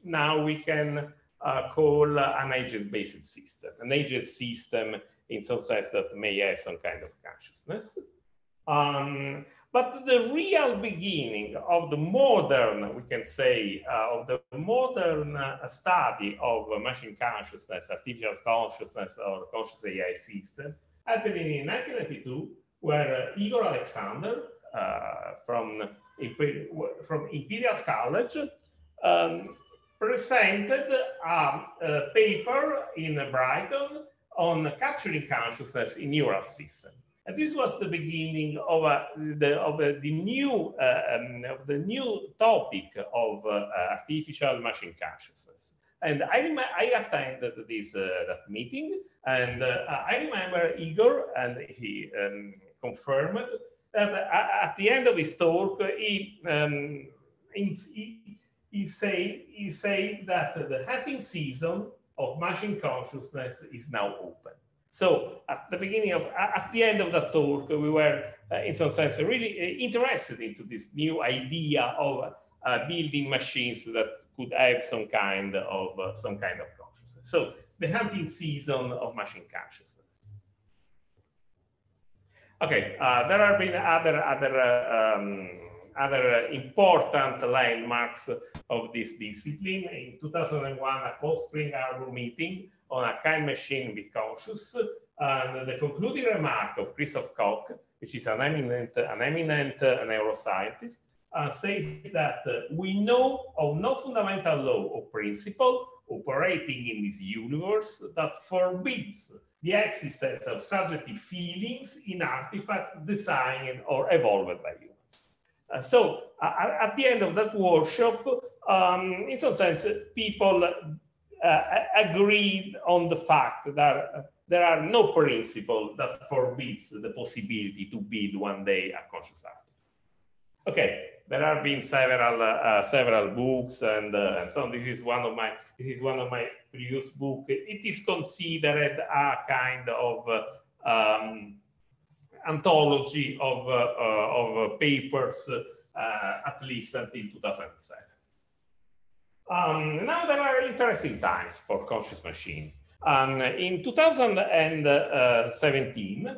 now we can call an agent-based system. An agent system in some sense that may have some kind of consciousness. But the real beginning of the modern, we can say, of the modern study of machine consciousness, artificial consciousness, or conscious AI system happened in 1992 where Igor Alexander from Imperial College presented a paper in Brighton on capturing consciousness in neural systems. And this was the beginning of the new topic of artificial machine consciousness. And I attended this that meeting, and I remember Igor, and he confirmed that at the end of his talk, he said that the hunting season of machine consciousness is now open. So at the end of the talk, we were in some sense really interested into this new idea of building machines that could have some kind of consciousness. So the hunting season of machine consciousness. Okay, there have been other important landmarks of this discipline. In 2001, a Cold Spring Harbor meeting on a kind machine with conscious, and the concluding remark of Christoph Koch, which is an eminent neuroscientist, says that we know of no fundamental law or principle operating in this universe that forbids the existence of subjective feelings in artifacts designed or evolved by humans. So at the end of that workshop, in some sense, people agreed on the fact that there are no principles that forbids the possibility to build one day a conscious artifact. Okay, there have been several books and so on. This is one of my previous books. It is considered a kind of anthology of papers, at least until 2007. Now there are interesting times for conscious machine. In 2017,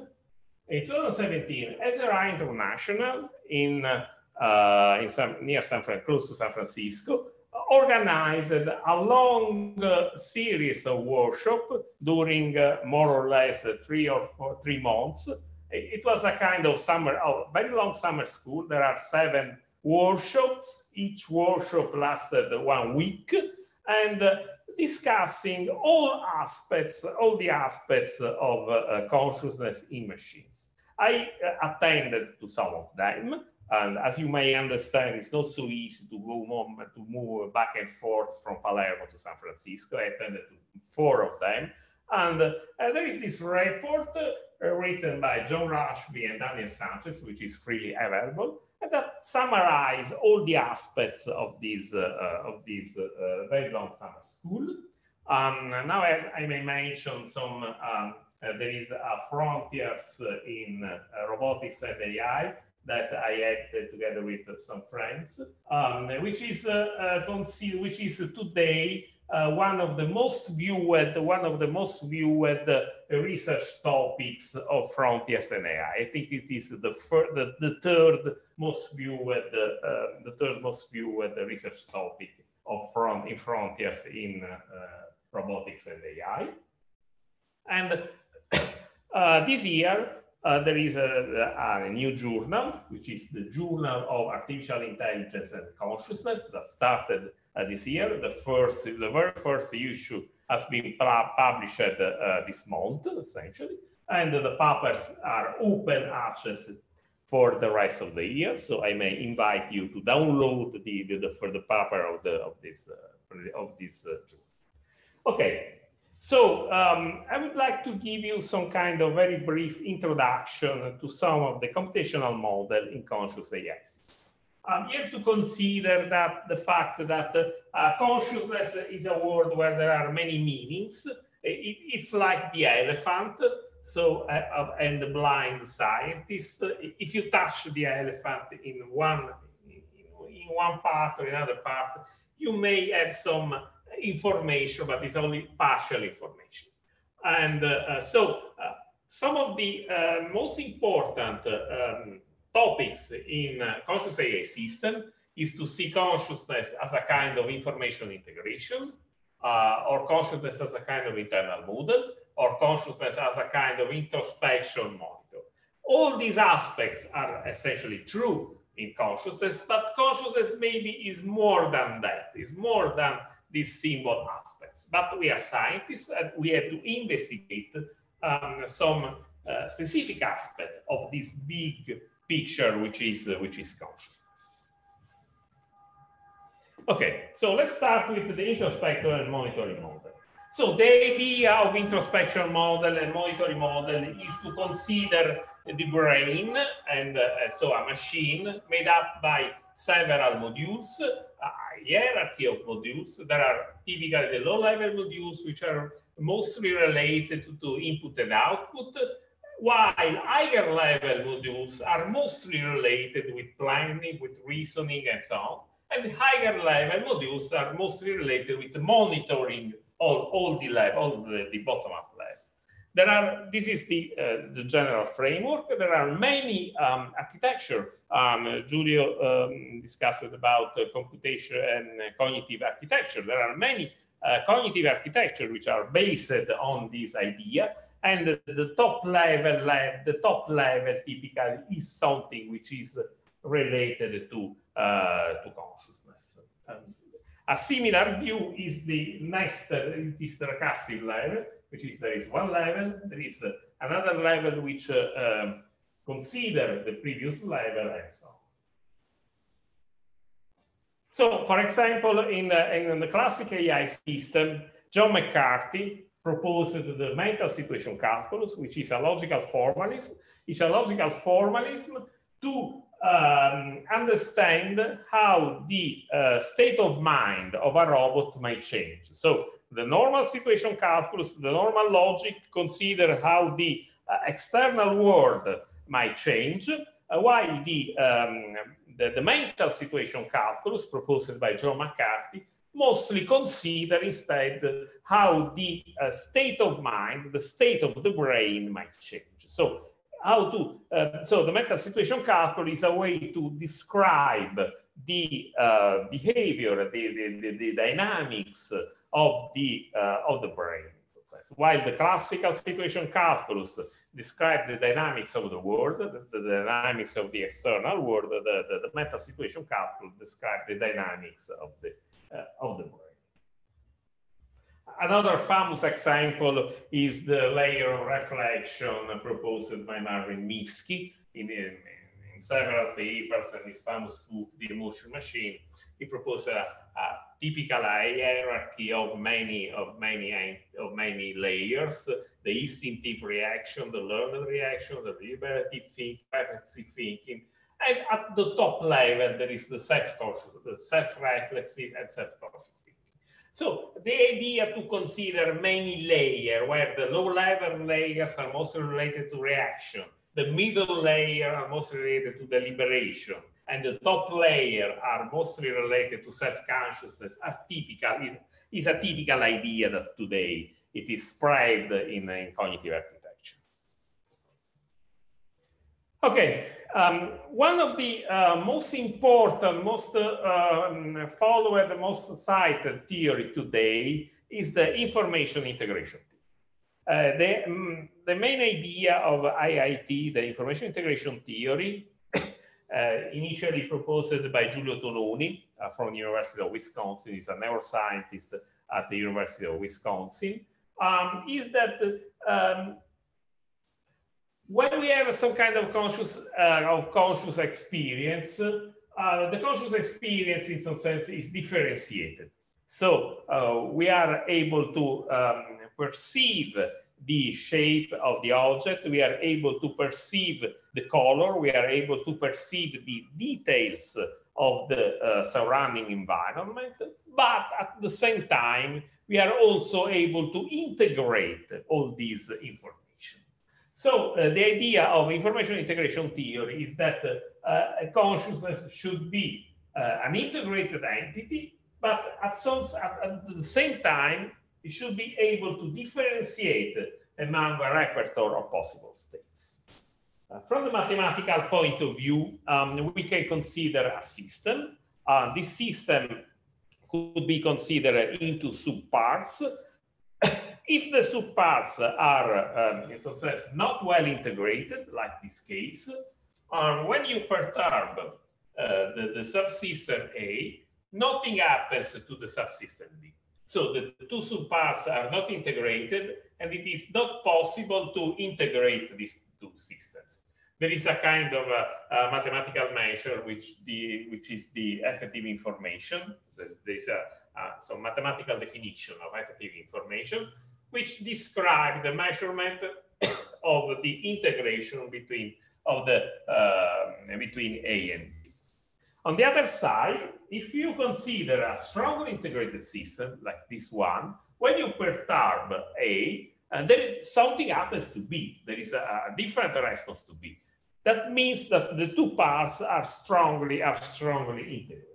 SRI International close to San Francisco, organized a long series of workshops during more or less 3 months. It was a kind of very long summer school. There are 7 workshops. Each workshop lasted 1 week, and discussing all the aspects of consciousness in machines. I attended to some of them, and as you may understand, it's not so easy to move back and forth from Palermo to San Francisco. I attended to 4 of them, and there is this report written by John Rushby and Daniel Sanchez, which is freely available, and that summarize all the aspects of this very long summer school. Now I may mention some. There is a Frontiers in Robotics and AI that I had together with some friends, which is today one of the most viewed research topics of Frontiers and AI. I think it is the third most viewed research topic in Frontiers in Robotics and AI. And this year, there is a new journal, which is the Journal of Artificial Intelligence and Consciousness, that started this year. The very first issue has been published this month, essentially, and the papers are open access for the rest of the year. So I may invite you to download the paper of this journal. Okay. So I would like to give you some kind of very brief introduction to some of the computational model in conscious AI. You have to consider that the fact that consciousness is a word where there are many meanings. It's like the elephant, and the blind scientist. If you touch the elephant in one part or another part, you may have some information, but it's only partial information. And some of the most important topics in conscious AI system is to see consciousness as a kind of information integration, or consciousness as a kind of internal model, or consciousness as a kind of introspection monitor. all these aspects are essentially true in consciousness, but consciousness maybe is more than that, is more than these symbol aspects. But we are scientists and we have to investigate some specific aspect of this big picture, which is consciousness. Okay, so let's start with the introspection and monitoring model. So the idea of introspection model and monitoring model is to consider the brain and so a machine made up by several modules, a hierarchy of modules. There are typically the low-level modules, which are mostly related to input and output, while higher level modules are mostly related with planning, with reasoning, and so on. And the higher level modules are mostly related with monitoring all the bottom-up level. This is the general framework. There are many architecture. Giulio discussed about computation and cognitive architecture. There are many cognitive architecture which are based on this idea. And the top level typically is something which is related to consciousness. A similar view is the next, it is the recursive level, which is there is one level, there is another level which consider the previous level, and so on. So, for example, in the classic AI system, John McCarthy proposed the mental situation calculus, which is a logical formalism. It's a logical formalism to understand how the state of mind of a robot might change. So the normal situation calculus, the normal logic, consider how the external world might change, while the mental situation calculus proposed by John McCarthy mostly consider instead how the state of mind, the state of the brain might change. So so the mental situation calculus is a way to describe the behavior, the dynamics of the brain. While the classical situation calculus describes the dynamics of the world, the dynamics of the external world, the mental situation calculus describes the dynamics of the brain. Another famous example is the layer of reflection proposed by Marvin Minsky in several papers and his famous book, The Emotion Machine. He proposed a typical hierarchy of many layers: the instinctive reaction, the learned reaction, the deliberative thinking, reflexive thinking, and at the top level there is the self-conscious, the self-reflexive and self-conscious. So the idea to consider many layers, where the low-level layers are mostly related to reaction, the middle layer are mostly related to deliberation, and the top layer are mostly related to self-consciousness, is a typical idea that today it is spread in cognitive architecture. Okay, one of the most important, most followed, most cited theory today is the information integration theory. The main idea of IIT, the information integration theory, initially proposed by Giulio Tononi from the University of Wisconsin, he's a neuroscientist at the University of Wisconsin, is that when we have some kind of conscious experience, the conscious experience in some sense is differentiated. So we are able to perceive the shape of the object, we are able to perceive the color, we are able to perceive the details of the surrounding environment, but at the same time, we are also able to integrate all these information. So the idea of information integration theory is that consciousness should be an integrated entity, but at the same time, it should be able to differentiate among a repertoire of possible states. From the mathematical point of view, we can consider a system. This system could be considered into subparts. if the subparts are, in some sense, not well integrated, like this case, when you perturb the subsystem A, nothing happens to the subsystem B. So the two subparts are not integrated, and it is not possible to integrate these two systems. There is a kind of a mathematical measure which is the effective information. There is some mathematical definition of effective information, which describe the measurement of the integration between between A and B. On the other side, if you consider a strongly integrated system like this one, when you perturb A, then something happens to B. There is a different response to B. That means that the two parts are strongly integrated.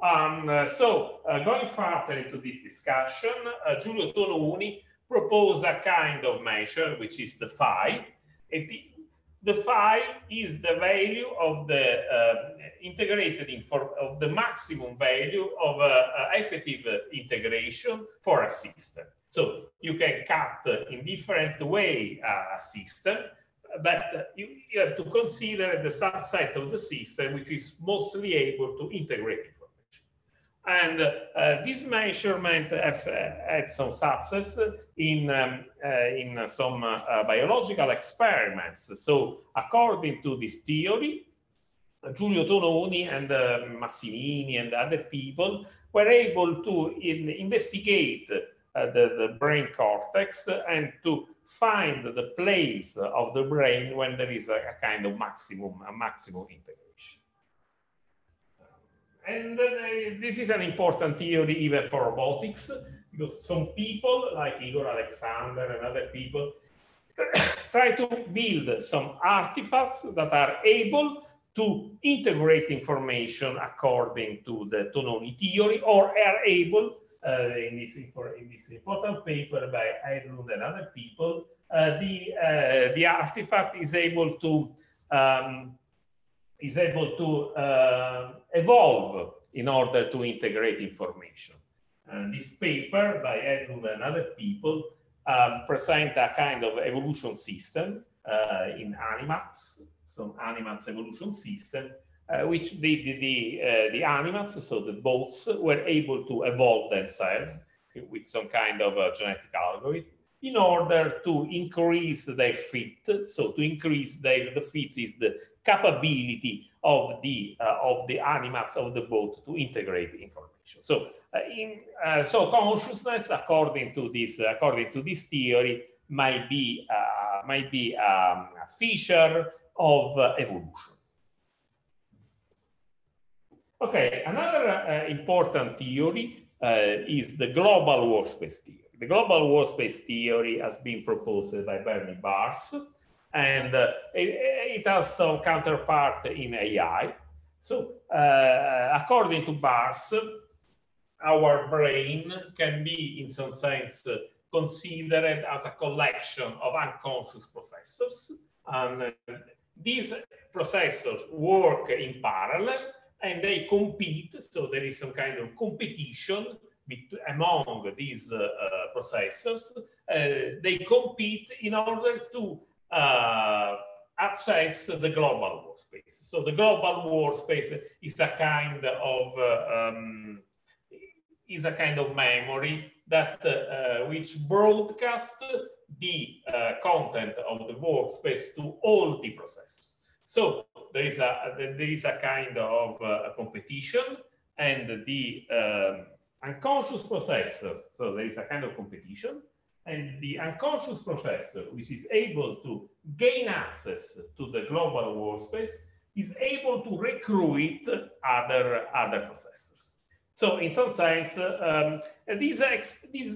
Going further into this discussion, Giulio Tononi proposed a kind of measure, which is the phi. The phi is the value of the of the maximum value of effective integration for a system. So you can cut in different way a system, but you have to consider the subset of the system which is mostly able to integrate information. And this measurement has had some success in some biological experiments. So according to this theory, Giulio Tononi and Massimini and other people were able to investigate the brain cortex and to find the place of the brain when there is a kind of maximum integration. And this is an important theory even for robotics, because some people like Igor Alexander and other people try to build some artifacts that are able to integrate information according to the Tononi theory, or are able, in this important paper by Edlund and other people, the artifact is able to evolve in order to integrate information. And this paper by Edlund and other people present a kind of evolution system in animats, some animats evolution system, which the animats, so the bots, were able to evolve themselves with some kind of genetic algorithm in order to increase their fit. So to increase the fit is the capability of the animats of the bot to integrate information. So so consciousness, according to this theory, might be a feature of evolution. Okay, another important theory is the global workspace theory. The global workspace theory has been proposed by Bernie Bars, and it has some counterpart in AI. So according to Bars, our brain can be, in some sense, considered as a collection of unconscious processors. And these processors work in parallel and they compete. So there is some kind of competition among these processors. They compete in order to access the global workspace. So the global workspace is a kind of memory that which broadcasts the content of the workspace to all the processors. So there is a kind of competition, and the unconscious processor. So there is a kind of competition, and the unconscious processor, which is able to gain access to the global workspace, is able to recruit other processors. So in some sense, this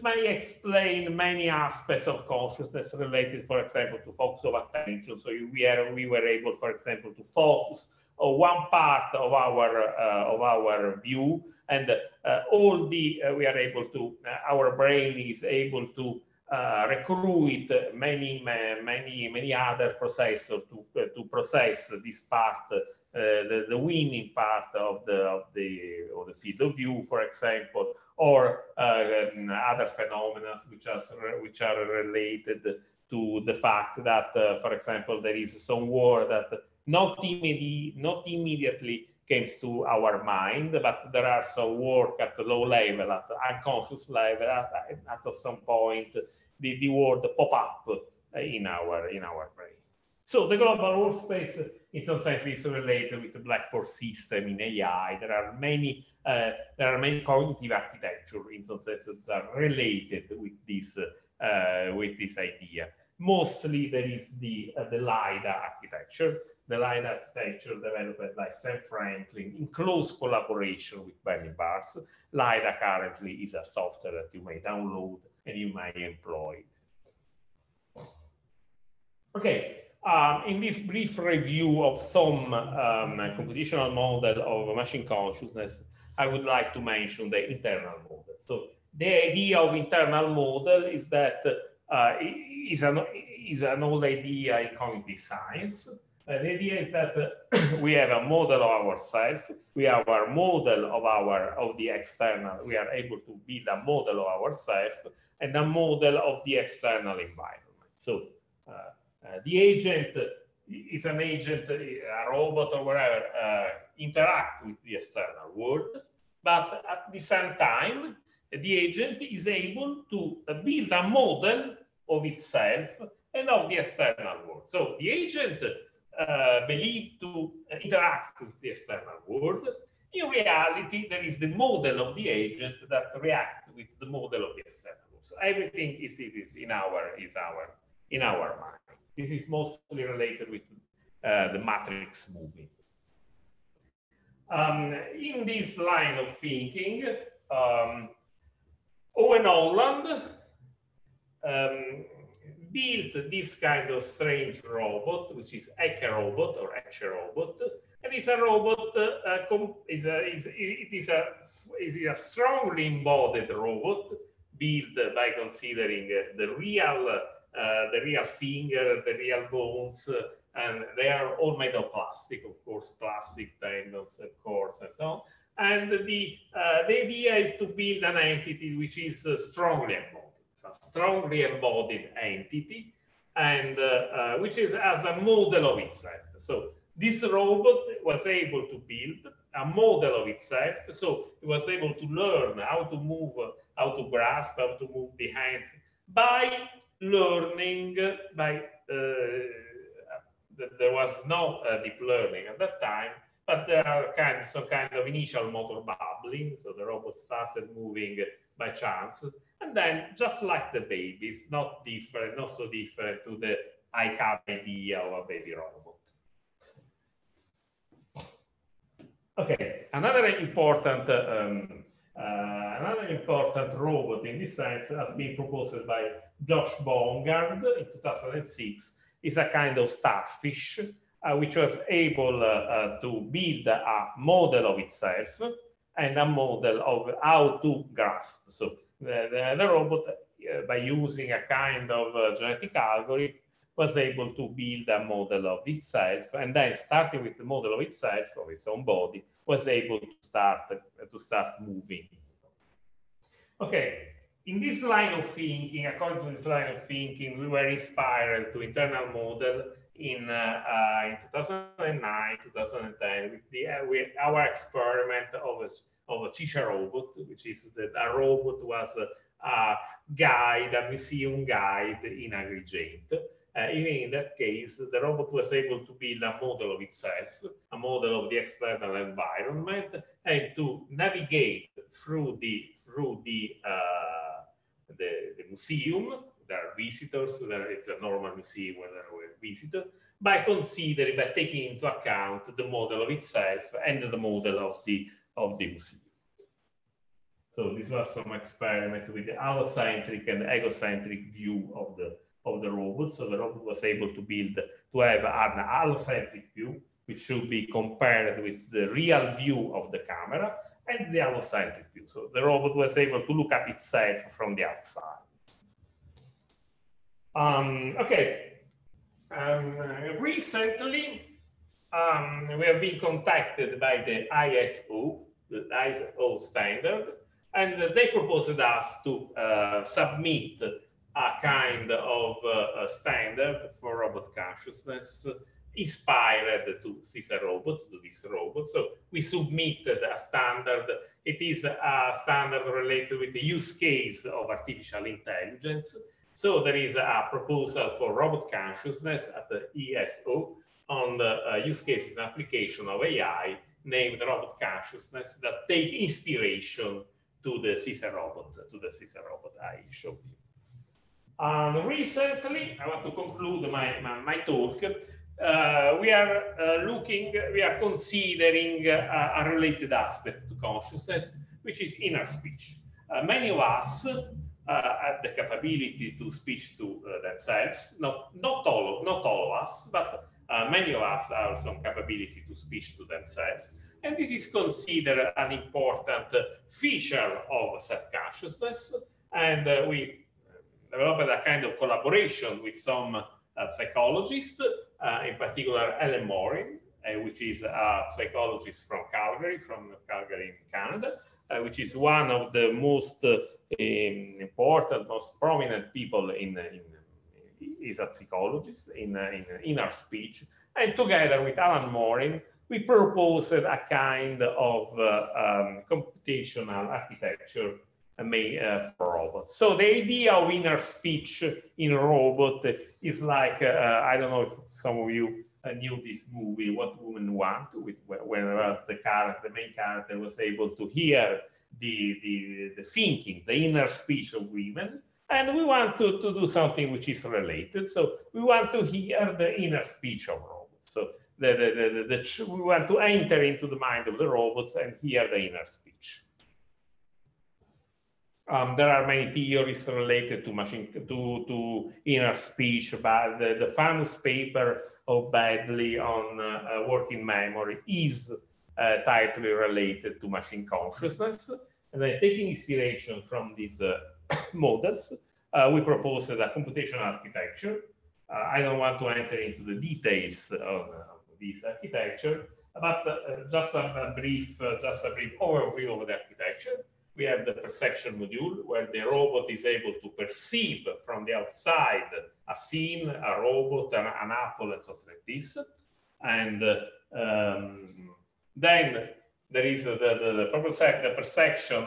may explain many aspects of consciousness related, for example, to focus of attention. So we were able, for example, to focus on one part of our view, and we are able to, our brain is able to recruit many other processors to process this part, the winning part of the field of view, for example, or other phenomena which are related to the fact that, for example, there is some word that not immediately comes to our mind, but there are some work at the low level, at the unconscious level, at some point, the word pop up in our brain. So the global workspace, in some sense, is related with the Blackboard system in AI. There are many cognitive architecture, in some sense, that are related with this idea. Mostly, there is the LIDA architecture. The LIDA architecture developed by Sam Franklin in close collaboration with Benny Bars. LIDA currently is a software that you may download and you may employ. Okay, in this brief review of some computational model of machine consciousness, I would like to mention the internal model. So the idea of internal model is that is an old idea in cognitive science. The idea is that we have a model of ourselves, we have our model of the external, we are able to build a model of ourselves and a model of the external environment. So the agent is an agent, a robot or whatever, interact with the external world, but at the same time, the agent is able to build a model of itself and of the external world. So the agent believed to interact with the external world. In reality, there is the model of the agent that reacts with the model of the external world. So everything is in our mind. This is mostly related with the matrix moving. In this line of thinking, Owen Holland built this kind of strange robot, which is Eke robot or Eche robot, and it's a robot. It is a strongly embodied robot built by considering the real finger, the real bones, and they are all made of plastic, of course, plastic tendons, of course, and so on. And the idea is to build an entity which is strongly embodied. It's a strongly embodied entity, and which is as a model of itself. So this robot was able to build a model of itself. So it was able to learn how to move, how to grasp, how to move the hands by learning. There was no deep learning at that time, but there are some kind of initial motor bubbling. So the robot started moving by chance. And then, just like the babies, not so different to the ICAP idea of a baby robot. Okay, another important robot in this sense has been proposed by Josh Bongard in 2006. Is a kind of starfish which was able to build a model of itself and a model of how to grasp. So the robot, by using a kind of genetic algorithm, was able to build a model of itself, and then starting with the model of itself, of its own body, was able to start moving. Okay, in this line of thinking, according to this line of thinking, we were inspired to internal model in 2009, 2010 with our experiment of a teacher robot, which is that a robot was a guide, a museum guide in Agrigent. Even in that case, the robot was able to build a model of itself, a model of the external environment, and to navigate through the museum. There are visitors. It's a normal museum where there were visitors. By taking into account the model of itself and the model of the museum. So this was some experiment with the allocentric and egocentric view of the robot. So the robot was able to have an allocentric view, which should be compared with the real view of the camera, and the allocentric view. So the robot was able to look at itself from the outside. Recently, we have been contacted by the ISO standard, And they proposed us to submit a kind of a standard for robot consciousness inspired to Caesar robot, to this robot. So we submitted a standard. It is a standard related with the use case of artificial intelligence. So there is a proposal for robot consciousness at the ESO on the use cases and application of AI named robot consciousness that take inspiration to the Caesar robot, I showed you. Recently, I want to conclude my talk. We are considering a related aspect to consciousness, which is inner speech. Many of us have the capability to speak to themselves. Not all of us, but many of us have some capability to speak to themselves. And this is considered an important feature of self-consciousness. And we developed a kind of collaboration with some psychologists, in particular Ellen Morin, which is a psychologist from Calgary in Canada, which is one of the most important, most prominent people is a psychologist in inner speech. And together with Alan Morin, we proposed a kind of computational architecture for robots. So the idea of inner speech in a robot is like, I don't know if some of you knew this movie, What Women Want, where the main character was able to hear the thinking, the inner speech of women. And we want to do something which is related. So we want to hear the inner speech of robots. So we want to enter into the mind of the robots and hear the inner speech. There are many theories related to inner speech, but the famous paper of Badley on working memory is tightly related to machine consciousness. And then taking inspiration from these models, we proposed a computational architecture. I don't want to enter into the details of this architecture, but just a brief overview of the architecture. We have the perception module, where the robot is able to perceive from the outside a scene, a robot, an apple, and stuff like this. And then there is the perception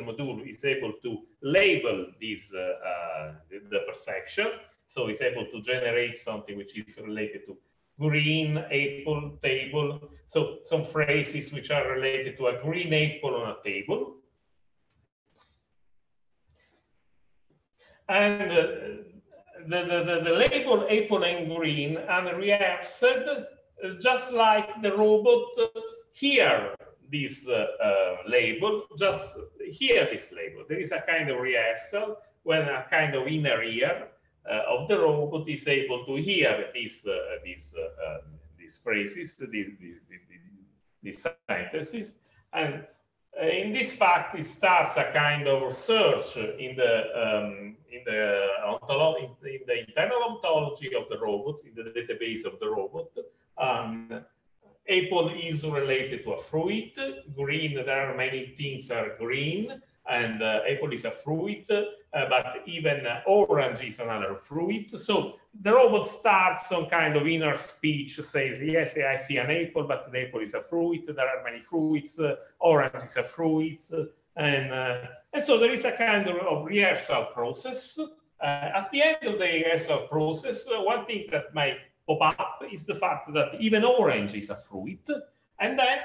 module is able to label this the perception. So it's able to generate something which is related to green apple table. So some phrases which are related to a green apple on a table. And the label apple and green and rehearsed just like the robot hear this label, just hear this label. There is a kind of rehearsal when a kind of inner ear of the robot is able to hear these phrases, these sentences. And in this fact, it starts a kind of research in the internal ontology of the robot, in the database of the robot. Apple is related to a fruit. Green, there are many things that are green, and apple is a fruit, but even orange is another fruit. So the robot starts some kind of inner speech, says, yes, I see an apple, but the apple is a fruit. There are many fruits. Orange is a fruit. And so there is a kind of rehearsal process. At the end of the rehearsal process, one thing that might pop up is the fact that even orange is a fruit. And then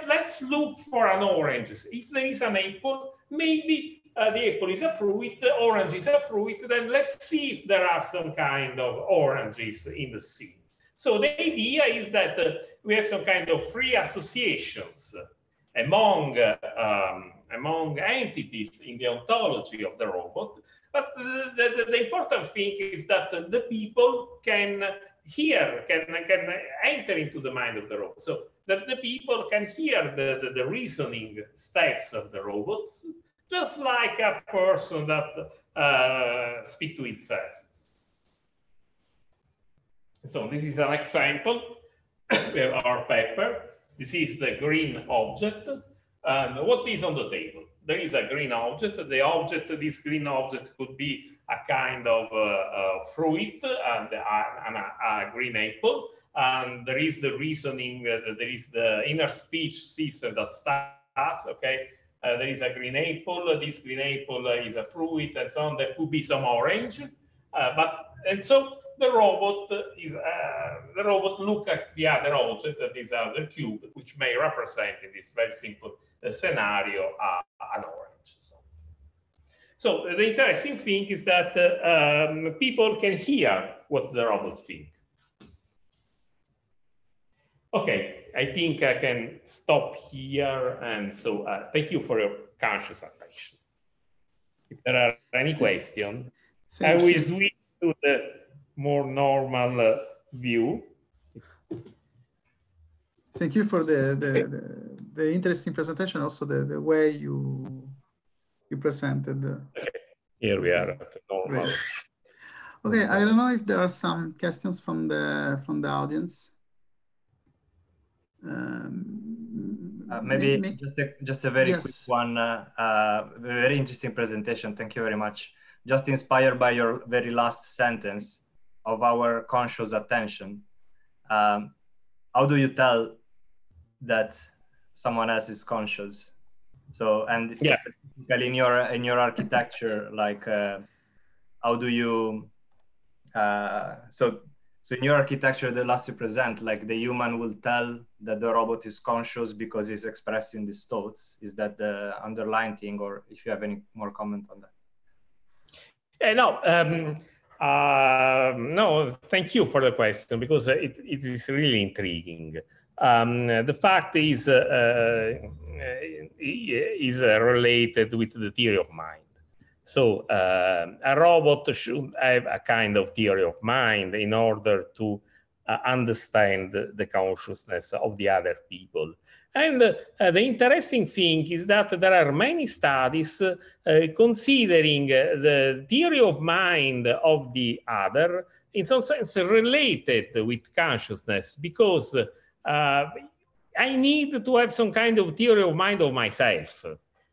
let's look for an orange. If there is an apple, maybe the apple is a fruit, orange is a fruit, then let's see if there are some kind of oranges in the scene. So the idea is that we have some kind of free associations among entities in the ontology of the robot. But the important thing is that the people can enter into the mind of the robot. So that the people can hear the reasoning steps of the robots, just like a person that speaks to itself. So this is an example. We have our paper. This is the green object. And what is on the table? there is a green object. This green object could be a kind of fruit and a green apple. And there is the reasoning, there is the inner speech system that starts, okay, there is a green apple, this green apple is a fruit and so on, there could be some orange, and so the robot look at the other object, that is other cube, which may represent in this very simple scenario an orange. So the interesting thing is that people can hear what the robot thinks. Okay, I think I can stop here. And so thank you for your conscious attention. If there are any questions, I will switch to the more normal view. Thank you for the interesting presentation, also the way you presented. Okay. Here we are at the normal. Okay, I don't know if there are some questions from the audience. Maybe just a very quick one. Very interesting presentation. Thank you very much. Just inspired by your very last sentence of our conscious attention. How do you tell that someone else is conscious? So, and specifically in your architecture, like how do you? So in your architecture, the last you present, like the human will tell that the robot is conscious because it's expressing these thoughts. Is that the underlying thing, or if you have any more comment on that? No, thank you for the question, because it is really intriguing. The fact is related with the theory of mind. So a robot should have a kind of theory of mind in order to understand the consciousness of the other people. And the interesting thing is that there are many studies considering the theory of mind of the other in some sense related with consciousness, because I need to have some kind of theory of mind of myself.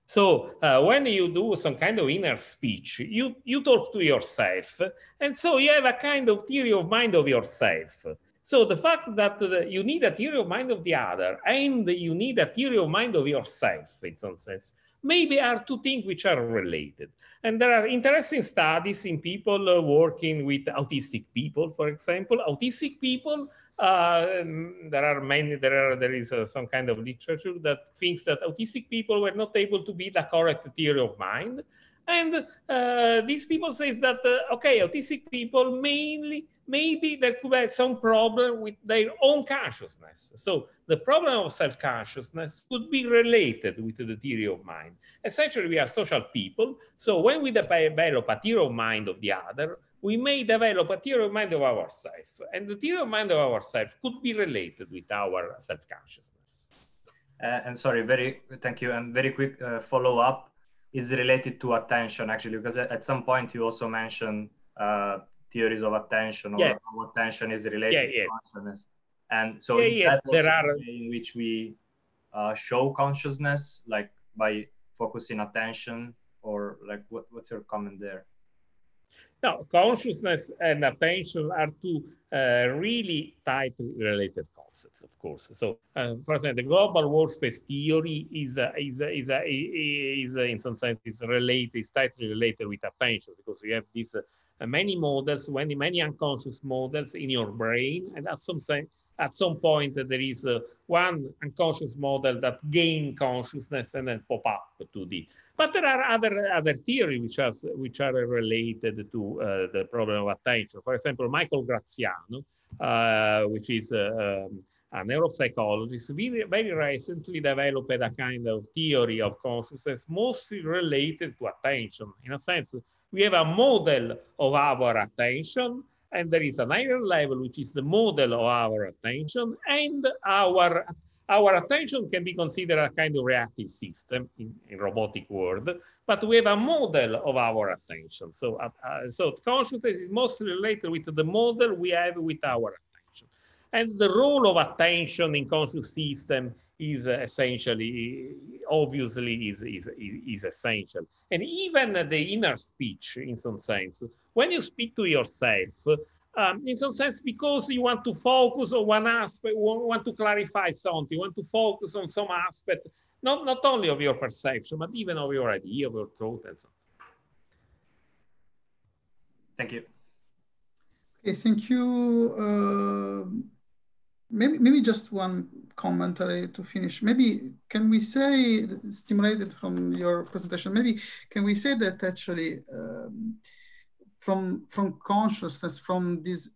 So when you do some kind of inner speech, you talk to yourself, and so you have a kind of theory of mind of yourself. So the fact that you need a theory of mind of the other and you need a theory of mind of yourself, in some sense, maybe are two things which are related. And there are interesting studies in people working with autistic people, for example. Autistic people, there is some kind of literature that thinks that autistic people were not able to be the correct theory of mind. And these people say that, okay, autistic people maybe there could be some problem with their own consciousness. So the problem of self-consciousness could be related with the theory of mind. Essentially, we are social people. So when we develop a theory of mind of the other, we may develop a theory of mind of ourselves. And the theory of mind of ourselves could be related with our self-consciousness. And sorry, thank you. And very quick follow-up is related to attention, actually, because at some point you also mentioned theories of attention, or how attention is related to consciousness. And so is that also the way in which we show consciousness, like by focusing attention, or like what's your comment there? No, consciousness and attention are two really tightly related concepts, of course. So, for example, the global workspace theory is in some sense is tightly related with attention, because we have these many models, many unconscious models in your brain, and at some point there is one unconscious model that gain consciousness and then pop up to the. But there are other theories which are related to the problem of attention. For example, Michael Graziano, which is a neuropsychologist, very recently developed a kind of theory of consciousness mostly related to attention. In a sense, we have a model of our attention, and there is an higher level, which is the model of our attention, and our attention can be considered a kind of reactive system in robotic world, but we have a model of our attention. So, so consciousness is mostly related with the model we have with our attention. And the role of attention in conscious system is essentially, obviously is essential. And even the inner speech, in some sense, when you speak to yourself, in some sense, because you want to focus on one aspect, want to clarify something, you want to focus on some aspect, not only of your perception, but even of your idea, of your thought, and so on. Thank you. Okay, thank you. Maybe just one commentary to finish. Maybe can we say, stimulated from your presentation, maybe can we say that actually from consciousness, from this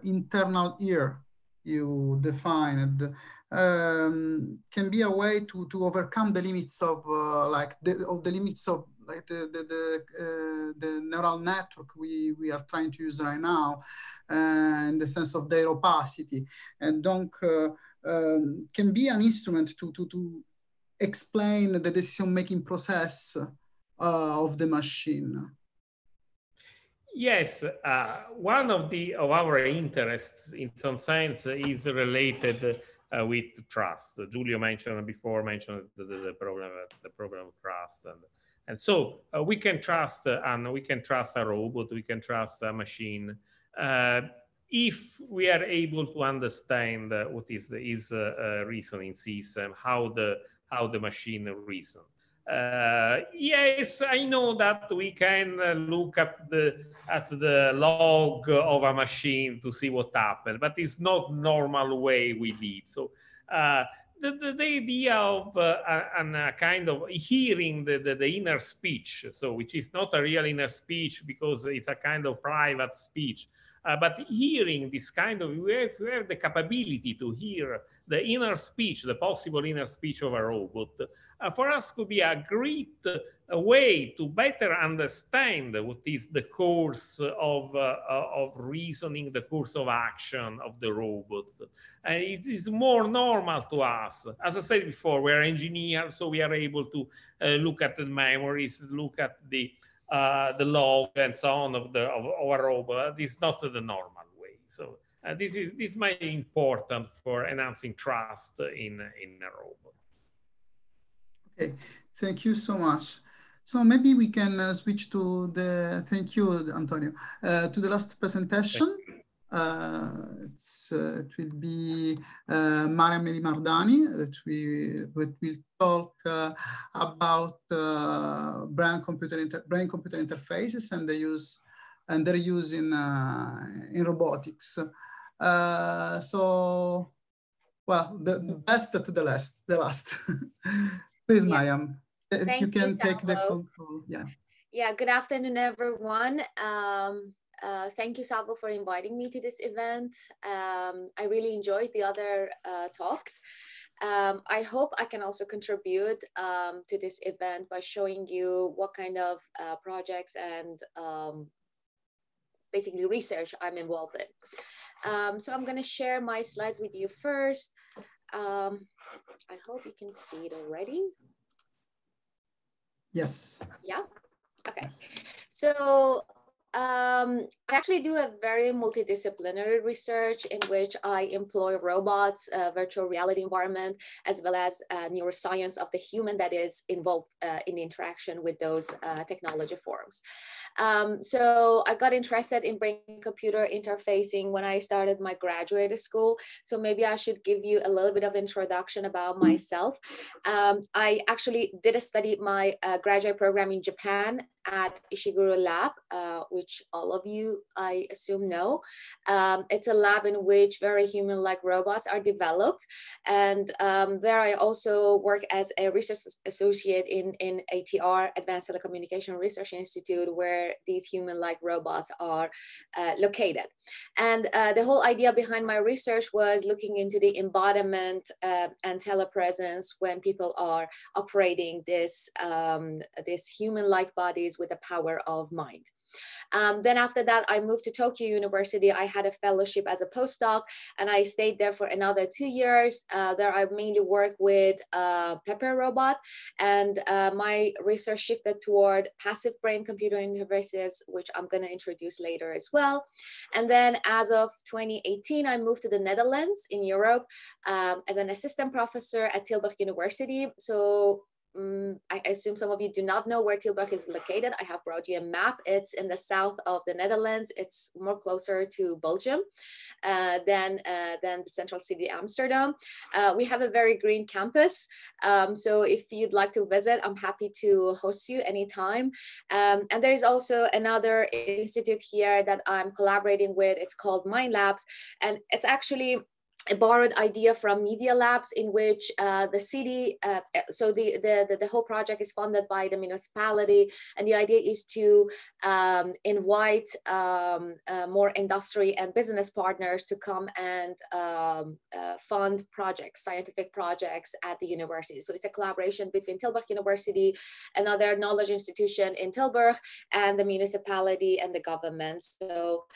internal ear you defined, can be a way to overcome the limits of the limits of like the neural network we are trying to use right now, in the sense of their opacity, and donc can be an instrument to explain the decision-making process of the machine. Yes, one of our interests, in some sense, is related with trust. Giulio mentioned the problem of trust, and so we can trust, and we can trust a robot, we can trust a machine, if we are able to understand what is reasoning system, how the machine reasons. Yes, I know that we can look at the log of a machine to see what happened, but it's not normal way we live. So the idea of a kind of hearing the inner speech, so which is not a real inner speech because it's a kind of private speech, but hearing this kind of, we have the capability to hear the inner speech, the possible inner speech of a robot, for us could be a great way to better understand what is the course of reasoning, the course of action of the robot. And it is more normal to us. As I said before, we're engineers, so we are able to look at the memories, look at the log and so on of our robot. It's not the normal way. So this might be important for enhancing trust in a robot. Okay, thank you so much. So maybe we can switch to the, thank you, Antonio, to the last presentation. It will be Mariam Elimardani that will talk about brain-computer interfaces and their use in robotics. So, well, the best to the last. Please, yeah. Mariam, if you can take the control. Yeah. Yeah. Good afternoon, everyone. Thank you, Salvo, for inviting me to this event. I really enjoyed the other talks. I hope I can also contribute to this event by showing you what kind of projects and basically research I'm involved in. So I'm going to share my slides with you first. I hope you can see it already. Yes. Yeah. Okay. Yes. So I actually do a very multidisciplinary research in which I employ robots, virtual reality environment, as well as neuroscience of the human that is involved in interaction with those technology forms. So I got interested in brain-computer interfacing when I started my graduate school. So maybe I should give you a little bit of introduction about myself. I actually did study my graduate program in Japan at Ishiguro Lab, which all of you, I assume, know. It's a lab in which very human-like robots are developed. And there I also work as a research associate in ATR, Advanced Telecommunication Research Institute, where these human-like robots are located. And the whole idea behind my research was looking into the embodiment and telepresence when people are operating this, these human-like bodies entities with the power of mind. Then after that, I moved to Tokyo University. I had a fellowship as a postdoc, and I stayed there for another 2 years. There I mainly worked with Pepper robot, and my research shifted toward passive brain-computer interfaces, which I'm going to introduce later as well. And then as of 2018, I moved to the Netherlands in Europe as an assistant professor at Tilburg University. So I assume some of you do not know where Tilburg is located. I have brought you a map. It's in the south of the Netherlands. It's more closer to Belgium than the central city, Amsterdam. We have a very green campus. So if you'd like to visit, I'm happy to host you anytime. And there is also another institute here that I'm collaborating with. It's called Mind Labs. And it's actually a borrowed idea from Media Labs, in which the city, so the whole project is funded by the municipality, and the idea is to invite more industry and business partners to come and fund projects, scientific projects at the university. So it's a collaboration between Tilburg University, another knowledge institution in Tilburg, and the municipality and the government. So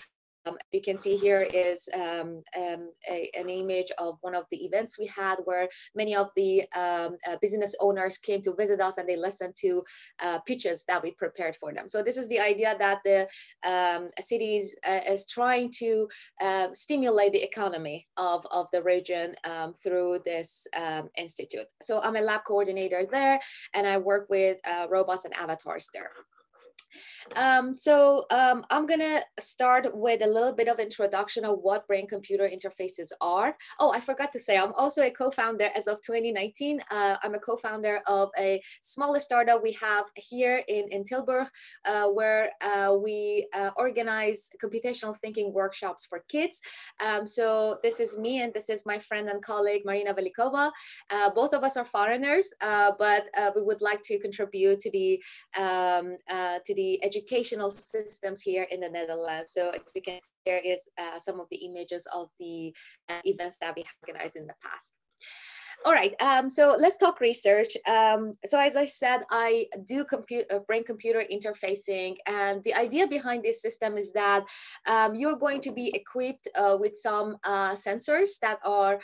you can see here is an image of one of the events we had, where many of the business owners came to visit us, and they listened to pitches that we prepared for them. So this is the idea that the city is trying to stimulate the economy of the region through this institute. So I'm a lab coordinator there, and I work with robots and avatars there. I'm gonna start with a little bit of introduction of what brain-computer interfaces are. Oh, I forgot to say, I'm also a co-founder as of 2019. I'm a co-founder of a smaller startup we have here in Tilburg, where we organize computational thinking workshops for kids. So this is me, and this is my friend and colleague, Marina Velikova. Both of us are foreigners, but we would like to contribute to the educational systems here in the Netherlands. So as you can see, there is some of the images of the events that we organized in the past. All right, so let's talk research. So as I said, I do brain-computer interfacing, and the idea behind this system is that you're going to be equipped with some sensors that are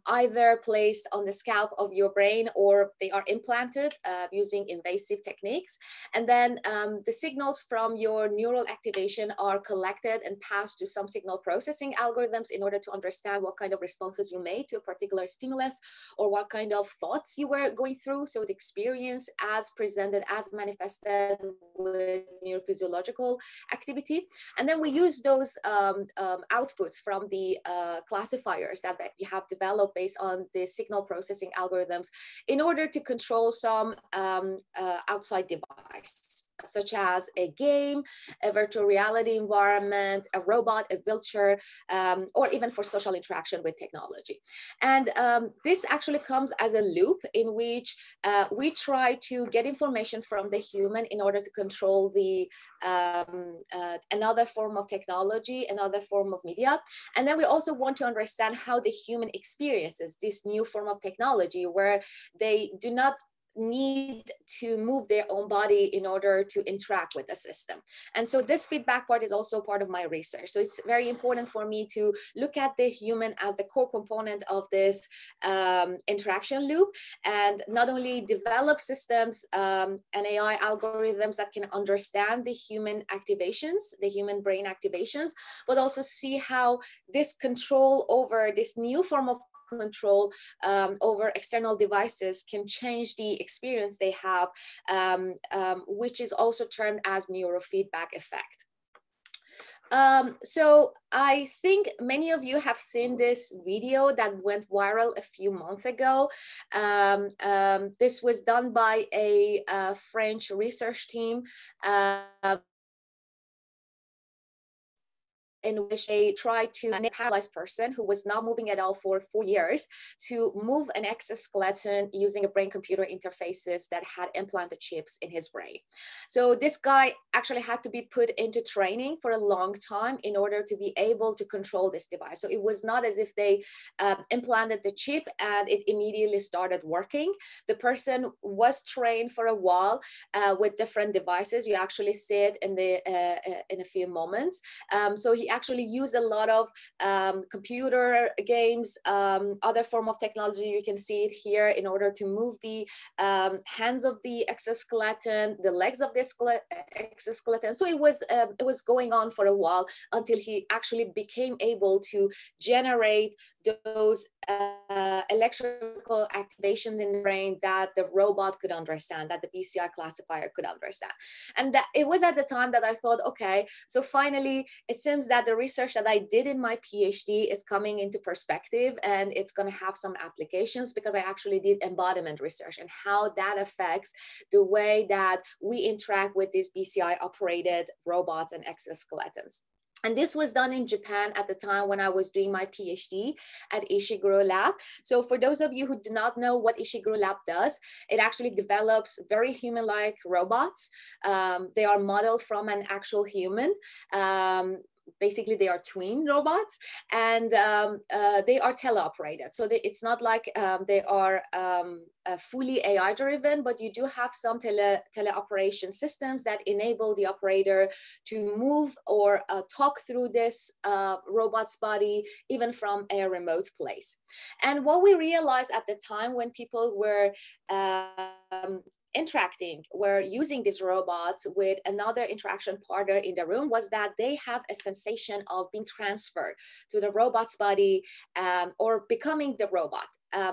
either placed on the scalp of your brain, or they are implanted using invasive techniques. And then the signals from your neural activation are collected and passed to some signal processing algorithms in order to understand what kind of responses you made to a particular stimulus, or what kind of thoughts you were going through. So the experience as presented, as manifested with neurophysiological activity. And then we use those outputs from the classifiers that we have developed based on the signal processing algorithms in order to control some outside device, such as a game, a virtual reality environment, a robot, a wheelchair, or even for social interaction with technology. And this actually comes as a loop in which we try to get information from the human in order to control the another form of technology, another form of media. And then we also want to understand how the human experiences this new form of technology, where they do not need to move their own body in order to interact with the system. And so this feedback part is also part of my research. So it's very important for me to look at the human as the core component of this interaction loop, and not only develop systems and AI algorithms that can understand the human activations, the human brain activations, but also see how this control over this new form of control over external devices can change the experience they have, which is also termed as neurofeedback effect. So I think many of you have seen this video that went viral a few months ago. This was done by a French research team in which they tried to make a paralyzed person who was not moving at all for 4 years to move an exoskeleton using a brain-computer interfaces that had implanted chips in his brain. So this guy actually had to be put into training for a long time in order to be able to control this device. So it was not as if they implanted the chip and it immediately started working. The person was trained for a while with different devices. You actually see it in a few moments. So he actually used a lot of computer games, other form of technology. You can see it here in order to move the hands of the exoskeleton, the legs of the exoskeleton. So it was going on for a while until he actually became able to generate those electrical activations in the brain that the robot could understand, that the BCI classifier could understand. And that it was at the time that I thought, okay, so finally, it seems that the research that I did in my PhD is coming into perspective, and it's going to have some applications, because I actually did embodiment research and how that affects the way that we interact with these BCI operated robots and exoskeletons. And this was done in Japan at the time when I was doing my PhD at Ishiguro Lab. So for those of you who do not know what Ishiguro Lab does, it actually develops very human-like robots. They are modeled from an actual human. Basically, they are twin robots, and they are teleoperated. So it's not like they are fully AI driven, but you do have some teleoperation systems that enable the operator to move or talk through this robot's body, even from a remote place. And what we realized at the time when people were were using these robots with another interaction partner in the room was that they have a sensation of being transferred to the robot's body or becoming the robot.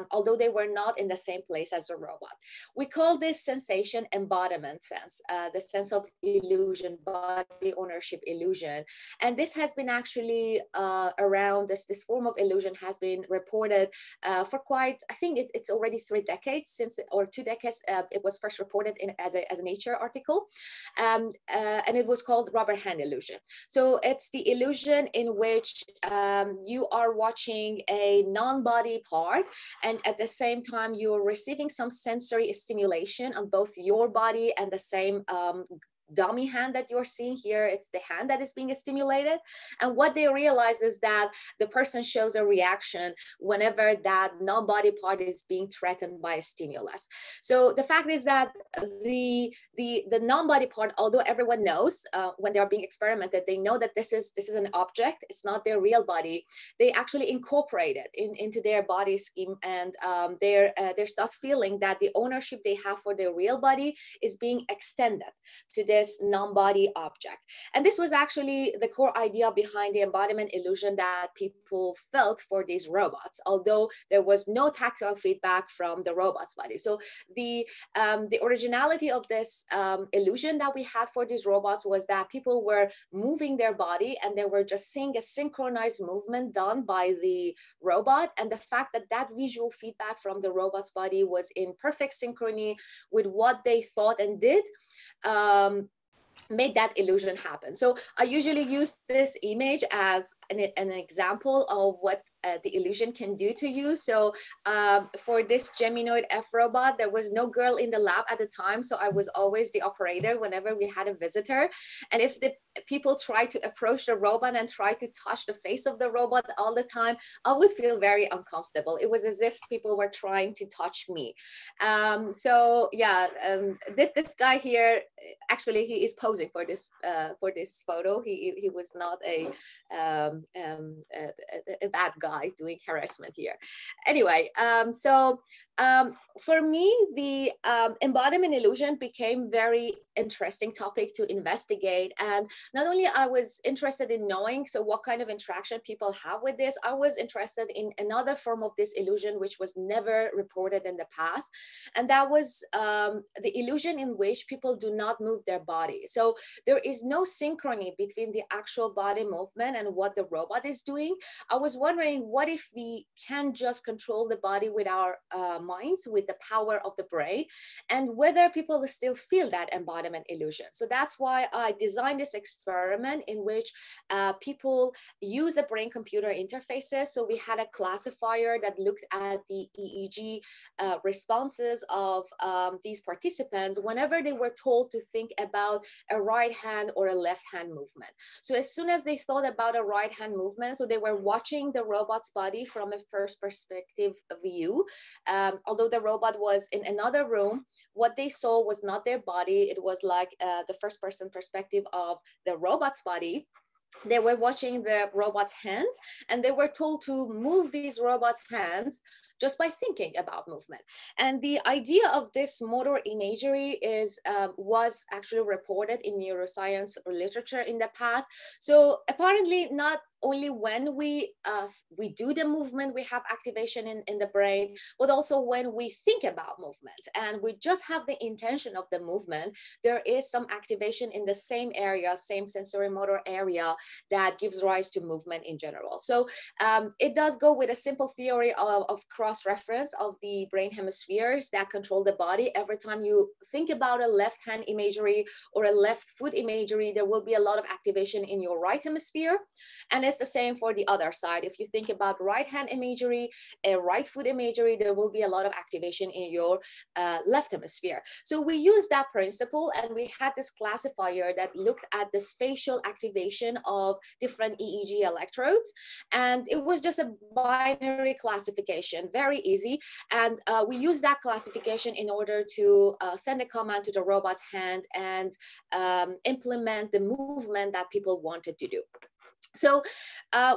Although they were not in the same place as a robot. We call this sensation embodiment sense, the sense of illusion, body ownership illusion. And this has been actually around, this form of illusion has been reported for quite, I think it's already 3 decades since, or 2 decades, it was first reported as a Nature article. And it was called rubber hand illusion. So it's the illusion in which you are watching a non-body part, and at the same time, you're receiving some sensory stimulation on both your body and the same dummy hand that you're seeing here. It's the hand that is being stimulated. And what they realize is that the person shows a reaction whenever that non-body part is being threatened by a stimulus. So the fact is that the non-body part, although everyone knows when they are being experimented, they know that this is an object, it's not their real body. They actually incorporate it into their body scheme, and they start feeling that the ownership they have for their real body is being extended to this non-body object. And this was actually the core idea behind the embodiment illusion that people felt for these robots, although there was no tactile feedback from the robot's body. So the originality of this illusion that we had for these robots was that people were moving their body and they were just seeing a synchronized movement done by the robot. And the fact that that visual feedback from the robot's body was in perfect synchrony with what they thought and did, made that illusion happen. So I usually use this image as an example of what the illusion can do to you. So for this Geminoid F robot, there was no girl in the lab at the time, so I was always the operator whenever we had a visitor. And if the people try to approach the robot and try to touch the face of the robot all the time, I would feel very uncomfortable. It was as if people were trying to touch me. So yeah, this guy here, actually, he is posing for this photo. He was not a bad guy doing harassment here. Anyway, for me, the embodiment illusion became very interesting topic to investigate. And not only I was interested in knowing, so what kind of interaction people have with this, I was interested in another form of this illusion, which was never reported in the past. And that was the illusion in which people do not move their body. So there is no synchrony between the actual body movement and what the robot is doing. I was wondering, what if we can just control the body with our minds with the power of the brain, and whether people still feel that embodiment illusion. So that's why I designed this experiment in which people use a brain-computer interfaces. So we had a classifier that looked at the EEG responses of these participants whenever they were told to think about a right hand or a left hand movement. So as soon as they thought about a right hand movement, so they were watching the robot's body from a first perspective view. Although the robot was in another room, what they saw was not their body. It was like the first person perspective of the robot's body. They were watching the robot's hands, and they were told to move these robots' hands just by thinking about movement. And the idea of this motor imagery was actually reported in neuroscience literature in the past. So apparently not only when we do the movement, we have activation in the brain, but also when we think about movement and we just have the intention of the movement, there is some activation in the same area, same sensory motor area that gives rise to movement in general. So it does go with a simple theory of cross-reference of the brain hemispheres that control the body. Every time you think about a left hand imagery or a left foot imagery, there will be a lot of activation in your right hemisphere. And it's the same for the other side. If you think about right hand imagery, a right foot imagery, there will be a lot of activation in your left hemisphere. So we used that principle, and we had this classifier that looked at the spatial activation of different EEG electrodes. And it was just a binary classification, very easy. And we used that classification in order to send a command to the robot's hand and implement the movement that people wanted to do. So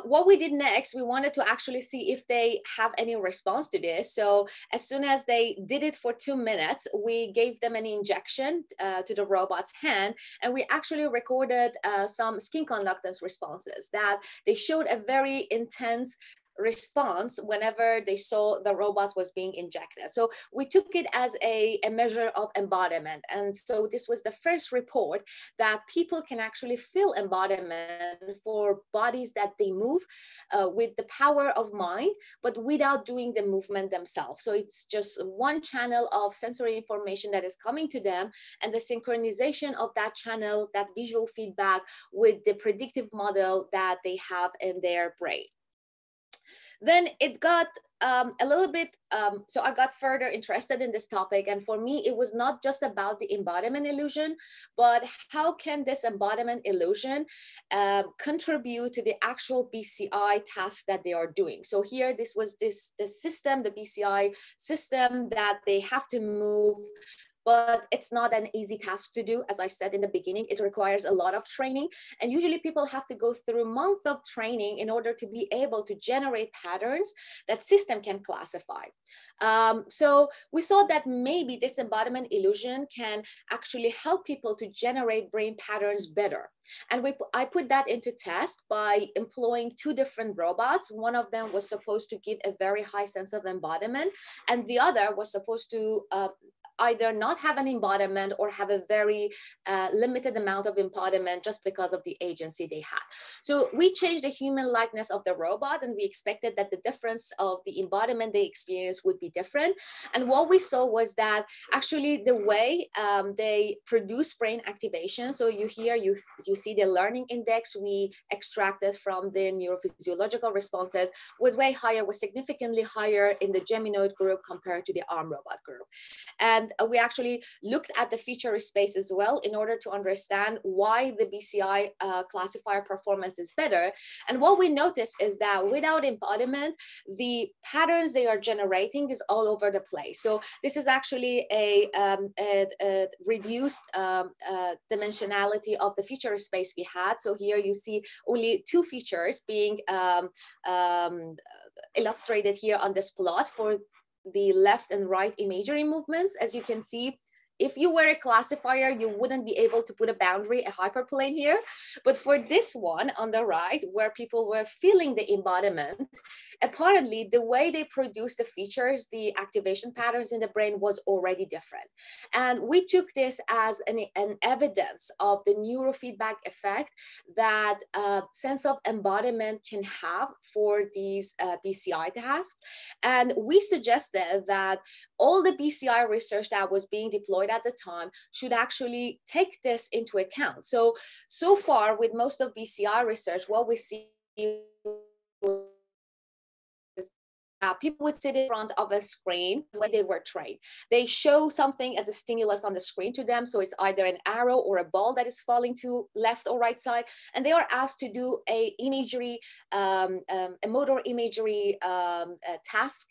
what we did next, we wanted to actually see if they have any response to this. So as soon as they did it for 2 minutes, we gave them an injection to the robot's hand, and we actually recorded some skin conductance responses that they showed a very intense response whenever they saw the robot was being injected. So we took it as a measure of embodiment. And so this was the first report that people can actually feel embodiment for bodies that they move with the power of mind, but without doing the movement themselves. So it's just one channel of sensory information that is coming to them, and the synchronization of that channel, that visual feedback with the predictive model that they have in their brain. Then it got a little bit, so I got further interested in this topic. And for me, it was not just about the embodiment illusion, but how can this embodiment illusion contribute to the actual BCI task that they are doing? So here, this was this system, the BCI system, that they have to move, but it's not an easy task to do. As I said in the beginning, it requires a lot of training. And usually people have to go through months of training in order to be able to generate patterns that system can classify. So we thought that maybe this embodiment illusion can actually help people to generate brain patterns better. And I put that into test by employing 2 different robots. One of them was supposed to give a very high sense of embodiment, and the other was supposed to either not have an embodiment or have a very limited amount of embodiment just because of the agency they had. So we changed the human likeness of the robot, and we expected that the difference of the embodiment they experienced would be different. And what we saw was that actually the way they produce brain activation, so you see the learning index we extracted from the neurophysiological responses was way higher, was significantly higher in the Geminoid group compared to the arm robot group. And we actually looked at the feature space as well in order to understand why the BCI classifier performance is better. And what we noticed is that without embodiment, the patterns they are generating is all over the place. So this is actually a reduced dimensionality of the feature space we had. So here you see only 2 features being illustrated here on this plot for the left and right imagery movements. As you can see, if you were a classifier, you wouldn't be able to put a boundary, a hyperplane here. But for this one on the right, where people were feeling the embodiment, apparently the way they produced the features, the activation patterns in the brain was already different. And we took this as an evidence of the neurofeedback effect that sense of embodiment can have for these BCI tasks. And we suggested that all the BCI research that was being deployed at the time should actually take this into account. So far with most of BCI research, what we see people would sit in front of a screen when they were trained. They show something as a stimulus on the screen to them. So it's either an arrow or a ball that is falling to left or right side. And they are asked to do a imagery, a motor imagery task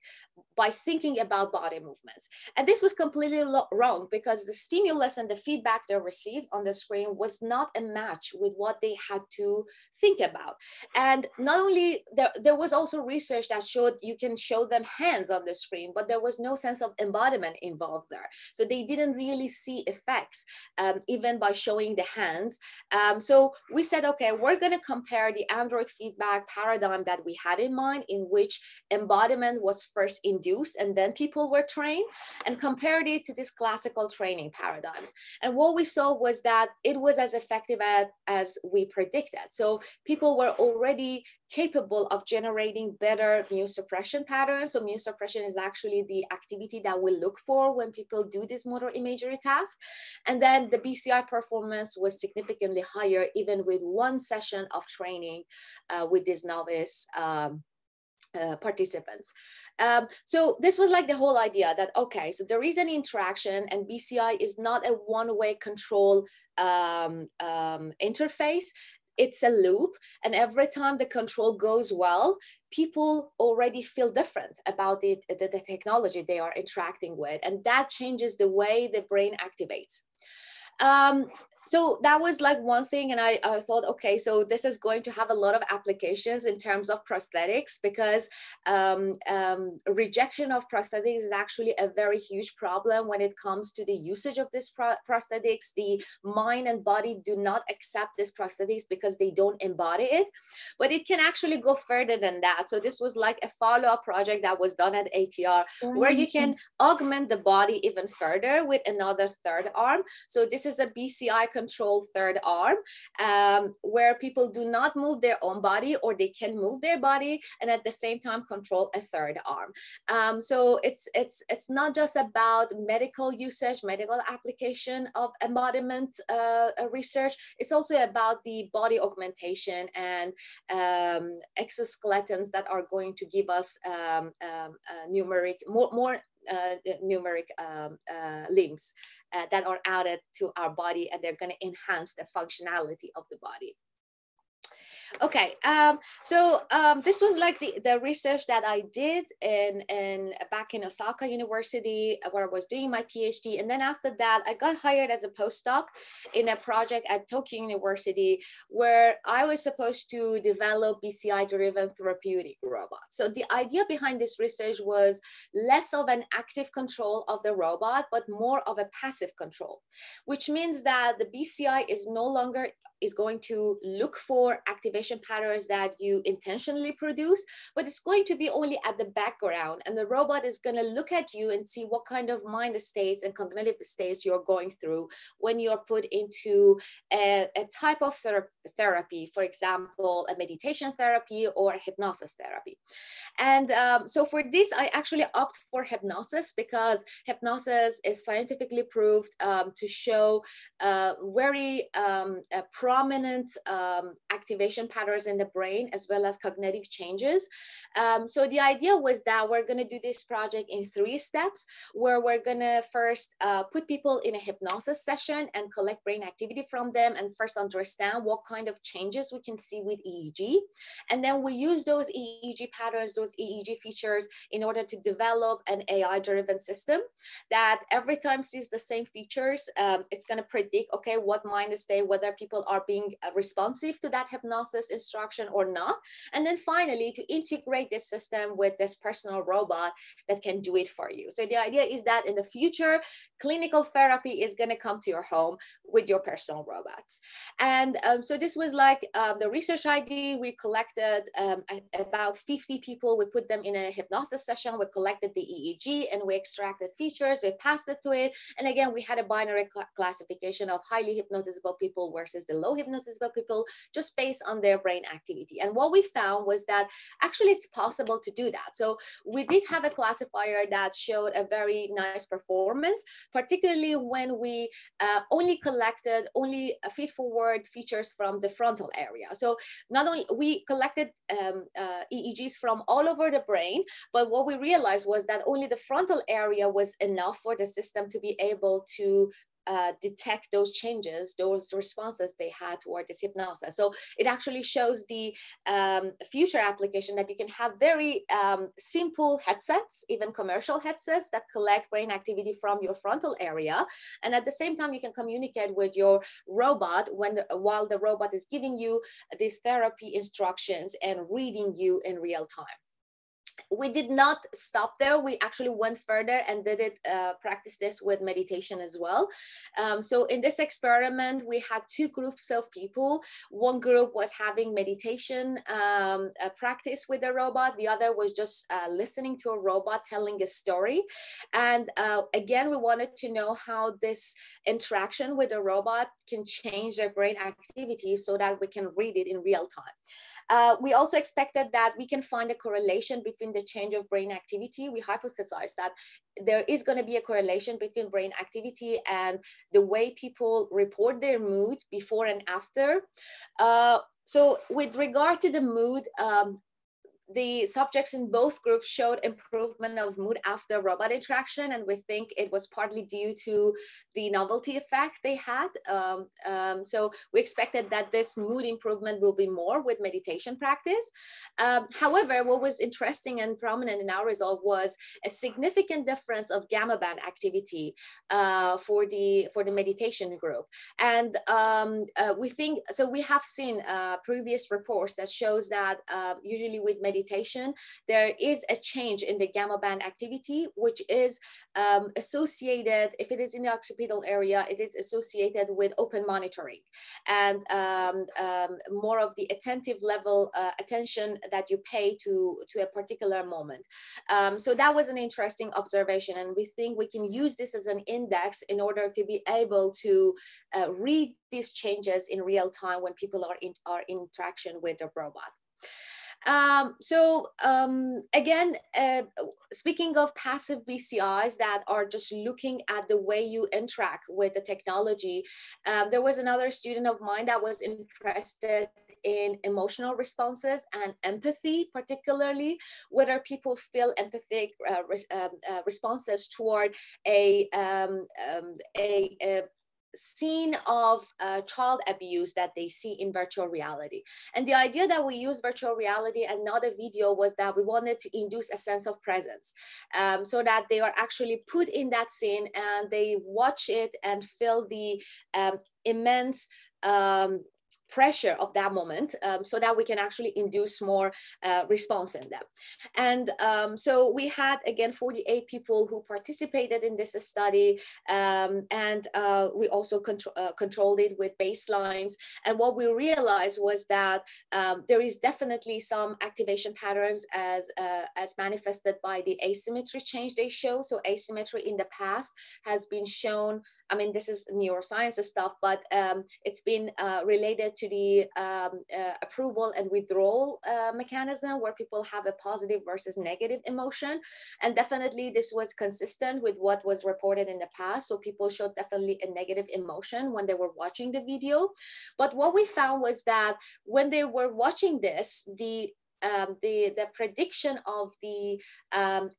by thinking about body movements. And this was completely wrong because the stimulus and the feedback they received on the screen was not a match with what they had to think about. And not only, there was also research that showed you can show them hands on the screen, but there was no sense of embodiment involved there. So they didn't really see effects even by showing the hands. So we said, okay, we're gonna compare the Android feedback paradigm that we had in mind, in which embodiment was first induced and then people were trained, and compared it to this classical training paradigms. And what we saw was that it was as effective as we predicted. So people were already capable of generating better mu suppression patterns. So mu suppression is actually the activity that we look for when people do this motor imagery task. And then the BCI performance was significantly higher, even with one session of training with these novice participants. So this was like the whole idea that, okay, so there is an interaction and BCI is not a one-way control interface. It's a loop, and every time the control goes well, people already feel different about the technology they are interacting with, and that changes the way the brain activates. So that was like one thing, and I thought, okay, so this is going to have a lot of applications in terms of prosthetics, because rejection of prosthetics is actually a very huge problem when it comes to the usage of this prosthetics. The mind and body do not accept this prosthetics because they don't embody it, but it can actually go further than that. So this was like a follow-up project that was done at ATR, where you can augment the body even further with another third arm. So this is a BCI control third arm, where people do not move their own body, or they can move their body and at the same time control a third arm. So it's not just about medical usage, medical application of embodiment research. It's also about the body augmentation and exoskeletons that are going to give us numeric, more numeric limbs that are added to our body, and they're going to enhance the functionality of the body. Okay, so this was like the research that I did back in Osaka University, where I was doing my PhD. And then after that, I got hired as a postdoc in a project at Tokyo University, where I was supposed to develop BCI-driven therapeutic robots. So the idea behind this research was less of an active control of the robot, but more of a passive control, which means that the BCI is no longer going to look for activation patterns that you intentionally produce, but it's going to be only at the background, and the robot is going to look at you and see what kind of mind states and cognitive states you're going through when you're put into a type of therapy, for example, a meditation therapy or a hypnosis therapy. And so for this, I actually opt for hypnosis, because hypnosis is scientifically proved to show very prominent activation patterns in the brain, as well as cognitive changes. So the idea was that we're going to do this project in 3 steps, where we're going to first put people in a hypnosis session and collect brain activity from them, and first understand what kind kind of changes we can see with EEG. And then we use those EEG patterns, those EEG features in order to develop an AI-driven system that every time sees the same features, it's going to predict, okay, what mind state, whether people are being responsive to that hypnosis instruction or not. And then finally, to integrate this system with this personal robot that can do it for you. So the idea is that in the future, clinical therapy is going to come to your home with your personal robots. And so this was like the research idea. We collected about 50 people. We put them in a hypnosis session. We collected the EEG and we extracted features. We passed it to it. And again, we had a binary classification of highly hypnotizable people versus the low hypnotizable people, just based on their brain activity. And what we found was that actually it's possible to do that. So we did have a classifier that showed a very nice performance, particularly when we only collected feed-forward features from the frontal area. So not only we collected EEGs from all over the brain, but what we realized was that only the frontal area was enough for the system to be able to detect those changes, those responses they had toward this hypnosis. So it actually shows the future application that you can have very simple headsets, even commercial headsets that collect brain activity from your frontal area. And at the same time, you can communicate with your robot while the robot is giving you these therapy instructions and reading you in real time. We did not stop there. We actually went further and did it, practice this with meditation as well. So in this experiment, we had two groups of people. One group was having meditation practice with a robot. The other was just listening to a robot telling a story. And again, we wanted to know how this interaction with a robot can change their brain activity so that we can read it in real time. We also expected that we can find a correlation between the change of brain activity. We hypothesized that there is going to be a correlation between brain activity and the way people report their mood before and after. So with regard to the mood, the subjects in both groups showed improvement of mood after robot interaction, and we think it was partly due to the novelty effect they had. So we expected that this mood improvement will be more with meditation practice. However, what was interesting and prominent in our result was a significant difference of gamma band activity for the meditation group. And we think, so we have seen previous reports that shows that usually with meditation, there is a change in the gamma band activity, which is associated, if it is in the occipital area, it is associated with open monitoring and more of the attentive level attention that you pay to a particular moment. So that was an interesting observation, and we think we can use this as an index in order to be able to read these changes in real time when people are in interaction with the robot. Again, speaking of passive BCIs that are just looking at the way you interact with the technology, there was another student of mine that was interested in emotional responses and empathy, particularly whether people feel empathic responses toward a scene of child abuse that they see in virtual reality. And the idea that we use virtual reality and not a video was that we wanted to induce a sense of presence, so that they are actually put in that scene and they watch it and feel the immense pressure of that moment, so that we can actually induce more response in them. And so we had, again, 48 people who participated in this study, and we also controlled it with baselines. And what we realized was that there is definitely some activation patterns as manifested by the asymmetry change they show. So asymmetry in the past has been shown, I mean, this is neuroscience stuff, but it's been related to the approval and withdrawal mechanism, where people have a positive versus negative emotion. And definitely this was consistent with what was reported in the past. So people showed definitely a negative emotion when they were watching the video. But what we found was that when they were watching this, the the prediction of the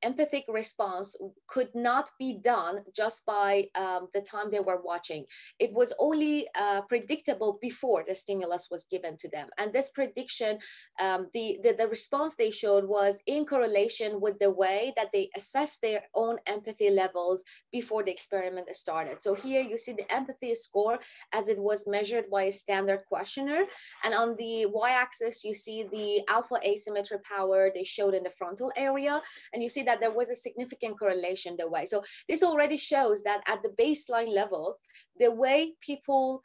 empathic response could not be done just by the time they were watching. It was only predictable before the stimulus was given to them. And this prediction, the response they showed was in correlation with the way that they assessed their own empathy levels before the experiment started. So here you see the empathy score as it was measured by a standard questionnaire. And on the y-axis, you see the alpha asymmetry power they showed in the frontal area. And you see that there was a significant correlation the way. So this already shows that at the baseline level, the way people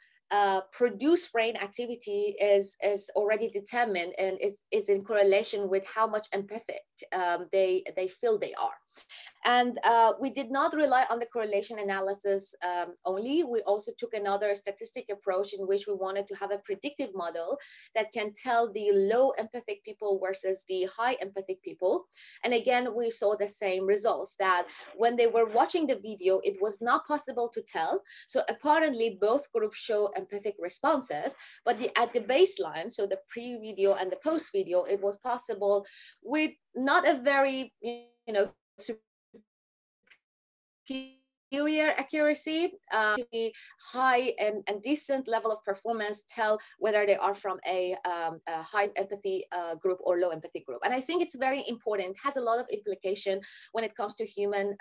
produce brain activity is already determined and is in correlation with how much empathic they feel they are. And we did not rely on the correlation analysis only. We also took another statistic approach in which we wanted to have a predictive model that can tell the low empathic people versus the high empathic people. And again, we saw the same results, that when they were watching the video, it was not possible to tell. So apparently both groups show empathic responses, but at the baseline, so the pre-video and the post-video, it was possible with not a very, superior accuracy, to high and decent level of performance, tell whether they are from a high empathy group or low empathy group. And I think it's very important. It has a lot of implication when it comes to human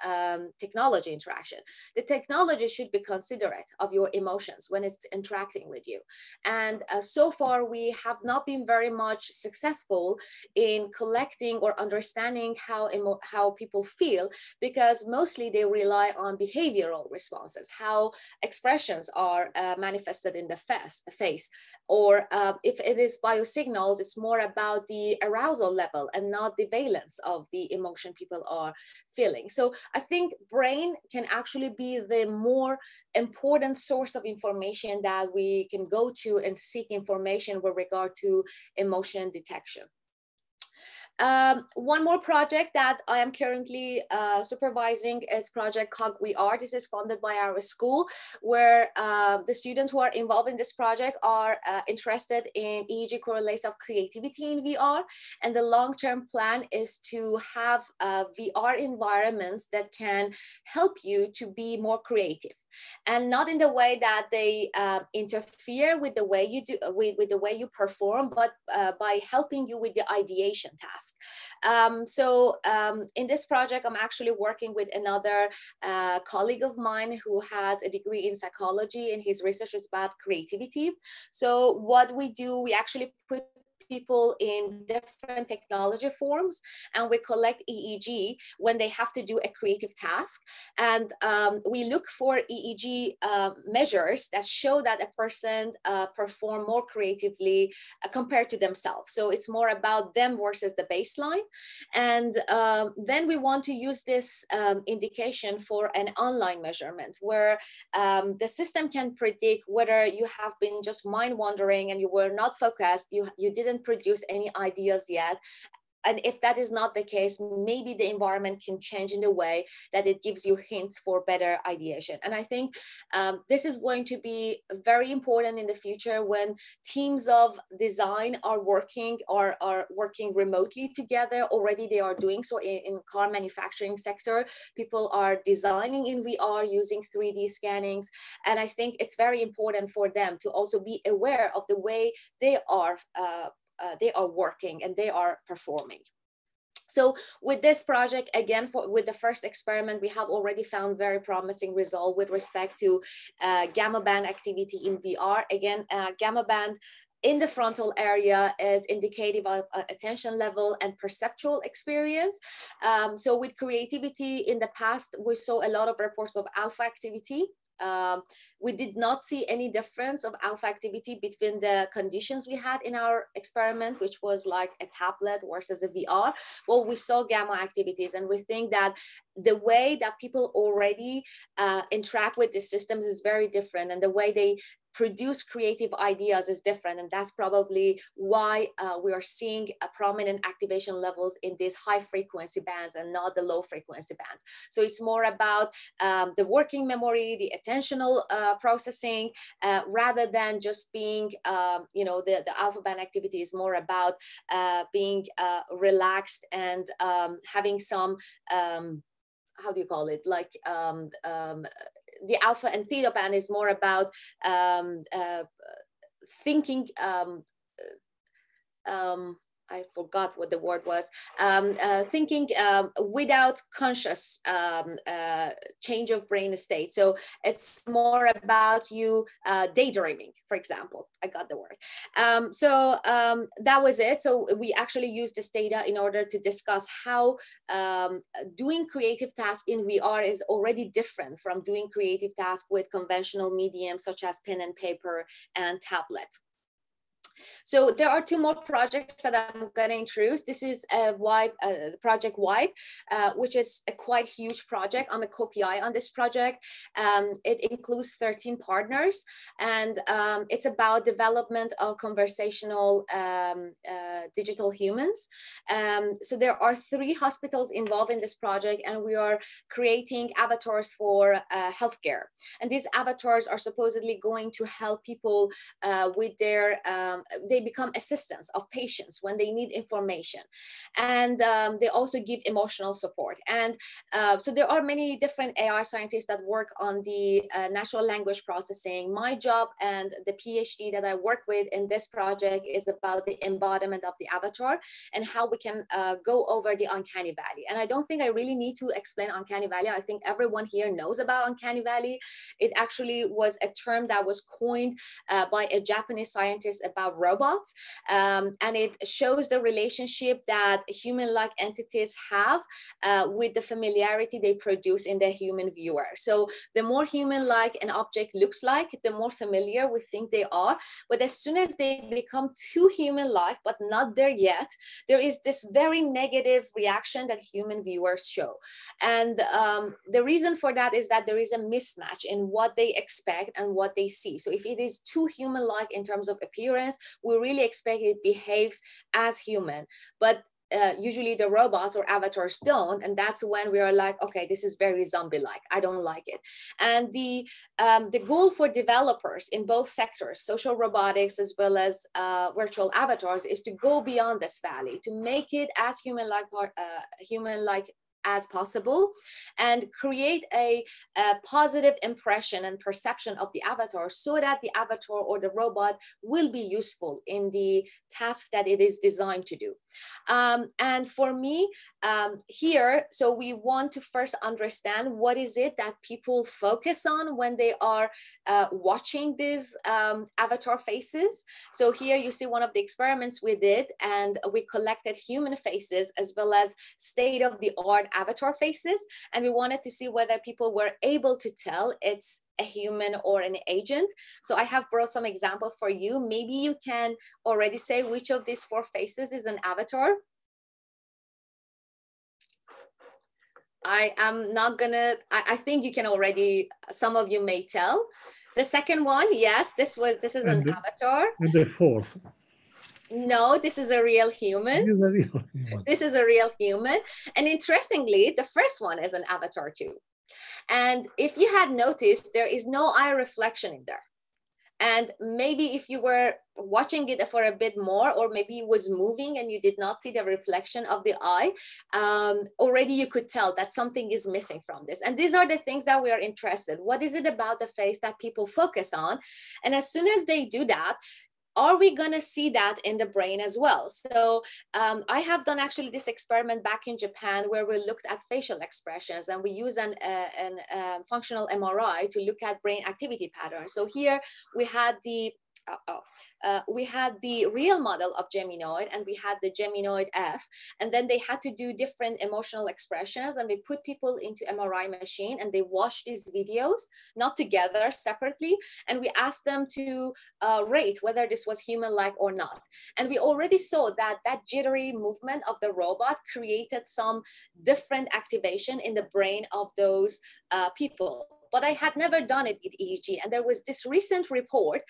technology interaction. The technology should be considerate of your emotions when it's interacting with you. And so far, we have not been very much successful in collecting or understanding how people feel, because mostly they rely on behavioral responses, how expressions are manifested in the face, or if it is biosignals, it's more about the arousal level and not the valence of the emotion people are feeling. So I think brain can actually be the more important source of information that we can go to and seek information with regard to emotion detection. One more project that I am currently supervising is project CogWeAre. This is funded by our school, where the students who are involved in this project are interested in EEG correlates of creativity in VR. And the long-term plan is to have VR environments that can help you to be more creative, and not in the way that they interfere with the way you do, with the way you perform, but by helping you with the ideation task. In this project, I'm actually working with another colleague of mine who has a degree in psychology, and his research is about creativity. So what we do, we actually put people in different technology forms, and we collect EEG when they have to do a creative task. And we look for EEG measures that show that a person perform more creatively compared to themselves. So it's more about them versus the baseline. And then we want to use this indication for an online measurement, where the system can predict whether you have been just mind wandering and you were not focused, you didn't produce any ideas yet. And if that is not the case, maybe the environment can change in a way that it gives you hints for better ideation. And I think this is going to be very important in the future when teams of design are working remotely together. Already they are doing so in car manufacturing sector. People are designing in VR using 3D scannings. And I think it's very important for them to also be aware of the way they are working and they are performing. So with this project, again, with the first experiment, we have already found very promising result with respect to gamma band activity in VR. Again, gamma band in the frontal area is indicative of attention level and perceptual experience. So with creativity in the past, we saw a lot of reports of alpha activity. We did not see any difference of alpha activity between the conditions we had in our experiment, which was like a tablet versus a VR. Well, we saw gamma activities, and we think that the way that people already interact with the systems is very different, and the way they produce creative ideas is different. And that's probably why we are seeing a prominent activation levels in these high frequency bands and not the low frequency bands. So it's more about the working memory, the attentional processing, rather than just being, the alpha band activity is more about being relaxed and having some, how do you call it? Like the alpha and theta band is more about thinking, I forgot what the word was, thinking without conscious change of brain state. So it's more about you daydreaming, for example. I got the word. That was it. So we actually used this data in order to discuss how doing creative tasks in VR is already different from doing creative tasks with conventional mediums such as pen and paper and tablet. So there are two more projects that I'm going to introduce. This is Project Wipe, which is a quite huge project. I'm a co-PI on this project. It includes 13 partners, and it's about development of conversational digital humans. So there are 3 hospitals involved in this project, and we are creating avatars for healthcare. And these avatars are supposedly going to help people with their they become assistants of patients when they need information, and they also give emotional support. And so there are many different AI scientists that work on the natural language processing. My job and the PhD that I work with in this project is about the embodiment of the avatar and how we can go over the uncanny valley. And I don't think I really need to explain uncanny valley. I think everyone here knows about uncanny valley. It actually was a term that was coined by a Japanese scientist about robots, and it shows the relationship that human-like entities have with the familiarity they produce in the human viewer. So the more human-like an object looks like, the more familiar we think they are. But as soon as they become too human-like, but not there yet, there is this very negative reaction that human viewers show. And the reason for that is that there is a mismatch in what they expect and what they see. So if it is too human-like in terms of appearance, we really expect it behaves as human. But usually the robots or avatars don't, and that's when we are like, okay, this is very zombie-like. I don't like it. And the goal for developers in both sectors, social robotics as well as virtual avatars, is to go beyond this valley, to make it as human-like as possible, and create a positive impression and perception of the avatar, so that the avatar or the robot will be useful in the task that it is designed to do. And for me here, so we want to first understand what is it that people focus on when they are watching these avatar faces. So here you see one of the experiments we did, and we collected human faces as well as state-of-the-art avatar faces, and we wanted to see whether people were able to tell it's a human or an agent. So I have brought some example for you. Maybe you can already say which of these 4 faces is an avatar. I am not gonna, I think you can already, some of you may tell. The second one, yes, this is an avatar. And the 4th. No, this is a real human. This is a real human. This is a real human. And interestingly, the first one is an avatar too. And if you had noticed, there is no eye reflection in there. And maybe if you were watching it for a bit more, or maybe it was moving and you did not see the reflection of the eye, already you could tell that something is missing from this. And these are the things that we are interested. What is it about the face that people focus on? And as soon as they do that, are we going to see that in the brain as well? So I have done actually this experiment back in Japan where we looked at facial expressions, and we use an functional MRI to look at brain activity patterns. So here we had the real model of Geminoid, and we had the Geminoid F, and then they had to do different emotional expressions, and we put people into MRI machine, and they watched these videos, not together, separately, and we asked them to rate whether this was human-like or not. And we already saw that that jittery movement of the robot created some different activation in the brain of those people. but I had never done it with EEG. And there was this recent report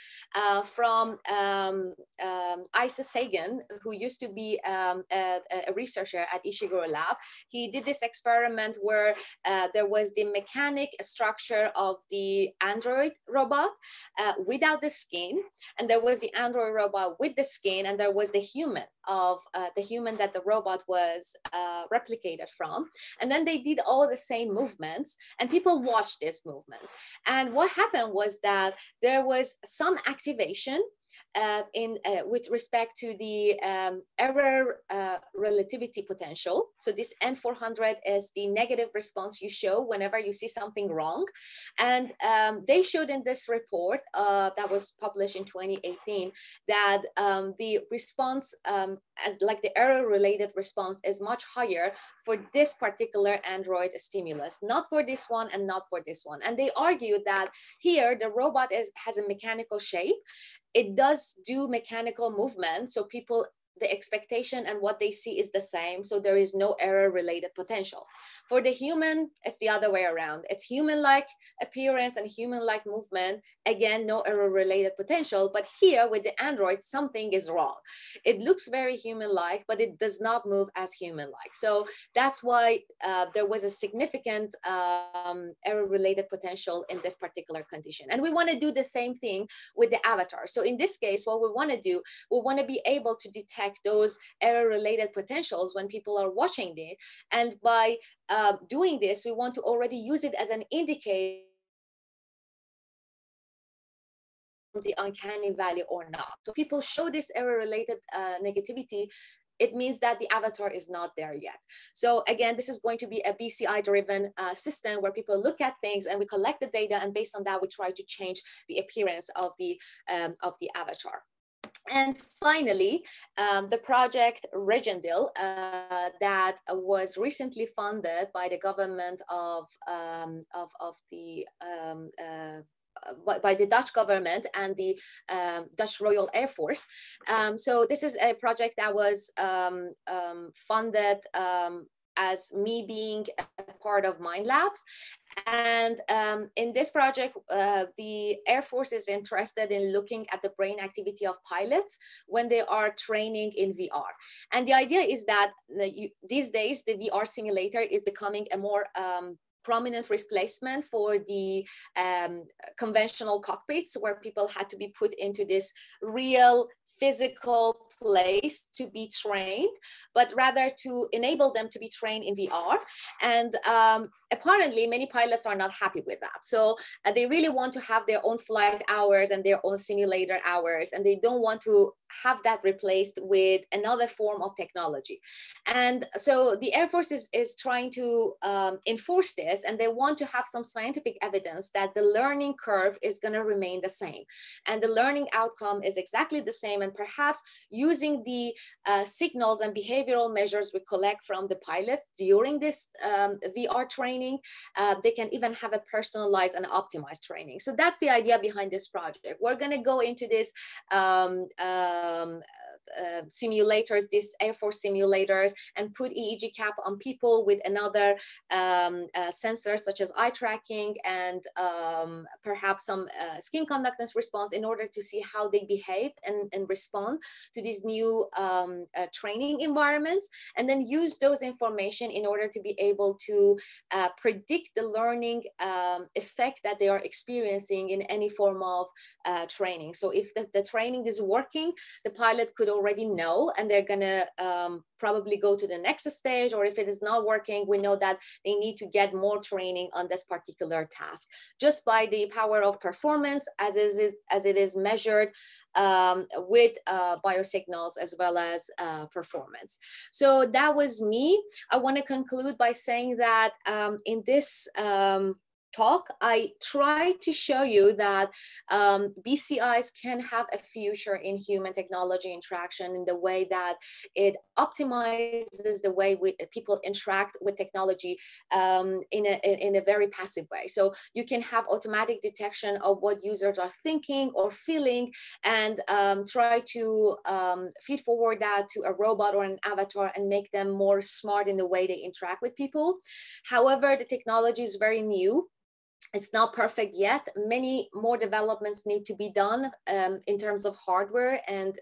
from Isa Sagan, who used to be a researcher at Ishiguro Lab. He did this experiment where there was the mechanic structure of the Android robot without the skin, and there was the Android robot with the skin, and there was the human that the robot was replicated from. And then they did all the same movements, and people watched these movements. And what happened was that there was some activation with respect to the error relativity potential. So this N400 is the negative response you show whenever you see something wrong. And they showed in this report that was published in 2018 that the response, as like the error related response, is much higher for this particular Android stimulus, not for this one and not for this one. And they argued that here the robot has a mechanical shape. It does do mechanical movement, so people, the expectation and what they see is the same, so there is no error-related potential. For the human, it's the other way around. It's human-like appearance and human-like movement. Again, no error-related potential, but here with the Android, something is wrong. It looks very human-like, but it does not move as human-like. So that's why there was a significant error-related potential in this particular condition. And we want to do the same thing with the avatar. So in this case, what we want to do, we want to be able to detect those error-related potentials when people are watching it. And by doing this, we want to already use it as an indicator of the uncanny value or not. So people show this error-related negativity, it means that the avatar is not there yet. So again, this is going to be a BCI-driven system where people look at things and we collect the data, and based on that, we try to change the appearance of the avatar. And finally, the project Regendil that was recently funded by the government by the Dutch government and the Dutch Royal Air Force. So this is a project that was funded as me being a part of Mind Labs. And in this project, the Air Force is interested in looking at the brain activity of pilots when they are training in VR. And the idea is that these days, the VR simulator is becoming a more prominent replacement for the conventional cockpits, where people had to be put into this real physical place to be trained, but rather to enable them to be trained in VR. And apparently many pilots are not happy with that. So they really want to have their own flight hours and their own simulator hours, and they don't want to have that replaced with another form of technology. And so the Air Force is trying to enforce this, and they want to have some scientific evidence that the learning curve is going to remain the same. And the learning outcome is exactly the same, and perhaps using the signals and behavioral measures we collect from the pilots during this VR training, they can even have a personalized and optimized training. So that's the idea behind this project. We're going to go into this simulators, these Air Force simulators, and put EEG cap on people with another sensors such as eye tracking and perhaps some skin conductance response in order to see how they behave and respond to these new training environments, and then use those information in order to be able to predict the learning effect that they are experiencing in any form of training. So if the training is working, the pilot could already know, and they're gonna probably go to the next stage, or if it is not working, we know that they need to get more training on this particular task, just by the power of performance as it is measured with biosignals as well as performance. So that was me. I want to conclude by saying that in this talk, I try to show you that BCIs can have a future in human technology interaction in the way that it optimizes the way people interact with technology in a very passive way. So you can have automatic detection of what users are thinking or feeling, and try to feed forward that to a robot or an avatar and make them more smart in the way they interact with people. However, the technology is very new. It's not perfect yet. Many more developments need to be done in terms of hardware and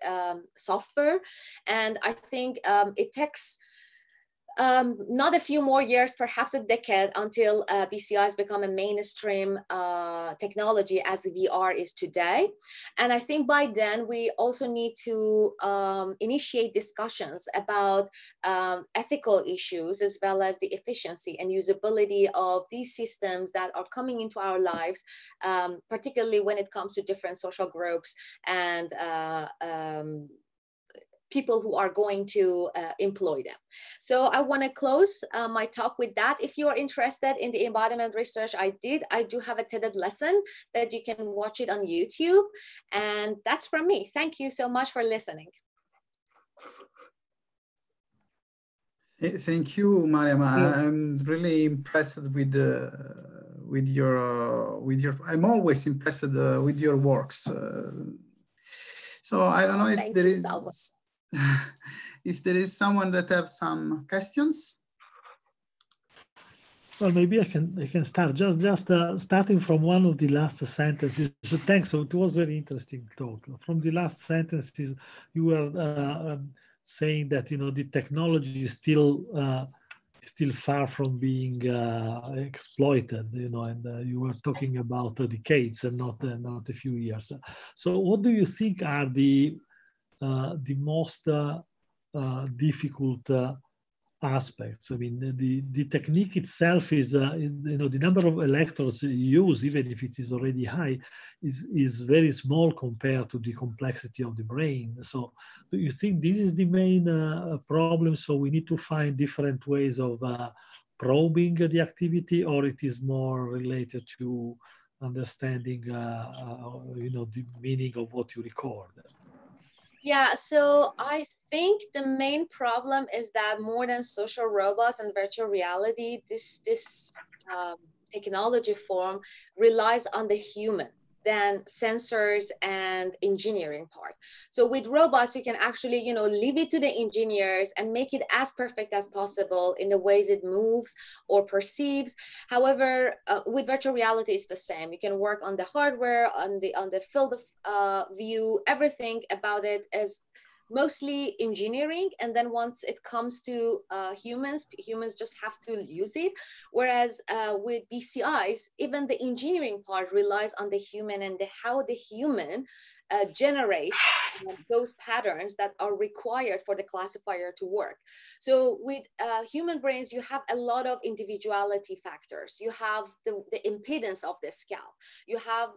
software. And I think it takes not a few more years, perhaps a decade, until BCIs become a mainstream technology as VR is today. And I think by then we also need to initiate discussions about ethical issues, as well as the efficiency and usability of these systems that are coming into our lives, particularly when it comes to different social groups and people who are going to employ them. So I want to close my talk with that. If you are interested in the embodiment research I do have a TED lesson that you can watch it on YouTube. And that's from me. Thank you so much for listening. Thank you, Mariam. I'm really impressed with your. I'm always impressed with your works. So I don't know if there is. If there is someone that have some questions. Well, maybe I can start just starting from one of the last sentences. So thanks. So it was very interesting talk. From the last sentences, you were saying that the technology is still far from being exploited. And you were talking about decades and not a few years. So what do you think are the most difficult aspects? I mean, the technique itself is, the number of electrodes you use, even if it is already high, is very small compared to the complexity of the brain. So do you think this is the main problem? So we need to find different ways of probing the activity, or it is more related to understanding, the meaning of what you record? Yeah, so I think the main problem is that more than social robots and virtual reality, this technology form relies on the human than sensors and engineering part. So with robots, you can actually, leave it to the engineers and make it as perfect as possible in the ways it moves or perceives. However, with virtual reality, it's the same. You can work on the hardware, on the field of view. Everything about it is mostly engineering, and then once it comes to humans just have to use it. Whereas with BCIs, even the engineering part relies on the human and how the human generates those patterns that are required for the classifier to work. So with human brains, you have a lot of individuality factors. You have the impedance of the scalp. You have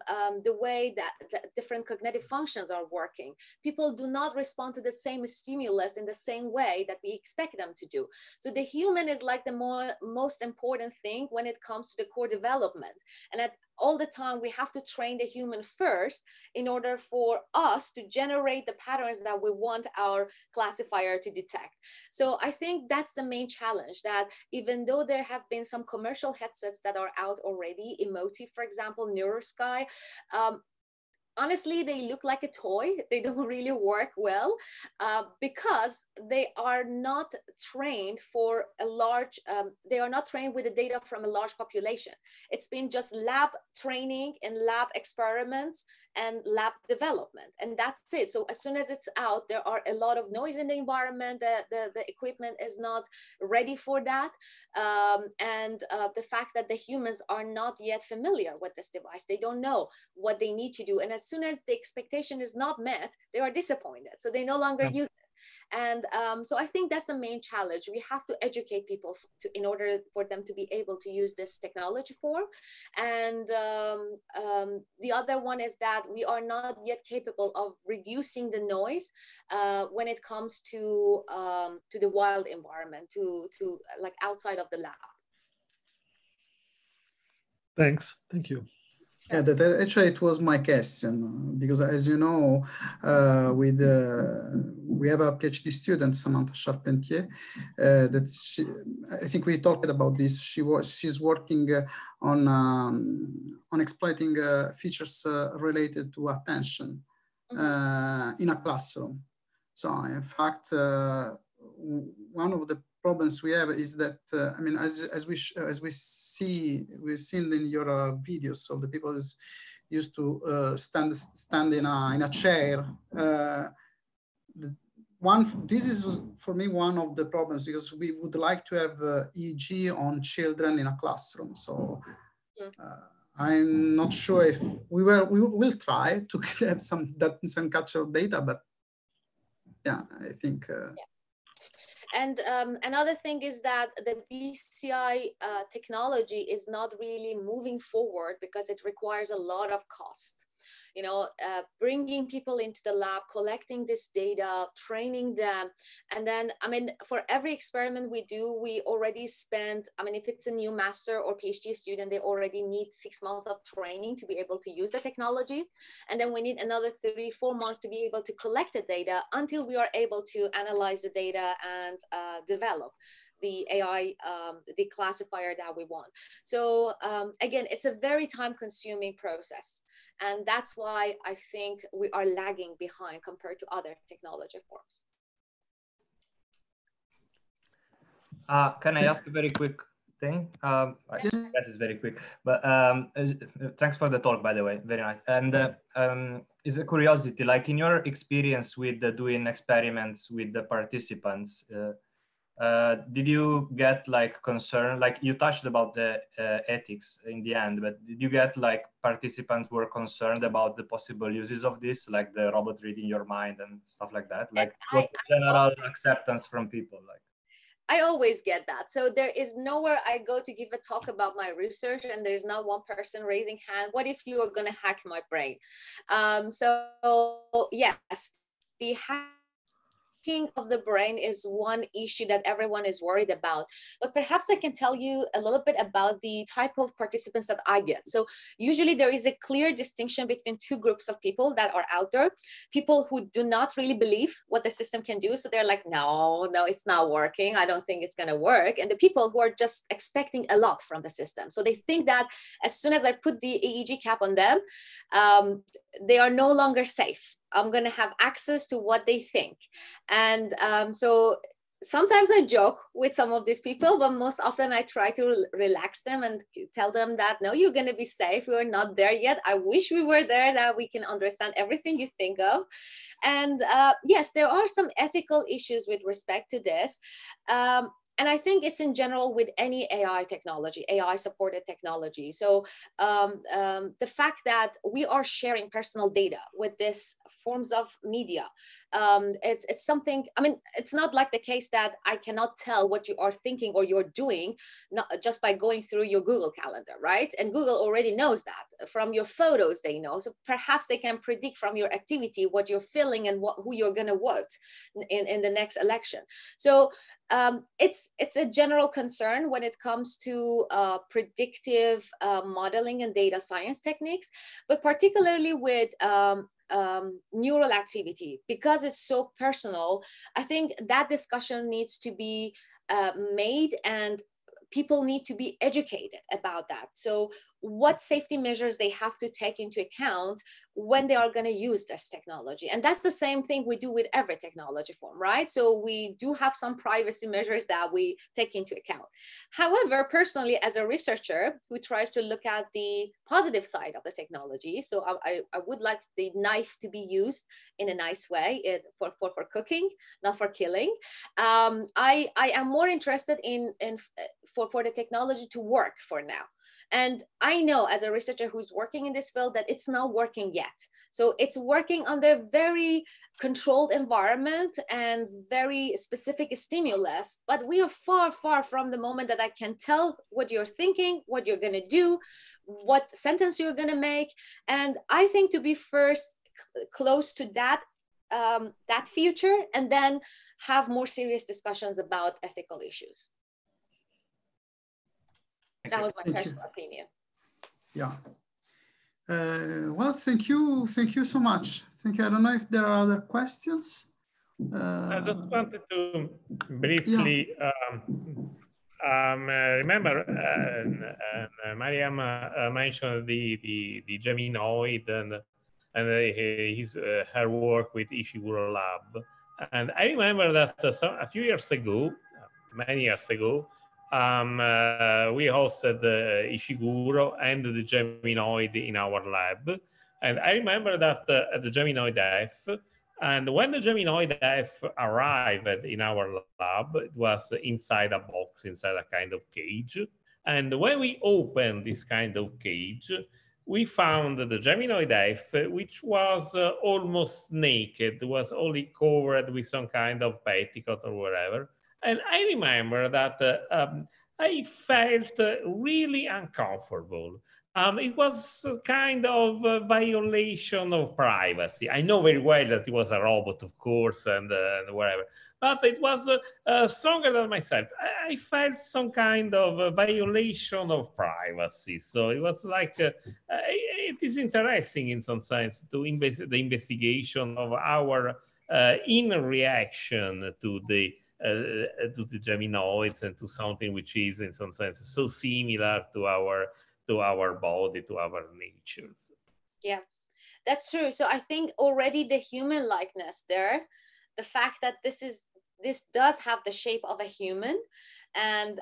the way that the different cognitive functions are working. People do not respond to the same stimulus in the same way that we expect them to do. So the human is like the most important thing when it comes to the core development. And all the time, we have to train the human first in order for us to generate the patterns that we want our classifier to detect. So I think that's the main challenge, that even though there have been some commercial headsets that are out already, Emotive, for example, Neurosky, honestly, they look like a toy. They don't really work well because they are not trained for a large, they are not trained with the data from a large population. It's been just lab training and lab experiments and lab development, and that's it. So as soon as it's out, there are a lot of noise in the environment. The equipment is not ready for that. And the fact that the humans are not yet familiar with this device, they don't know what they need to do. And as soon as the expectation is not met, they are disappointed. So they no longer use it. And so I think that's the main challenge. We have to educate people in order for them to be able to use this technology form. And the other one is that we are not yet capable of reducing the noise when it comes to the wild environment, to like outside of the lab. Thanks. Thank you. Yeah, that actually it was my question, because as you know, we have a PhD student, Samantha Charpentier, I think we talked about this. She's working on exploiting features related to attention in a classroom. So in fact, one of the problems we have is that I mean, we've seen in your videos, so the people is used to stand in a chair. This is for me one of the problems, because we would like to have EEG on children in a classroom. So I'm not sure if we will try to have some capture of data, but yeah, I think. And another thing is that the BCI technology is not really moving forward because it requires a lot of cost. You know, bringing people into the lab, collecting this data, training them. And then, I mean, for every experiment we do, we already spend, I mean, if it's a new master or PhD student, they already need 6 months of training to be able to use the technology. And then we need another 3-4 months to be able to collect the data until we are able to analyze the data and develop the AI, the classifier that we want. So again, it's a very time-consuming process. And that's why I think we are lagging behind compared to other technology forms. Can I ask a very quick thing? I guess it's very quick, but thanks for the talk, by the way, very nice. And is a curiosity, like in your experience with doing experiments with the participants, did you get like concern, like you touched about the ethics in the end, but did you get like participants were concerned about the possible uses of this, like the robot reading your mind and stuff like that? Like what's the general acceptance from people? Like, I always get that. So there is nowhere I go to give a talk about my research and there's not one person raising hand. What if you are going to hack my brain? So yes, the hacking of the brain is one issue that everyone is worried about. But perhaps I can tell you a little bit about the type of participants that I get. So usually there is a clear distinction between 2 groups of people that are out there. People who do not really believe what the system can do. So they're like, no, it's not working. I don't think it's going to work. And the people who are just expecting a lot from the system. So they think that as soon as I put the EEG cap on them, they are no longer safe. I'm going to have access to what they think. And so sometimes I joke with some of these people, but most often I try to relax them and tell them that, no, you're going to be safe. We're not there yet. I wish we were there, that we can understand everything you think of. And yes, there are some ethical issues with respect to this. And I think it's in general with any AI technology, AI supported technology. So the fact that we are sharing personal data with this forms of media, it's something, I mean, it's not like the case that I cannot tell what you are thinking or you're doing not just by going through your Google Calendar, right? And Google already knows that. From your photos, they know. So perhaps they can predict from your activity what you're feeling and who you're going to vote in the next election. So it's a general concern when it comes to predictive modeling and data science techniques, but particularly with neural activity, because it's so personal. I think that discussion needs to be made, and people need to be educated about that. So what safety measures they have to take into account when they are going to use this technology. And that's the same thing we do with every technology form, right? So we do have some privacy measures that we take into account. However, personally, as a researcher who tries to look at the positive side of the technology, so I would like the knife to be used in a nice way for cooking, not for killing. I am more interested in for the technology to work for now. And I know as a researcher who's working in this field that it's not working yet. So it's working under very controlled environment and very specific stimulus, but we are far, far from the moment that I can tell what you're thinking, what you're going to do, what sentence you're going to make. And I think to be first close to that future, and then have more serious discussions about ethical issues. That was my personal opinion. Yeah. Well, thank you so much. Thank you. I don't know if there are other questions. I just wanted to briefly remember, Mariam mentioned the Geminoid and her work with Ishiguro Lab, and I remember that a few years ago, many years ago, we hosted Ishiguro and the Geminoid in our lab. And I remember that at the Geminoid F, and when the Geminoid F arrived in our lab, it was inside a box, inside a kind of cage. And when we opened this kind of cage, we found the Geminoid F, which was almost naked, was only covered with some kind of petticoat or whatever. And I remember that I felt really uncomfortable. It was a kind of a violation of privacy. I know very well that it was a robot, of course, and whatever, but it was stronger than myself. I felt some kind of a violation of privacy. So it was like, it is interesting in some sense to the investigation of our inner reaction to the Geminoids and to something which is in some sense so similar to our body, to our natures. Yeah, that's true. So I think already the human likeness there, the fact that this does have the shape of a human, and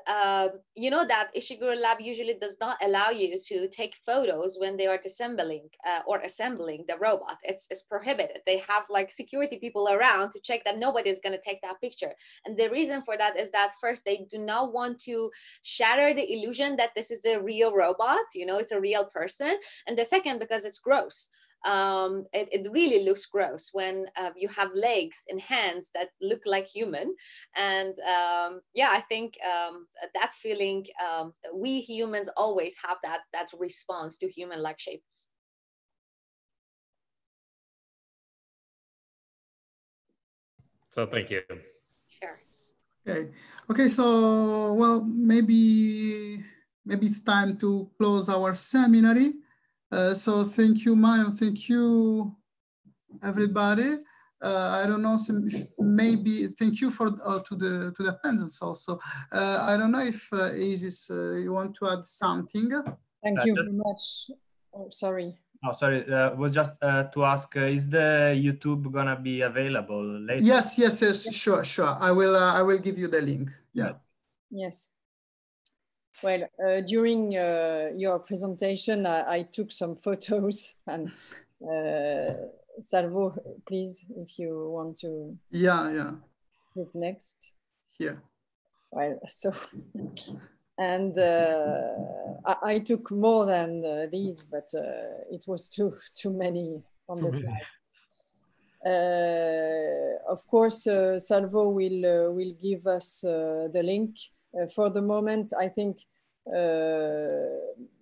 you know that Ishiguro Lab usually does not allow you to take photos when they are disassembling or assembling the robot. It's prohibited. They have like security people around to check that nobody is going to take that picture. And the reason for that is that first, they do not want to shatter the illusion that this is a real robot, you know, it's a real person. And the second, because it's gross. It really looks gross when you have legs and hands that look like human. And yeah, I think that feeling, we humans always have that response to human-like shapes. So thank you. Sure. Okay, so well, maybe it's time to close our seminary. So thank you, Mario. Thank you, everybody. I don't know, maybe thank you for to the attendance also. I don't know if Isis, you want to add something? Thank you very much. Oh, sorry. Oh, sorry. Was just to ask: is the YouTube gonna be available later? Yes. Sure. I will give you the link. Yeah. Yes. Well, during your presentation, I took some photos, and Salvo, please, if you want to. Yeah. Look next. Here. Well, so, and I took more than these, but it was too many on the slide. Of course, Salvo will give us the link. For the moment, I think,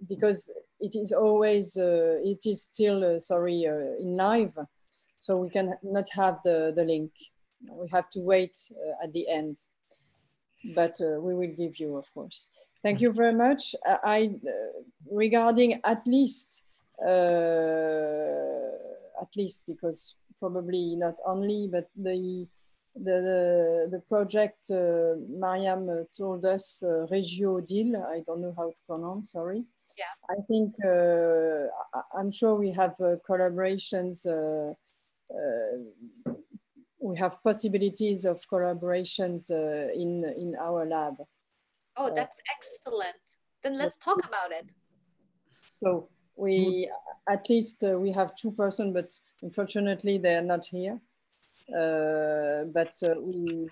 because it is always, it is still, in live, so we can not have the link. We have to wait at the end, but we will give you, of course. Thank you very much. Regarding at least because probably not only, but the project Mariam told us, Regio Deal, I don't know how to pronounce, sorry. Yeah. I think, I'm sure we have collaborations, we have possibilities of collaborations in our lab. Oh, that's excellent. Then let's talk about it. So we, at least we have 2 persons, but unfortunately they are not here. But we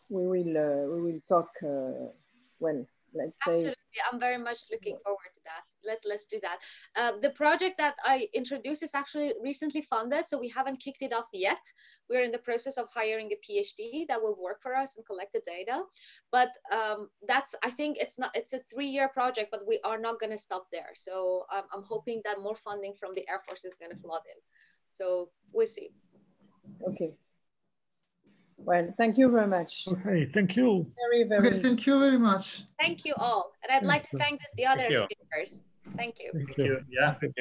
will talk. Well, let's say. Absolutely, I'm very much looking forward to that. Let's do that. The project that I introduced is actually recently funded, so we haven't kicked it off yet. We're in the process of hiring a PhD that will work for us and collect the data. But I think it's a 3-year project, but we are not going to stop there. So I'm hoping that more funding from the Air Force is going to flood in. So we'll see. Okay. Well, thank you very much. Okay, thank you. Very. Okay, thank you very much. Thank you all. And I'd like to thank the other speakers. Thank you. Thank you. Yeah. Thank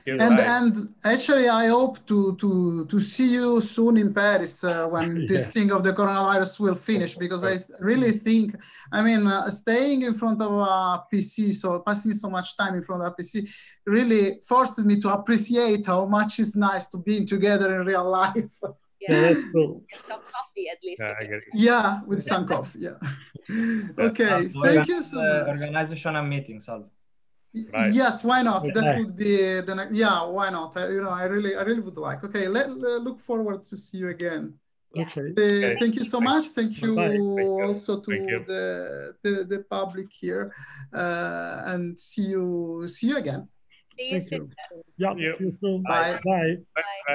you. Bye. And actually, I hope to see you soon in Paris when this thing of the coronavirus will finish, because I really think, I mean, staying in front of a PC, so passing so much time in front of a PC, really forced me to appreciate how much it's nice to be together in real life. Yeah, that's cool. Get some coffee at least. Yeah, with some coffee. Yeah. Okay. Thank you so much. Organization and meeting, Salvo. Right. Yes, why not? That Okay. would be the next. Yeah, why not? I really would like. Okay, look forward to see you again. Okay. Thank you so much. Thank you also to Thank you. the public here, and see you again. See you Thank soon. you. Yeah. See you soon. Bye. Bye.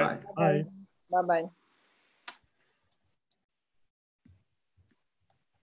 Bye. Bye bye.